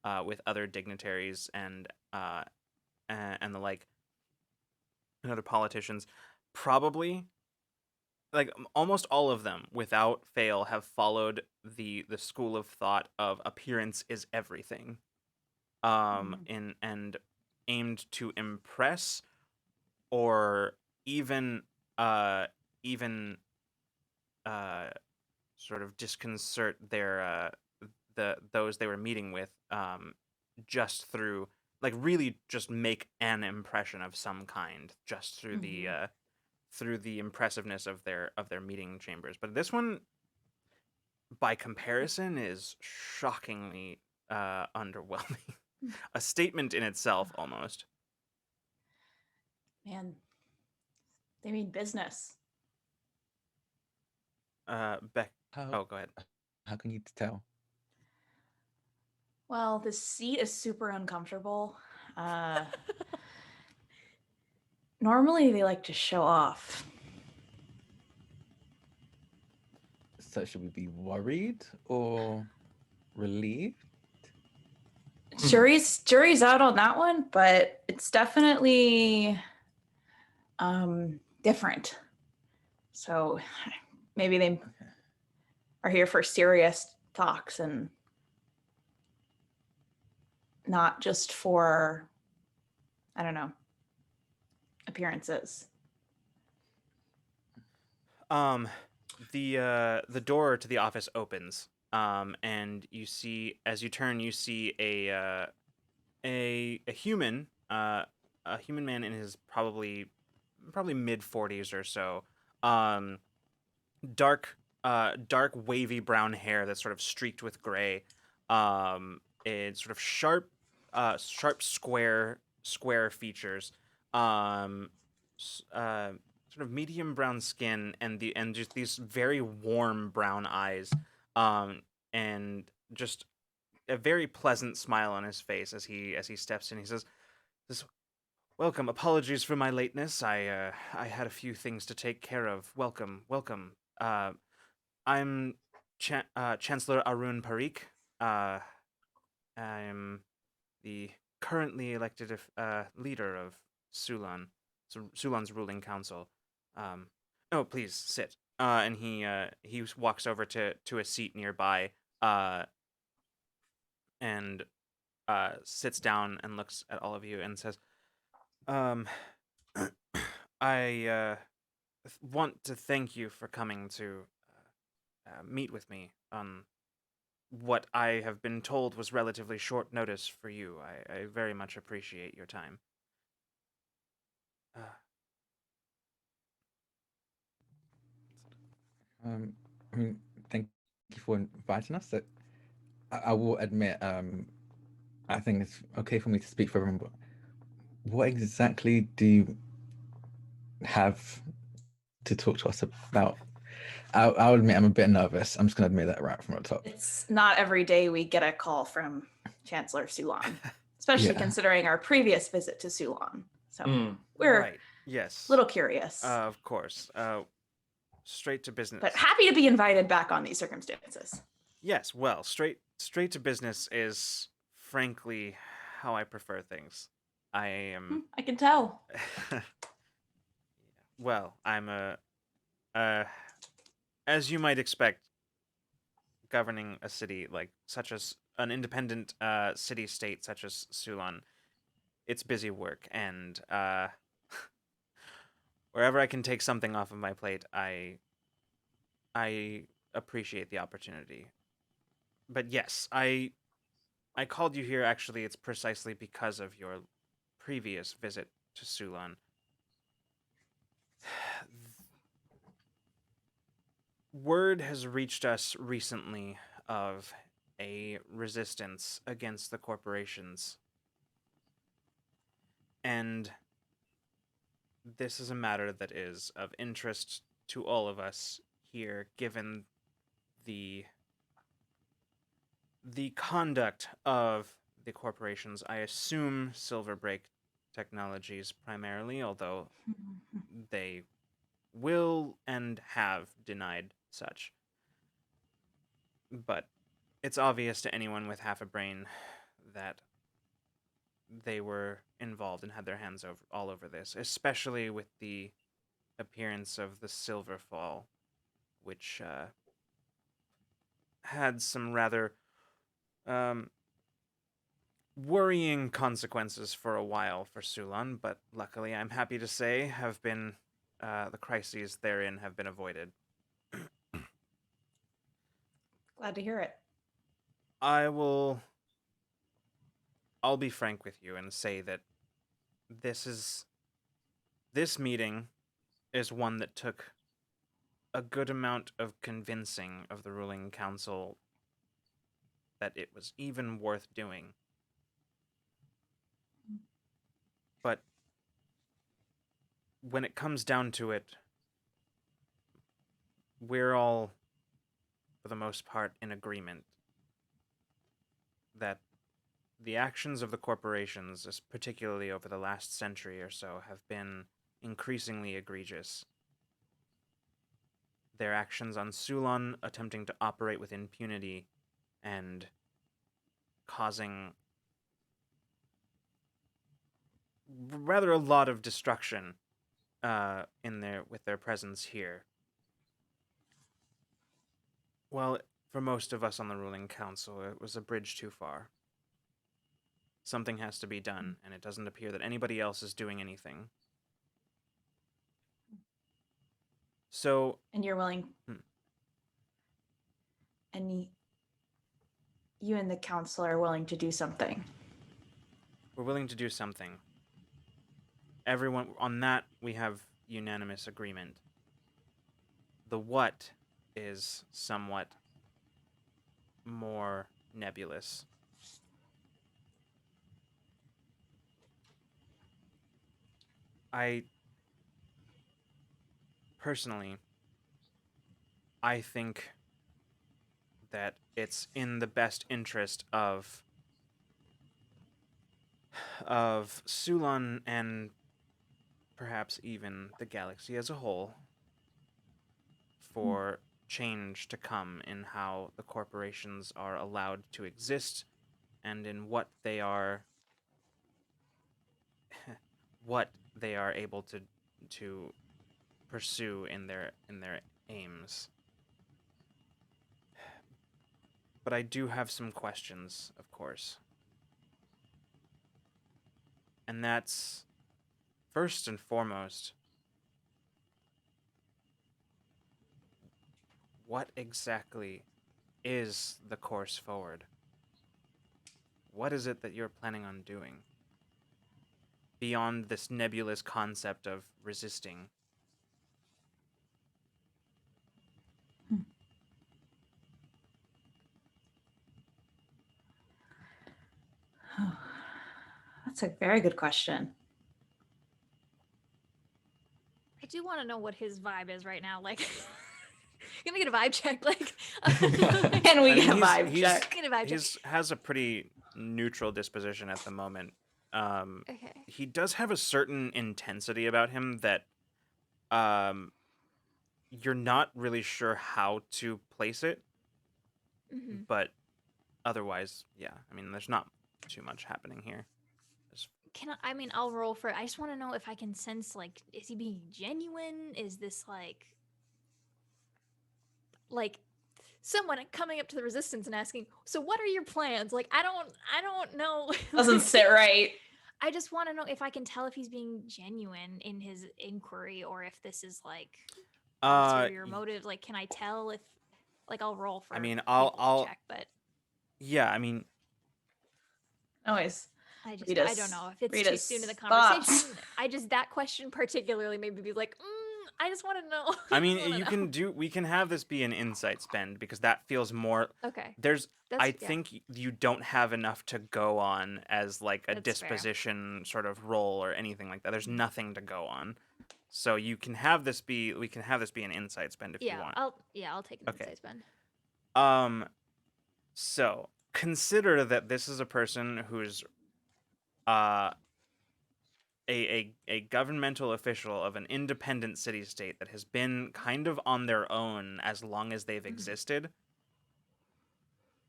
other dignitaries and the like, and other politicians, probably like almost all of them without fail have followed the school of thought of appearance is everything, and aimed to impress or even even sort of disconcert their those they were meeting with, just through like really just make an impression of some kind just through the impressiveness of their meeting chambers. But this one, by comparison, is shockingly underwhelming. A statement in itself, almost. Man, they mean business. Beck. How, Oh, go ahead. how can you tell? Well, the seat is super uncomfortable. Normally, they like to show off. So should we be worried or relieved? Jury's out on that one, but it's definitely different. So maybe they are here for serious talks and not just for, I don't know, appearances. The door to the office opens, and you see, as you turn, you see a human, a human man in his probably mid 40s or so, dark wavy brown hair that's sort of streaked with gray, and sort of sharp square features, sort of medium brown skin, and just these very warm brown eyes, and just a very pleasant smile on his face as he steps in. He says, "Welcome. Apologies for my lateness. I had a few things to take care of. Welcome, welcome. I'm Chancellor Arun Parikh. I'm the currently elected leader of Sulan, Sulan's ruling council. Oh, please sit." And he walks over to a seat nearby. And sits down and looks at all of you and says, um, I want to thank you for coming to meet with me on what I have been told was relatively short notice for you. I very much appreciate your time. I mean, thank you for inviting us. I will admit, I think it's okay for me to speak for everyone, but what exactly do you have to talk to us about? I'll admit I'm a bit nervous. I'm just gonna admit that right from the top. It's not every day we get a call from Chancellor Sulan, especially Yeah. considering our previous visit to Sulan. So Mm. we're Right. Yes. a little curious, Of course. Straight to business. but happy to be invited back on these circumstances. Yes. Well, straight to business is frankly how I prefer things. I am. I can tell. Well, I'm as you might expect, governing a city like such as an independent city state such as Sulan, it's busy work, and wherever I can take something off of my plate, I appreciate the opportunity. But yes, I called you here. Actually, it's precisely because of your previous visit to Sulan. Word has reached us recently of a resistance against the corporations. And this is a matter that is of interest to all of us here, given the conduct of the corporations. I assume Silverbreak Technologies primarily, although they will and have denied such. But it's obvious to anyone with half a brain that they were involved and had their hands all over this, especially with the appearance of the Silverfall, which had some rather worrying consequences for a while for Sulan, but luckily, I'm happy to say, have been the crises therein have been avoided. Glad to hear it. I'll be frank with you and say that this meeting is one that took a good amount of convincing of the ruling council that it was even worth doing. But when it comes down to it, we're all, for the most part, in agreement that the actions of the corporations, particularly over the last century or so, have been increasingly egregious. Their actions on Sulan, attempting to operate with impunity and causing rather a lot of destruction with their presence here. Well, for most of us on the ruling council, it was a bridge too far. Something has to be done, and it doesn't appear that anybody else is doing anything. So... And you're willing... And you and the council are willing to do something. We're willing to do something. Everyone, on that, we have unanimous agreement. The what is somewhat more nebulous. Personally, I think that it's in the best interest of Sulan and perhaps even the galaxy as a whole for change to come in how the corporations are allowed to exist and in what they are able to pursue in their aims. But I do have some questions, of course. And that's first and foremost, what exactly is the course forward? What is it that you're planning on doing? Beyond this nebulous concept of resisting. That's a very good question. I do want to know what his vibe is right now. Like, can we get a vibe check? Like, Can we get a he's- vibe he's- check? get a vibe check. He has a pretty neutral disposition at the moment. Okay. He does have a certain intensity about him that you're not really sure how to place it, Hmm. but otherwise, yeah. I mean, there's not too much happening here. I mean, I'll roll for it. I just want to know if I can sense, like, is he being genuine? Is this like someone coming up to the resistance and asking, so what are your plans? Like, I don't know. Doesn't sit right. I just want to know if I can tell if he's being genuine in his inquiry or if this is like ulterior motive. Like, can I tell if, like, I'll roll for I mean, people to I'll check, but yeah, I mean, Always. I Read don't us- know if it's read too us soon in the thoughts. conversation. That question particularly made me be like, I just want to know. I mean, wanna know. we can have this be an insight spend because that feels more Okay. I think you don't have enough to go on as like a That's fair. disposition sort of roll or anything like that. There's Mhm. nothing to go on. So we can have this be an insight spend if you want. I'll take an Okay. insight spend. So consider that this is a person who's a governmental official of an independent city-state that has been kind of on their own as long as they've existed.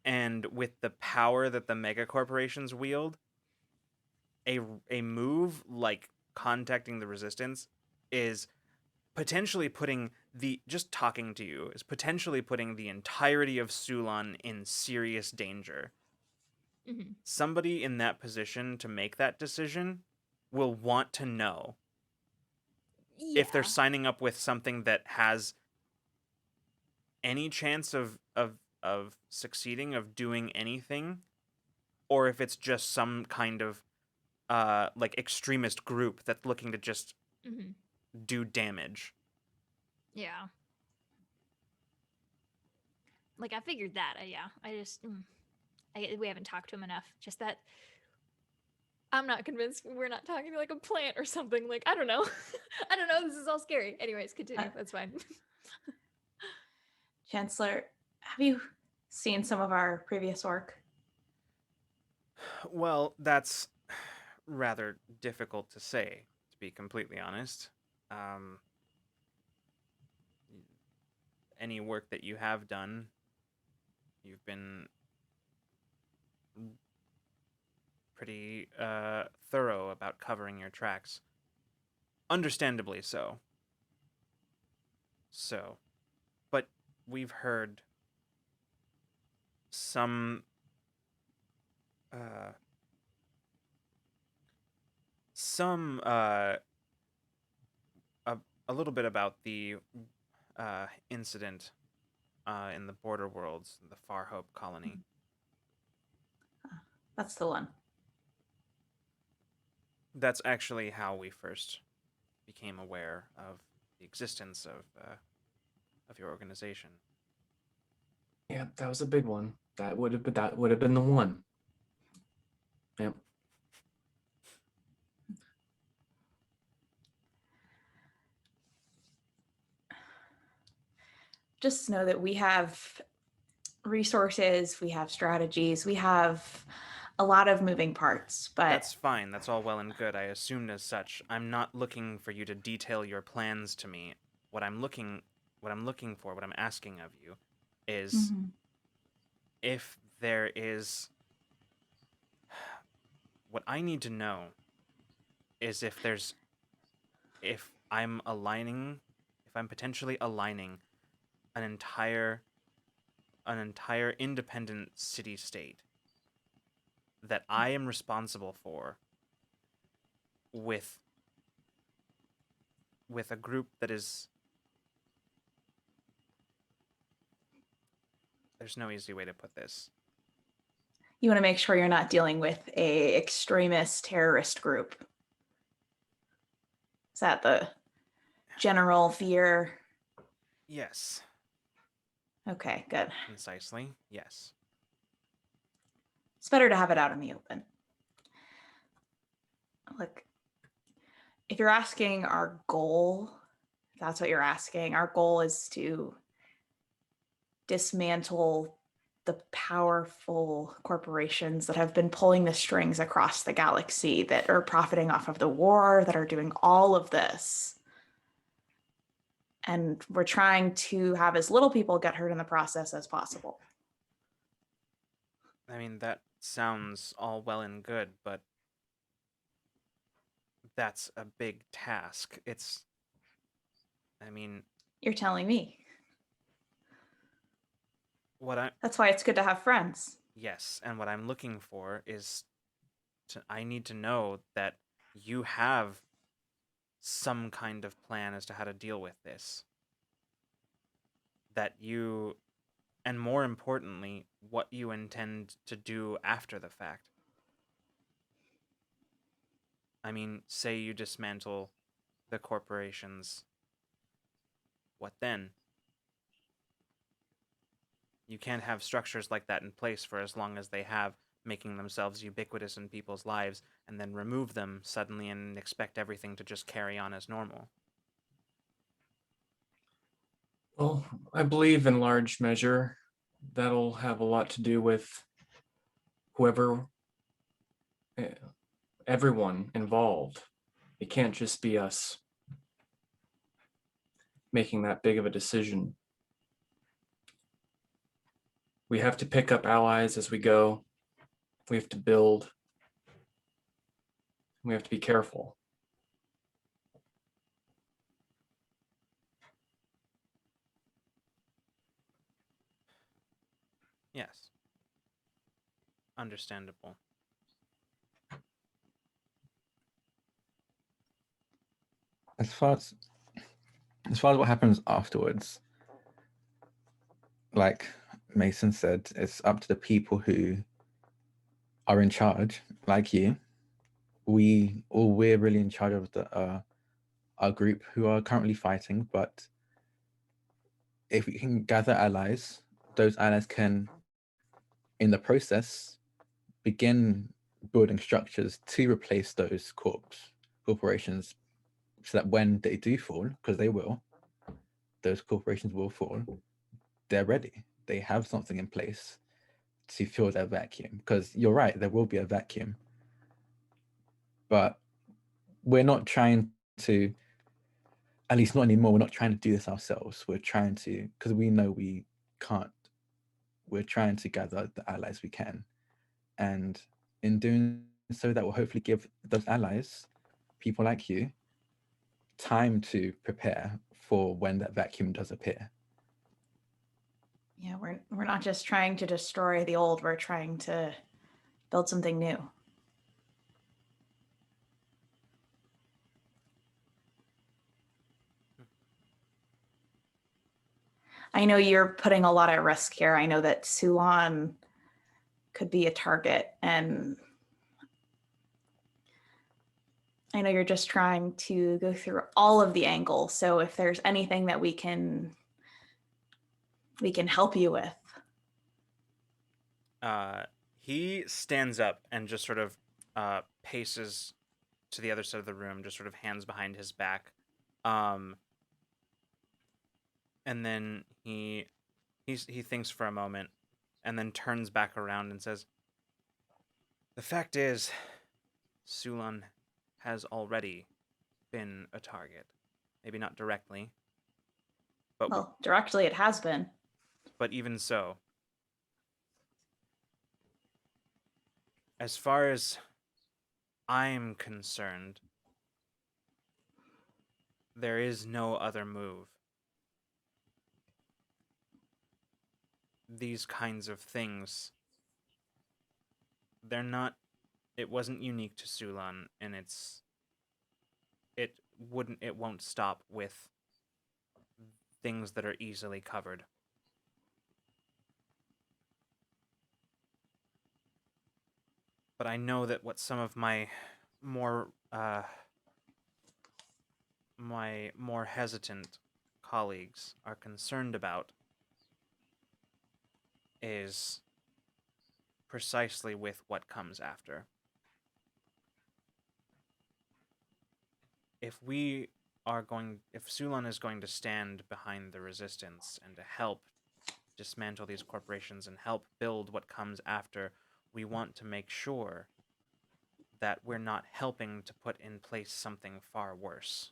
And with the power that the mega corporations wield, a move like contacting the resistance is potentially putting potentially putting the entirety of Sulan in serious danger. Mm-hmm. Somebody in that position to make that decision will want to know if they're signing up with something that has any chance of succeeding, of doing anything, or if it's just some kind of like extremist group that's looking to just do damage. Yeah. Like, I figured that. I just we haven't talked to him enough. Just that I'm not convinced we're not talking to like a plant or something. Like, I don't know. I don't know. This is all scary. Anyways, continue. That's fine. Chancellor, have you seen some of our previous work? Well, that's rather difficult to say, to be completely honest. Any work that you have done, you've been pretty thorough about covering your tracks. Understandably so. But we've heard some a little bit about the incident in the border worlds, the Far Hope colony. That's the one. That's actually how we first became aware of the existence of your organization. Yeah, that was a big one. That would have been the one. Yep. Just know that we have resources, we have strategies, we have a lot of moving parts, but That's fine. That's all well and good. I assumed as such. I'm not looking for you to detail your plans to me. What I'm looking for, what I'm asking of you is Mhm. if there is what I need to know is if I'm potentially aligning an entire independent city state that I am responsible for with a group that is, there's no easy way to put this. you want to make sure you're not dealing with a extremist terrorist group. Is that the general fear? Yes, Okay, good. concisely. Yes. It's better to have it out in the open. Look, if you're asking our goal, if that's what you're asking, our goal is to dismantle the powerful corporations that have been pulling the strings across the galaxy, that are profiting off of the war, that are doing all of this. And we're trying to have as little people get hurt in the process as possible. I mean, that sounds all well and good, but that's a big task. I mean, You're telling me. what I That's why it's good to have friends. yes, and what I'm looking for is I need to know that you have some kind of plan as to how to deal with this. That you, and more importantly, what you intend to do after the fact. I mean, say you dismantle the corporations. What then? You can't have structures like that in place for as long as they have, making themselves ubiquitous in people's lives, and then remove them suddenly and expect everything to just carry on as normal. Well, I believe in large measure that'll have a lot to do with whoever, everyone involved. It can't just be us making that big of a decision. We have to pick up allies as we go. We have to build. We have to be careful. Yes. Understandable. As far as what happens afterwards, like Mason said, it's up to the people who are in charge, like you. We're really in charge of our group who are currently fighting, but if we can gather allies, those allies can, in the process, begin building structures to replace those corporations, so that when they do fall, because they will, those corporations will fall, they're ready. They have something in place to fill their vacuum. Because you're right, there will be a vacuum. But we're not trying to, at least not anymore, we're not trying to do this ourselves. We're trying to, because we know we can't, we're trying to gather the allies we can. And in doing so, that will hopefully give those allies, people like you, time to prepare for when that vacuum does appear. Yeah, we're not just trying to destroy the old, we're trying to build something new. I know you're putting a lot at risk here. I know that Sulan could be a target, and I know you're just trying to go through all of the angles. So if there's anything that we can help you with. He stands up and just sort of paces to the other side of the room, just sort of hands behind his back. And then he thinks for a moment, and then turns back around and says, "The fact is, Sulan has already been a target. Maybe not directly, but Well, directly it has been. even so. As far as I'm concerned, there is no other move. These kinds of things, they're not, it wasn't unique to Sulan, and it won't stop with things that are easily covered. But I know that what some of my more hesitant colleagues are concerned about is precisely with what comes after. If Sulan is going to stand behind the resistance and to help dismantle these corporations and help build what comes after, we want to make sure that we're not helping to put in place something far worse.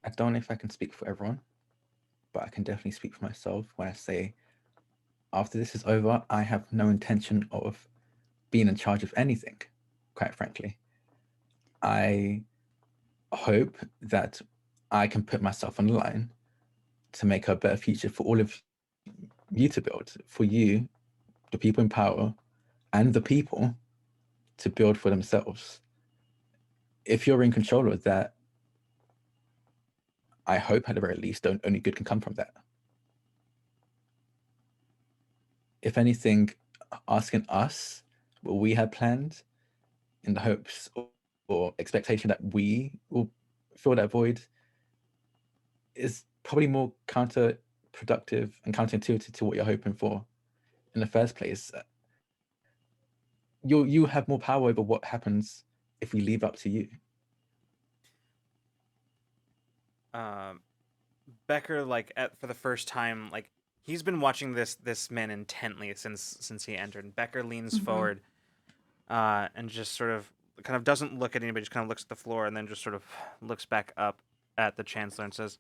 I don't know if I can speak for everyone, but I can definitely speak for myself when I say, after this is over, I have no intention of being in charge of anything, quite frankly. I hope that I can put myself on the line to make a better future for all of you to build, for you, the people in power, and the people to build for themselves. If you're in control of that, I hope at the very least only good can come from that. If anything, asking us what we had planned in the hopes or expectation that we will fill that void is probably more counterproductive and counterintuitive to what you're hoping for in the first place. You have more power over what happens if we leave up to you. Becker, for the first time, he's been watching this man intently since he entered. And Becker leans forward, and just sort of kind of doesn't look at anybody, just kind of looks at the floor, and then just sort of looks back up at the Chancellor and says,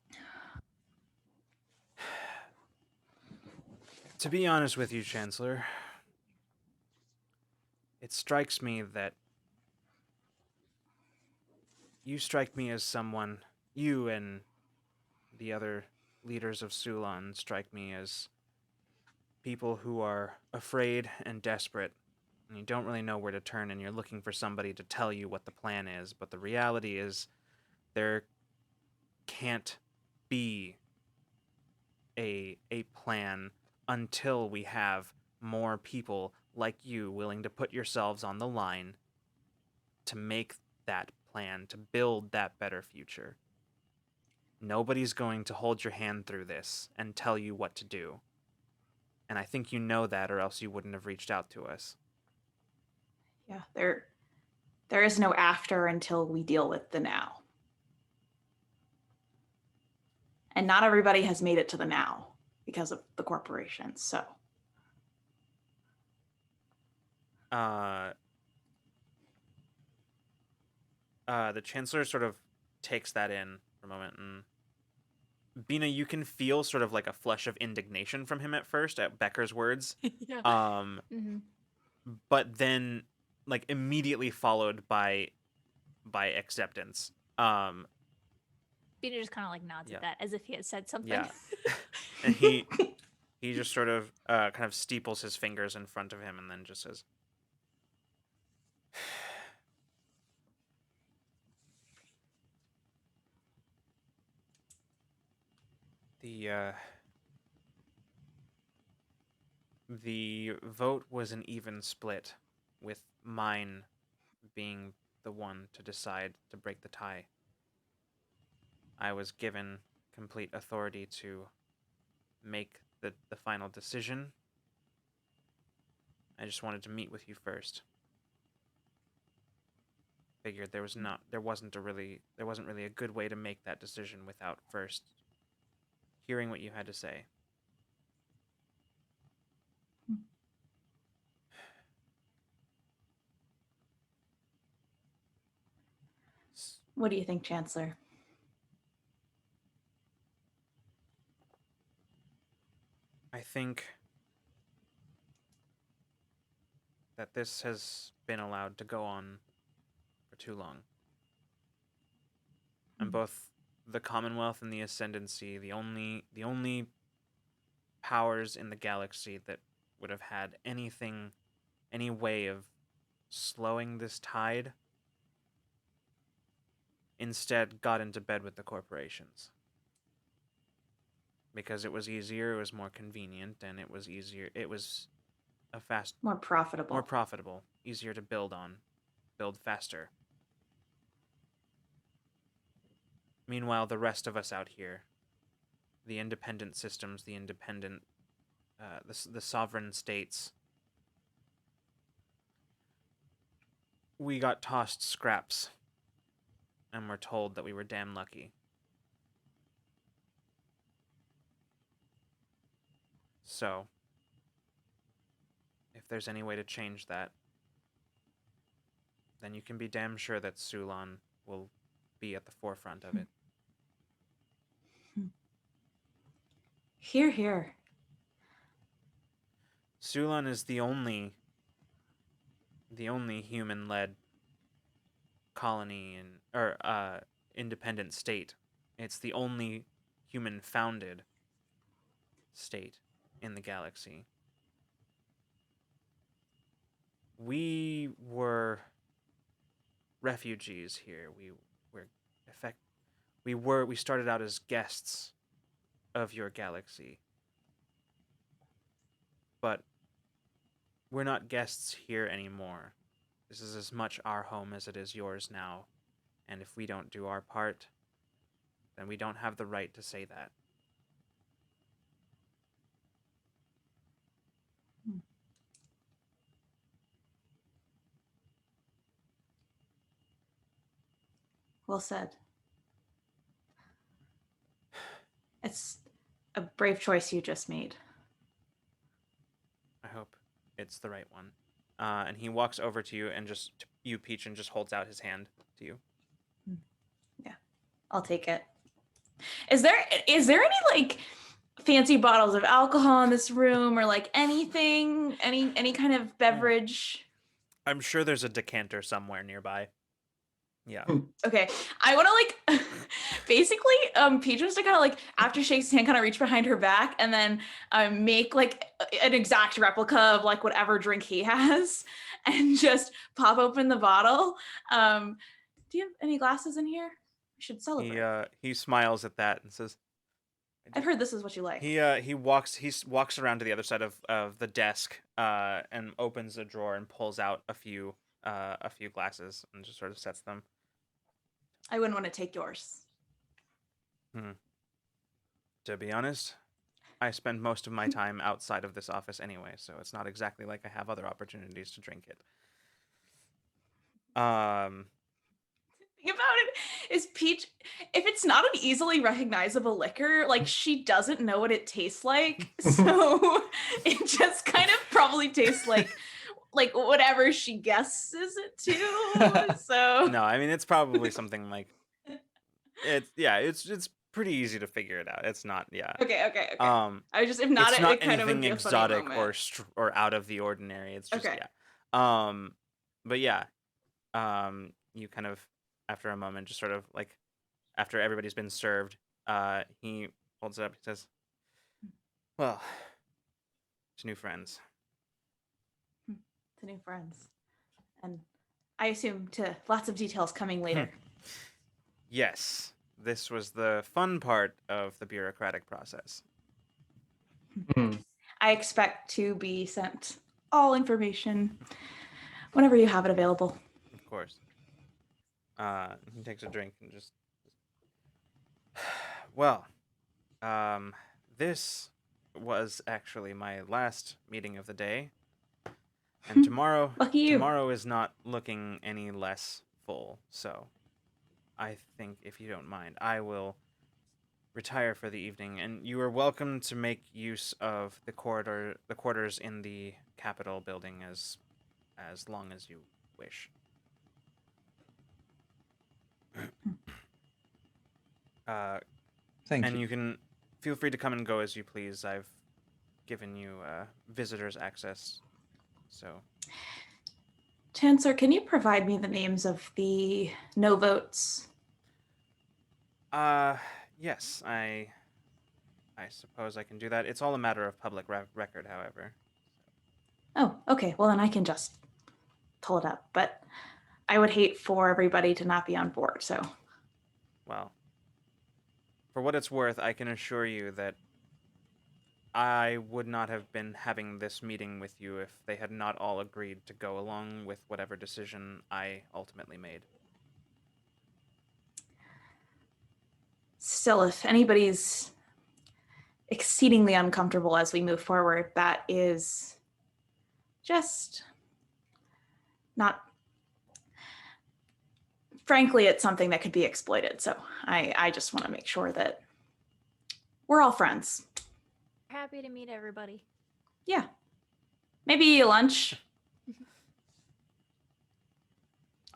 "To be honest with you, Chancellor, it strikes me that you strike me as someone, you and the other leaders of Sulan strike me as people who are afraid and desperate, and you don't really know where to turn, and you're looking for somebody to tell you what the plan is. But the reality is, there can't be a plan until we have more people like you willing to put yourselves on the line to make that plan, to build that better future. Nobody's going to hold your hand through this and tell you what to do. And I think you know that, or else you wouldn't have reached out to us." Yeah, there is no after until we deal with the now. And not everybody has made it to the now because of the corporations. So the Chancellor sort of takes that in for a moment, and Bina, you can feel sort of like a flush of indignation from him at first at Becker's words. Yeah. But then immediately followed by acceptance. Peter just kind of like nods Yeah. at that as if he had said something. Yeah. And he just sort of kind of steeples his fingers in front of him and then just says, the vote was an even split, with mine being the one to decide to break the tie. I was given complete authority to make the final decision. I just wanted to meet with you first. figured there wasn't really a good way to make that decision without first hearing what you had to say. What do you think, Chancellor? I think that this has been allowed to go on for too long. And both the Commonwealth and the Ascendancy, the only powers in the galaxy that would have had any way of slowing this tide, instead got into bed with the corporations. Because it was easier, it was more convenient, and it was More profitable. easier to build faster. Meanwhile, the rest of us out here, the independent systems, the sovereign states, we got tossed scraps, and were told that we were damn lucky. So, if there's any way to change that, then you can be damn sure that Sulan will be at the forefront of it. Hear, hear. Sulan is the only human-led colony or independent state. It's the only human-founded state in the galaxy. We were refugees here. We started out as guests of your galaxy. But we're not guests here anymore. This is as much our home as it is yours now. And if we don't do our part, then we don't have the right to say that. Well said. It's a brave choice you just made. I hope it's the right one. And he walks over to you and Peach, and just holds out his hand to you. Yeah, I'll take it. Is there any like fancy bottles of alcohol in this room, or like anything, any kind of beverage? I'm sure there's a decanter somewhere nearby. Yeah. Okay, I want to like basically Peach wants to kind of like, after shakes his hand, kind of reach behind her back and then make like an exact replica of like whatever drink he has and just pop open the bottle. Do you have any glasses in here? We should celebrate. He smiles at that and says, I've heard this is what you like. He walks around to the other side of the desk and opens a drawer and pulls out a few glasses and just sort of sets them. I wouldn't want to take yours. To be honest, I spend most of my time outside of this office anyway, so it's not exactly like I have other opportunities to drink it. Thing about it is Peach, if it's not an easily recognizable liquor, like she doesn't know what it tastes like, so it just kind of probably tastes like whatever she guesses it to. So no, I mean it's probably something like it's pretty easy to figure it out. It's not Okay. I just, if not, it's not it kind of would anything be a funny exotic moment. or out of the ordinary. It's just Okay. but yeah, you kind of, after a moment, just sort of like, after everybody's been served, he holds it up. He says, "Well, to new friends." To new friends, and I assume to lots of details coming later. Yes, this was the fun part of the bureaucratic process. I expect to be sent all information whenever you have it available. Of course. He takes a drink and just... Well, this was actually my last meeting of the day. And tomorrow, Lucky you. tomorrow is not looking any less full. So I think, if you don't mind, I will retire for the evening, and you are welcome to make use of the quarters in the Capitol building as long as you wish. Thank And you. you can feel free to come and go as you please. I've given you visitors access. So, Chancellor, can you provide me the names of the no votes? yes, I suppose I can do that. It's all a matter of public record, however. Oh, okay. Well, then I can just pull it up. But I would hate for everybody to not be on board. So, Well, for what it's worth, I can assure you that I would not have been having this meeting with you if they had not all agreed to go along with whatever decision I ultimately made. still, if anybody's exceedingly uncomfortable as we move forward, that is just not. Frankly, it's something that could be exploited. So I just want to make sure that we're all friends. Happy to meet everybody. Yeah. Maybe lunch. I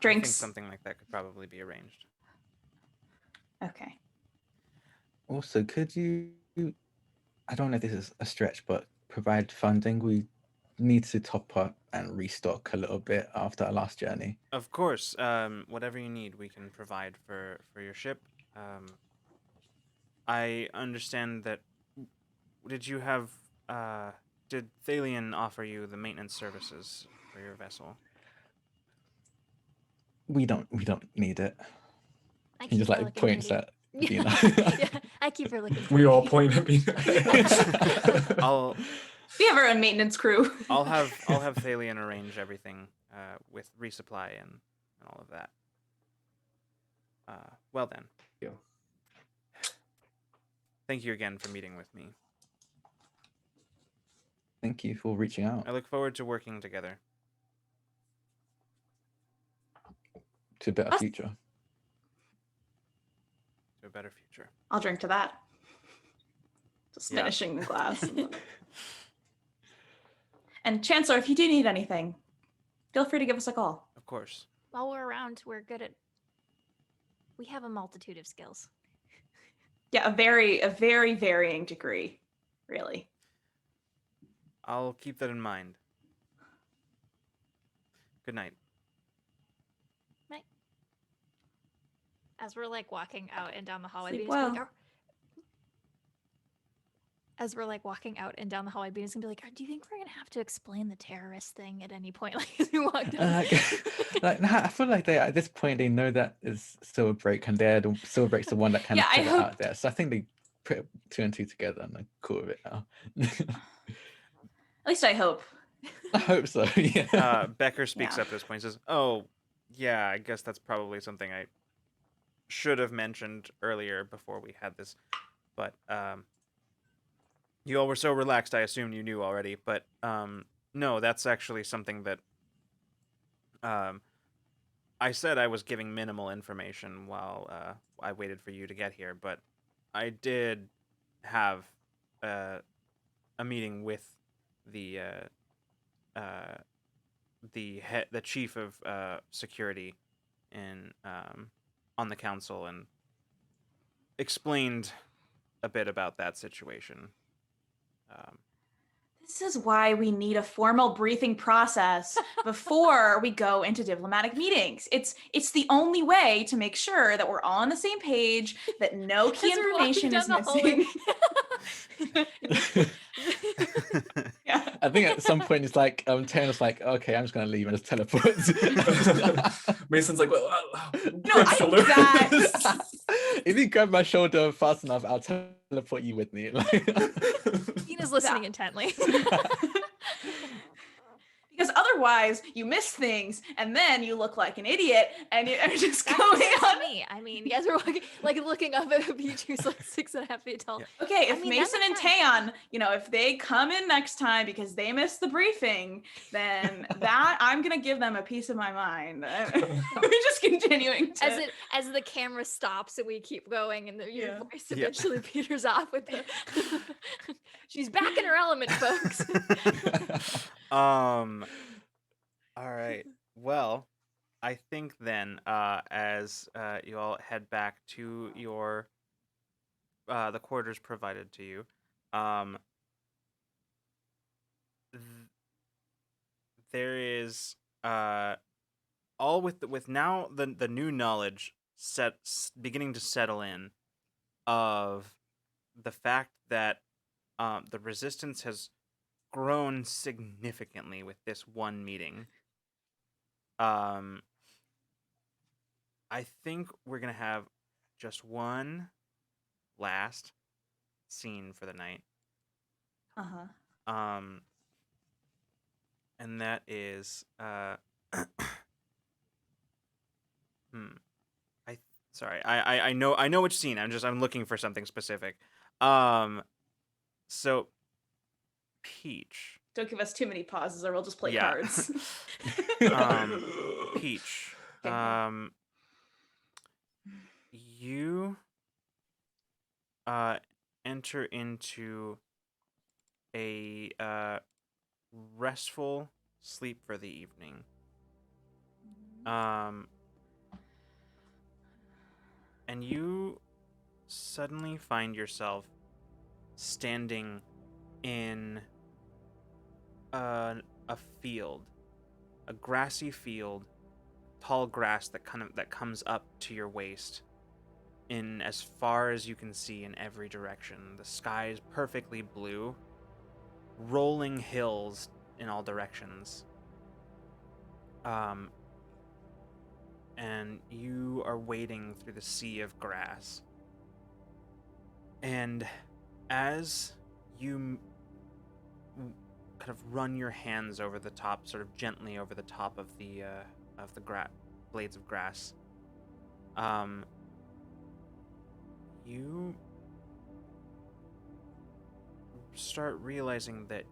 think Drinks. something like that could probably be arranged. Okay. Also, could you, I don't know if this is a stretch, but provide funding? We need to top up and restock a little bit after our last journey. Of course, whatever you need, we can provide for your ship. I understand that. Did you have? Did Thalion offer you the maintenance services for your vessel? We don't need it. I He keep just her like looking points pretty. at Yeah. Dina. Yeah, I keep her looking. We all pretty. point at me. We have our own maintenance crew. I'll have Thalion arrange everything with resupply and all of that. Well then. Yeah. Thank you again for meeting with me. Thank you for reaching out I look forward to working together. to a better future. To a better future. I'll drink to that. Just Yeah. finishing the glass. And Chancellor, if you do need anything, feel free to give us a call. Of course. While we're around, we're good at. We have a multitude of skills. Yeah, a very varying degree, really. I'll keep that in mind. Good night. Night. As we're like walking out and down the hallway, Sleep Beanie's gonna be well. like, as we're like walking out and down the hallway, Beanie's gonna be like, "Do you think we're gonna have to explain the terrorist thing at any point?" Like as we walk down. I feel like they at this point they know that is Silver Break, and Silver Break's the one that kind Yeah, of I put it hope- out there. So I think they put two and two together and they're cool with it now. At least I hope. I hope so. Yeah. Becker speaks Yeah. up at this point and says, "Oh, yeah, I guess that's probably something I should have mentioned earlier before we had this. But you all were so relaxed, I assumed you knew already. But no, that's actually something that I said I was giving minimal information while I waited for you to get here. But I did have a meeting with the chief of security in on the council and explained a bit about that situation. This is why we need a formal briefing process before we go into diplomatic meetings. It's the only way to make sure that we're all on the same page, that no key As we're walking information is down the hallway. missing. Yeah. I think at some point it's like Taylor's like, okay, I'm just gonna leave and just teleport. Mason's like, well, No, I shoulder. that. If you grab my shoulder fast enough, I'll teleport you with me. Tina's listening intently. Because otherwise, you miss things, and then you look like an idiot, and you're just That going makes sense to on. me. I mean, You guys are looking up at a beach who's like 6.5 feet tall. Yeah. Okay, I if mean, that Mason and makes sense. Taeyeon, if they come in next time because they missed the briefing, then that I'm gonna give them a piece of my mind. We're just continuing to. As the camera stops and we keep going, and your Yeah. voice Yeah. eventually peters off with the. She's back in her element, folks. All right. Well, I think then, as you all head back to your the quarters provided to you, th- there is all with now the new knowledge beginning to settle in of the fact that the resistance has grown significantly with this one meeting. I think we're gonna have just one last scene for the night. Uh-huh. And that is sorry, I know which scene. I'm looking for something specific. So Peach. Don't give us too many pauses, or we'll just play Yeah. cards. Peach. Okay. You enter into a restful sleep for the evening. And you suddenly find yourself standing in a field, a grassy field, tall grass that comes up to your waist in as far as you can see in every direction. The sky is perfectly blue, rolling hills in all directions. And you are wading through the sea of grass. And as you kind of run your hands over the top, sort of gently over the top of the blades of grass, you start realizing that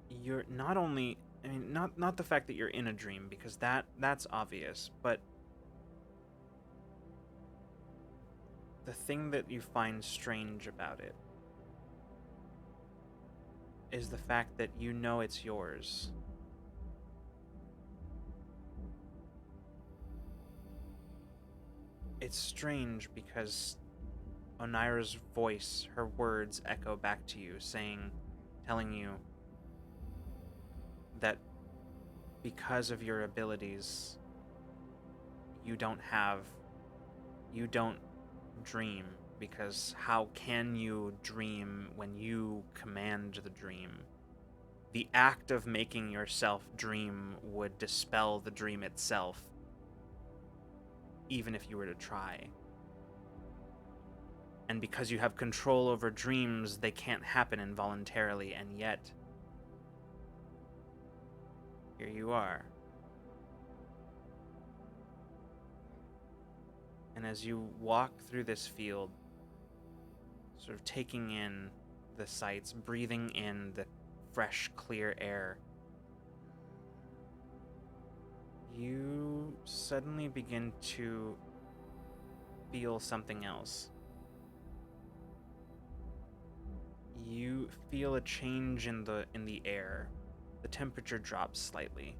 you're not only, I mean, not the fact that you're in a dream, because that's obvious, but the thing that you find strange about it is the fact that you know it's yours. It's strange because Onira's voice, her words echo back to you, telling you that because of your abilities, you don't dream, because how can you dream when you command the dream? The act of making yourself dream would dispel the dream itself, even if you were to try. And because you have control over dreams, they can't happen involuntarily, and yet here you are. And as you walk through this field, sort of taking in the sights, breathing in the fresh, clear air, you suddenly begin to feel something else. You feel a change in the air. The temperature drops slightly.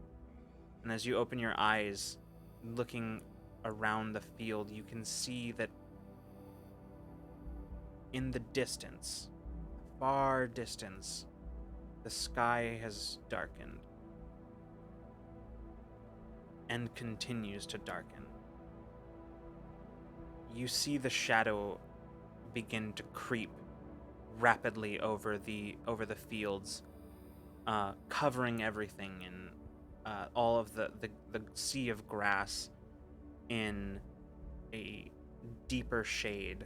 And as you open your eyes, looking around the field, you can see that in the distance, far distance, the sky has darkened and continues to darken. You see the shadow begin to creep rapidly over the fields, covering everything in all of the sea of grass in a deeper shade.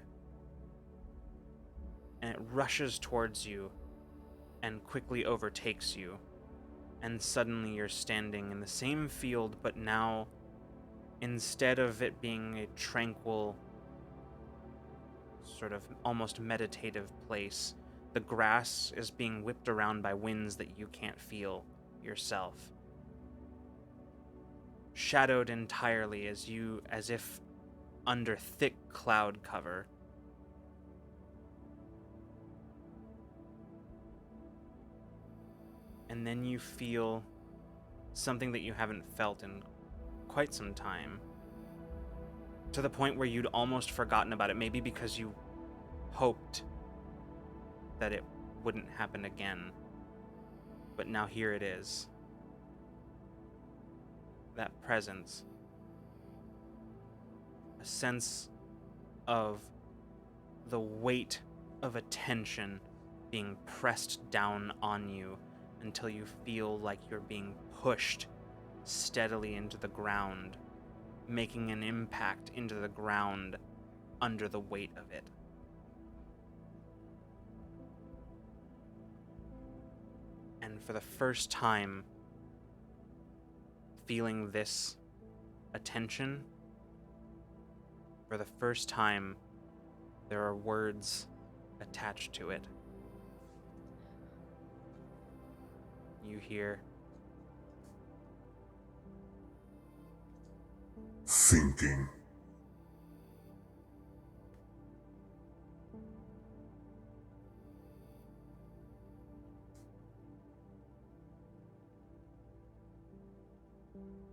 And it rushes towards you and quickly overtakes you and suddenly you're standing in the same field, but now, instead of it being a tranquil, sort of almost meditative place, the grass is being whipped around by winds that you can't feel yourself. Shadowed entirely as if under thick cloud cover. And then you feel something that you haven't felt in quite some time. To the point where you'd almost forgotten about it, maybe because you hoped that it wouldn't happen again. But now here it is. That presence. A sense of the weight of attention being pressed down on you until you feel like you're being pushed steadily into the ground, making an impact into the ground under the weight of it. And for the first time, feeling this attention, for the first time, there are words attached to it. You hear, thinking.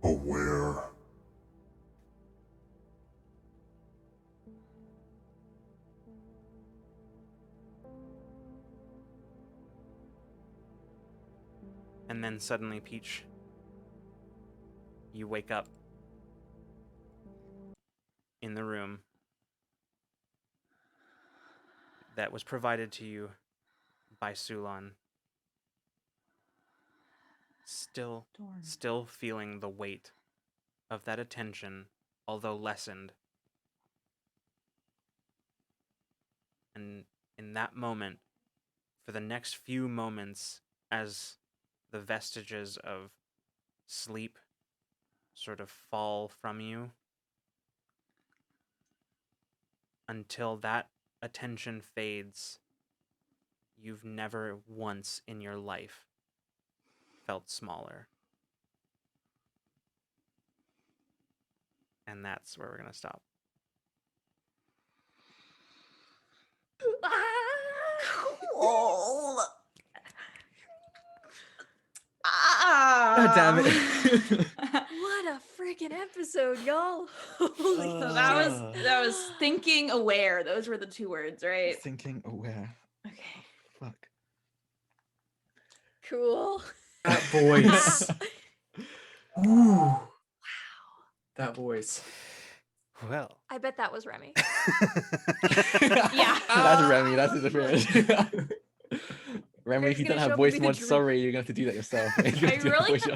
Aware. and then suddenly, Peach, you wake up in the room that was provided to you by Sulan. Still feeling the weight of that attention, although lessened. And in that moment, for the next few moments, as the vestiges of sleep sort of fall from you, until that attention fades, you've never once in your life felt smaller. And that's where we're going to stop. Oh. God damn it. What a freaking episode, y'all. Holy So that was thinking aware. Those were the two words, right? Thinking aware. Okay. Fuck. cool. That voice. Ooh. Wow. That voice. Well. I bet that was Remy. Yeah. That's Remy. That's his appearance. Remy, if Remy's you don't gonna have show up voice and be the mod, dream. sorry, you're going to have to do that yourself.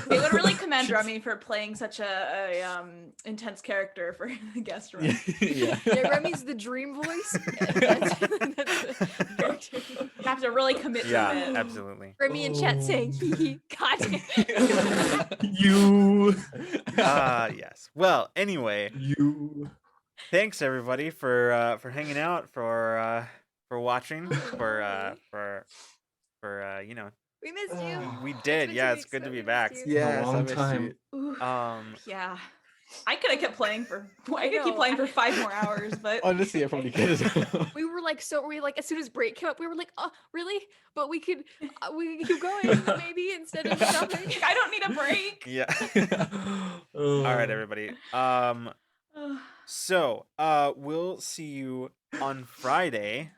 They would really commend Remy for playing such a intense character for the guest room. Yeah. Yeah, Remy's the dream voice. That's the character. You have to really commit to Yeah, it. absolutely. Remy in chat saying, hee hee, God damn. You. Yes. Well, anyway, You. thanks everybody for hanging out, for watching, for you know, We missed you. we It's did. been Yeah, 2 it's weeks, good but to we be missed back. you. Yes, long I missed time. you. Yeah. I could have kept playing for. I could know. keep playing for 5 more hours, but Honestly, I probably could as well. We were like, as soon as break came up, we were like, oh, really? But we could keep going maybe instead of stopping. I don't need a break. Yeah. All right, everybody. So, we'll see you on Friday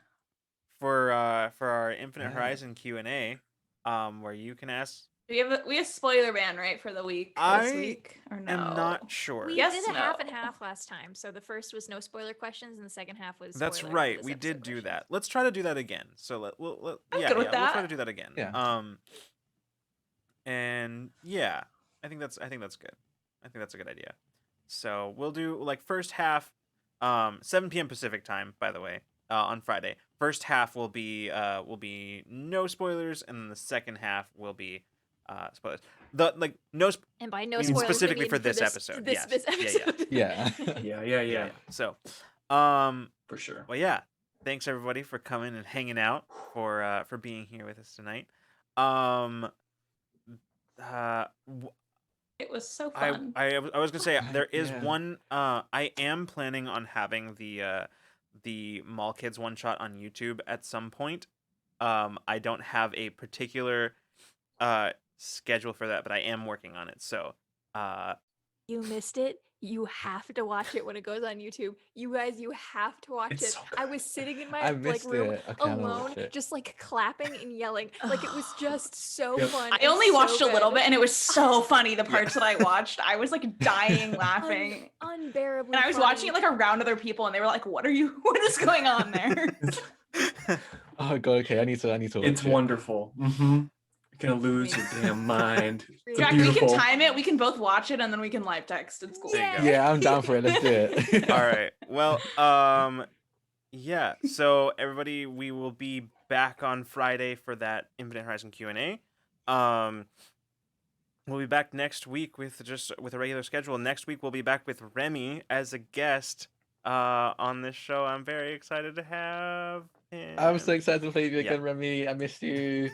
for our Infinite Horizon Q&A, where you can ask. We have spoiler ban, right, for the week this week or no? I'm not sure. We Yes, did a no. half and half last time. So the first was no spoiler questions, and the second half was. That's spoiler for right. this We episode did do questions. that. Let's try to do that again. So I'm we'll good with we'll try that. to do that again. Yeah. And yeah, I think that's good. I think that's a good idea. So we'll do like first half, 7 p.m. Pacific time, by the way, on Friday. First half will be no spoilers, and then the second half will be spoilers. The like no sp- And by no I mean, spoilers, we specifically mean for this episode, yes. This episode. Yeah. Yeah. So, For sure. well, yeah. Thanks everybody for coming and hanging out, for being here with us tonight. It was so fun. I was gonna say there is Yeah. one. I am planning on having the Mall Kids one shot on YouTube at some point. I don't have a particular schedule for that, but I am working on it. So You missed it. You have to watch it when it goes on YouTube. You guys, you have to watch It's it. so I was sitting in my I like missed room it. I kinda alone, watched it. just like clapping and yelling. Like it was just so Yep. fun. I and only so watched a little good. bit, and it was so funny. The parts that I watched, I was like dying laughing. Unbearably. And I was watching it like around other people, and they were like, "What is going on there?" Oh god. Okay. I need to. Watch It's it. wonderful. Mm-hmm. You're gonna lose your damn mind. It's Jack, we beautiful. can time it. We can both watch it, and then we can live text. It's cool. There you go. Yeah, I'm down for it. Let's do it. all right. Well, yeah. So everybody, we will be back on Friday for that Infinite Horizon Q&A. We'll be back next week with a regular schedule. Next week we'll be back with Remy as a guest on this show. I'm very excited to have him. I'm so excited to play you again, Yeah. Remy. I missed you.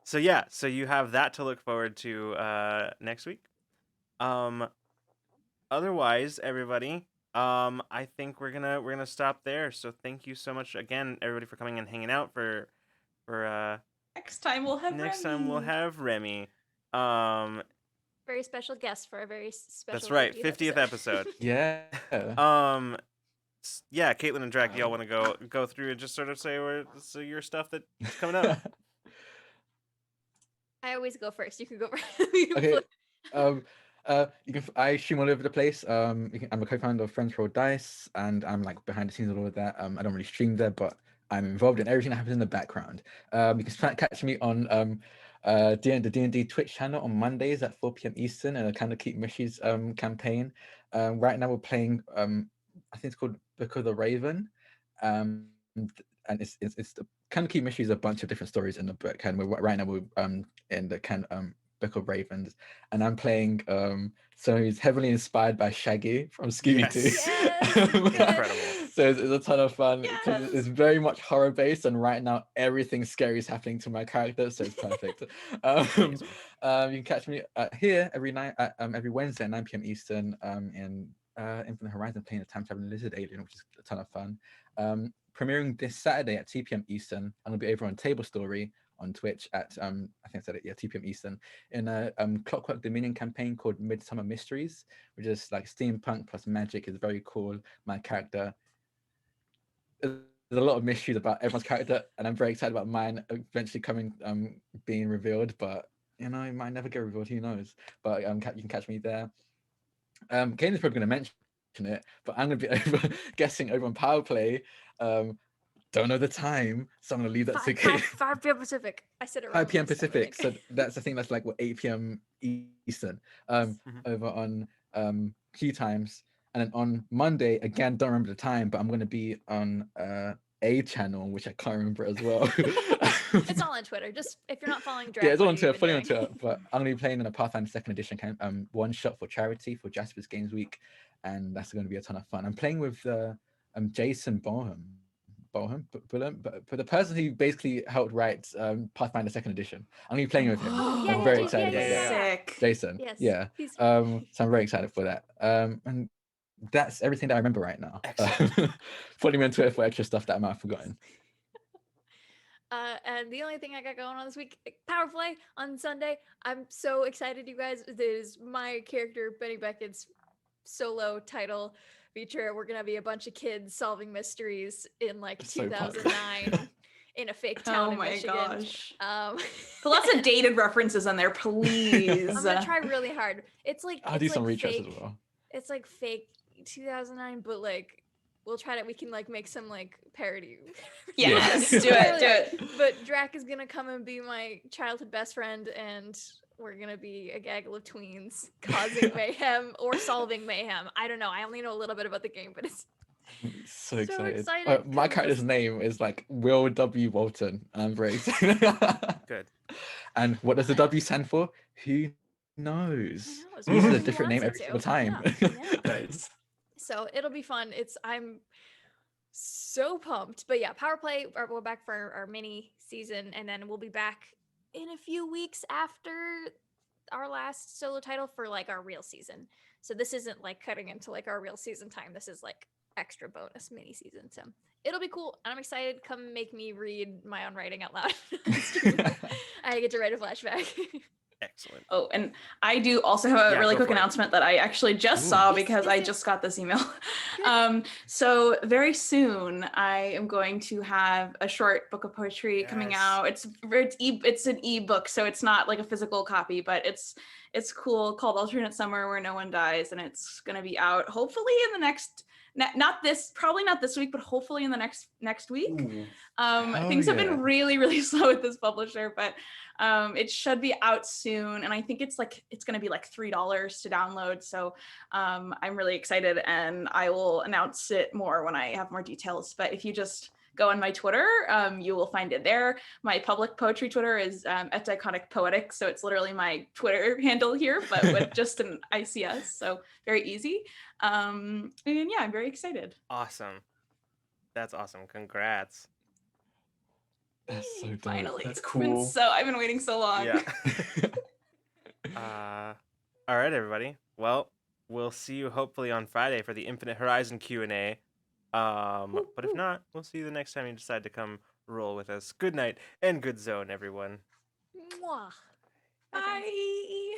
So yeah, so you have that to look forward to next week. Otherwise, everybody, I think we're gonna stop there. So thank you so much again, everybody, for coming and hanging out. For Next time we'll have next time we'll Remy. have Remy. very special guest for a very special. That's right, 50th episode. Yeah. Yeah, Caitlin and Drac, y'all want to go through and just sort of say your stuff that's coming up. I always go first. You can go first. Okay. I stream all over the place. I'm a co-founder of Friends Roll Dice, and I'm like behind the scenes of all of that. I don't really stream there, but I'm involved in everything that happens in the background. You can catch me on the D&D Twitch channel on Mondays at 4 p.m. Eastern, and a kind of Keep Mishy's campaign. Right now we're playing I think it's called Book of the Raven, and it's the kind of Keep Mishy is a bunch of different stories in the book, and right now we're in the Book of Ravens, and I'm playing someone who's heavily inspired by Shaggy from Scooby-Doo. Yes, Incredible. So it's a ton of fun because it's very much horror based, and right now everything scary is happening to my character, so it's perfect. You can catch me here every Wednesday at 9 p.m. Eastern in Infinite Horizon, playing a time traveling lizard alien, which is a ton of fun. Premiering this Saturday at 2 p.m. Eastern. I'm gonna be over on Table Story on Twitch at I think I said it, yeah, 2 p.m. Eastern, in a Clockwork Dominion campaign called Midsummer Mysteries, which is like steampunk plus magic. Is very cool. My character, there's a lot of mysteries about everyone's character, and I'm very excited about mine eventually being revealed, but you know, it might never get revealed, who knows. But you can catch me there. Kane's probably going to mention it, but I'm going to be guessing over on Power Play. Don't know the time, so I'm going to leave that to Kate. 5 p.m. Pacific. I said it wrong. 5 p.m. last time, I Pacific, think. so that's I think that's like 8 p.m. Eastern over on Q times. And then on Monday, again, don't remember the time, but I'm going to be on a channel, which I can't remember as well. It's all on Twitter. Just if you're not following Drac, Yeah, it's all what on have you Twitter, fully on been doing? Twitter. But I'm going to be playing in a Pathfinder 2nd Edition one shot for charity for Jasper's Games Week, and that's going to be a ton of fun. I'm playing with Jason Bohem, but the person who basically helped write Pathfinder 2nd Edition. I'm going to be playing with him. Oh, I'm yeah, very yeah, excited yeah, about yeah, that. yeah. Sick. Jason, Yes. yeah. He's So I'm very excited for that. And that's everything that I remember right now. Follow me on Twitter for extra stuff that I might have forgotten. and the only thing I got going on this week, Power Play on Sunday. I'm so excited, you guys. It is my character, Benny Beckett's solo title feature. We're gonna be a bunch of kids solving mysteries in like That's so fun. 2009 in a fake town Oh in my Michigan. gosh. But Lots of dated references in there, please. I'm gonna try really hard. It's like I'll it's do some like retreads fake, as well. It's like fake 2009, but like we'll try to. We can like make some like parody. Yes, Yeah. do it. But Drac is gonna come and be my childhood best friend, and we're gonna be a gaggle of tweens causing mayhem or solving mayhem. I don't know. I only know a little bit about the game, but So So excited. excited, My 'cause character's this- name is like Will W. Walton. I'm very excited. Good. And what does the Fun. W stand for? Who knows? Who knows? He uses Whatever a he different name wants every it single time. to. Yeah. Nice. So it'll be fun. I'm so pumped. But yeah, Power Play, we're back for our mini season, and then we'll be back in a few weeks after our last solo title for like our real season. So this isn't like cutting into like our real season time. This is like extra bonus mini season. So it'll be cool. I'm excited. Come make me read my own writing out loud. I get to write a flashback. Excellent. Oh, and I do also have a Yeah, really go quick for it. announcement that I actually just Ooh. saw Yes, because yes, I yes. just got this email. Good. So very soon I am going to have a short book of poetry coming Yes. out. It's an ebook, so it's not like a physical copy, but it's cool, called Alternate Summer Where No One Dies, and it's gonna be out hopefully in the next probably not this week, but hopefully in the next week. Ooh. Hell Things have yeah. been really slow with this publisher, but it should be out soon, and I think it's going to be like $3 to download. So I'm really excited, and I will announce it more when I have more details. But if you just go on my Twitter, you will find it there. My public poetry Twitter is @iconicpoetic, so it's literally my Twitter handle here, but with just an ICS, so very easy. And yeah, I'm very excited. Awesome. That's awesome. Congrats. That's so dope. Finally, That's It's been cool. I've been waiting so long. Yeah. All right, everybody. Well, we'll see you hopefully on Friday for the Infinite Horizon Q&A. But if not, we'll see you the next time you decide to come roll with us. Good night and good zone, everyone. Mwah. Bye.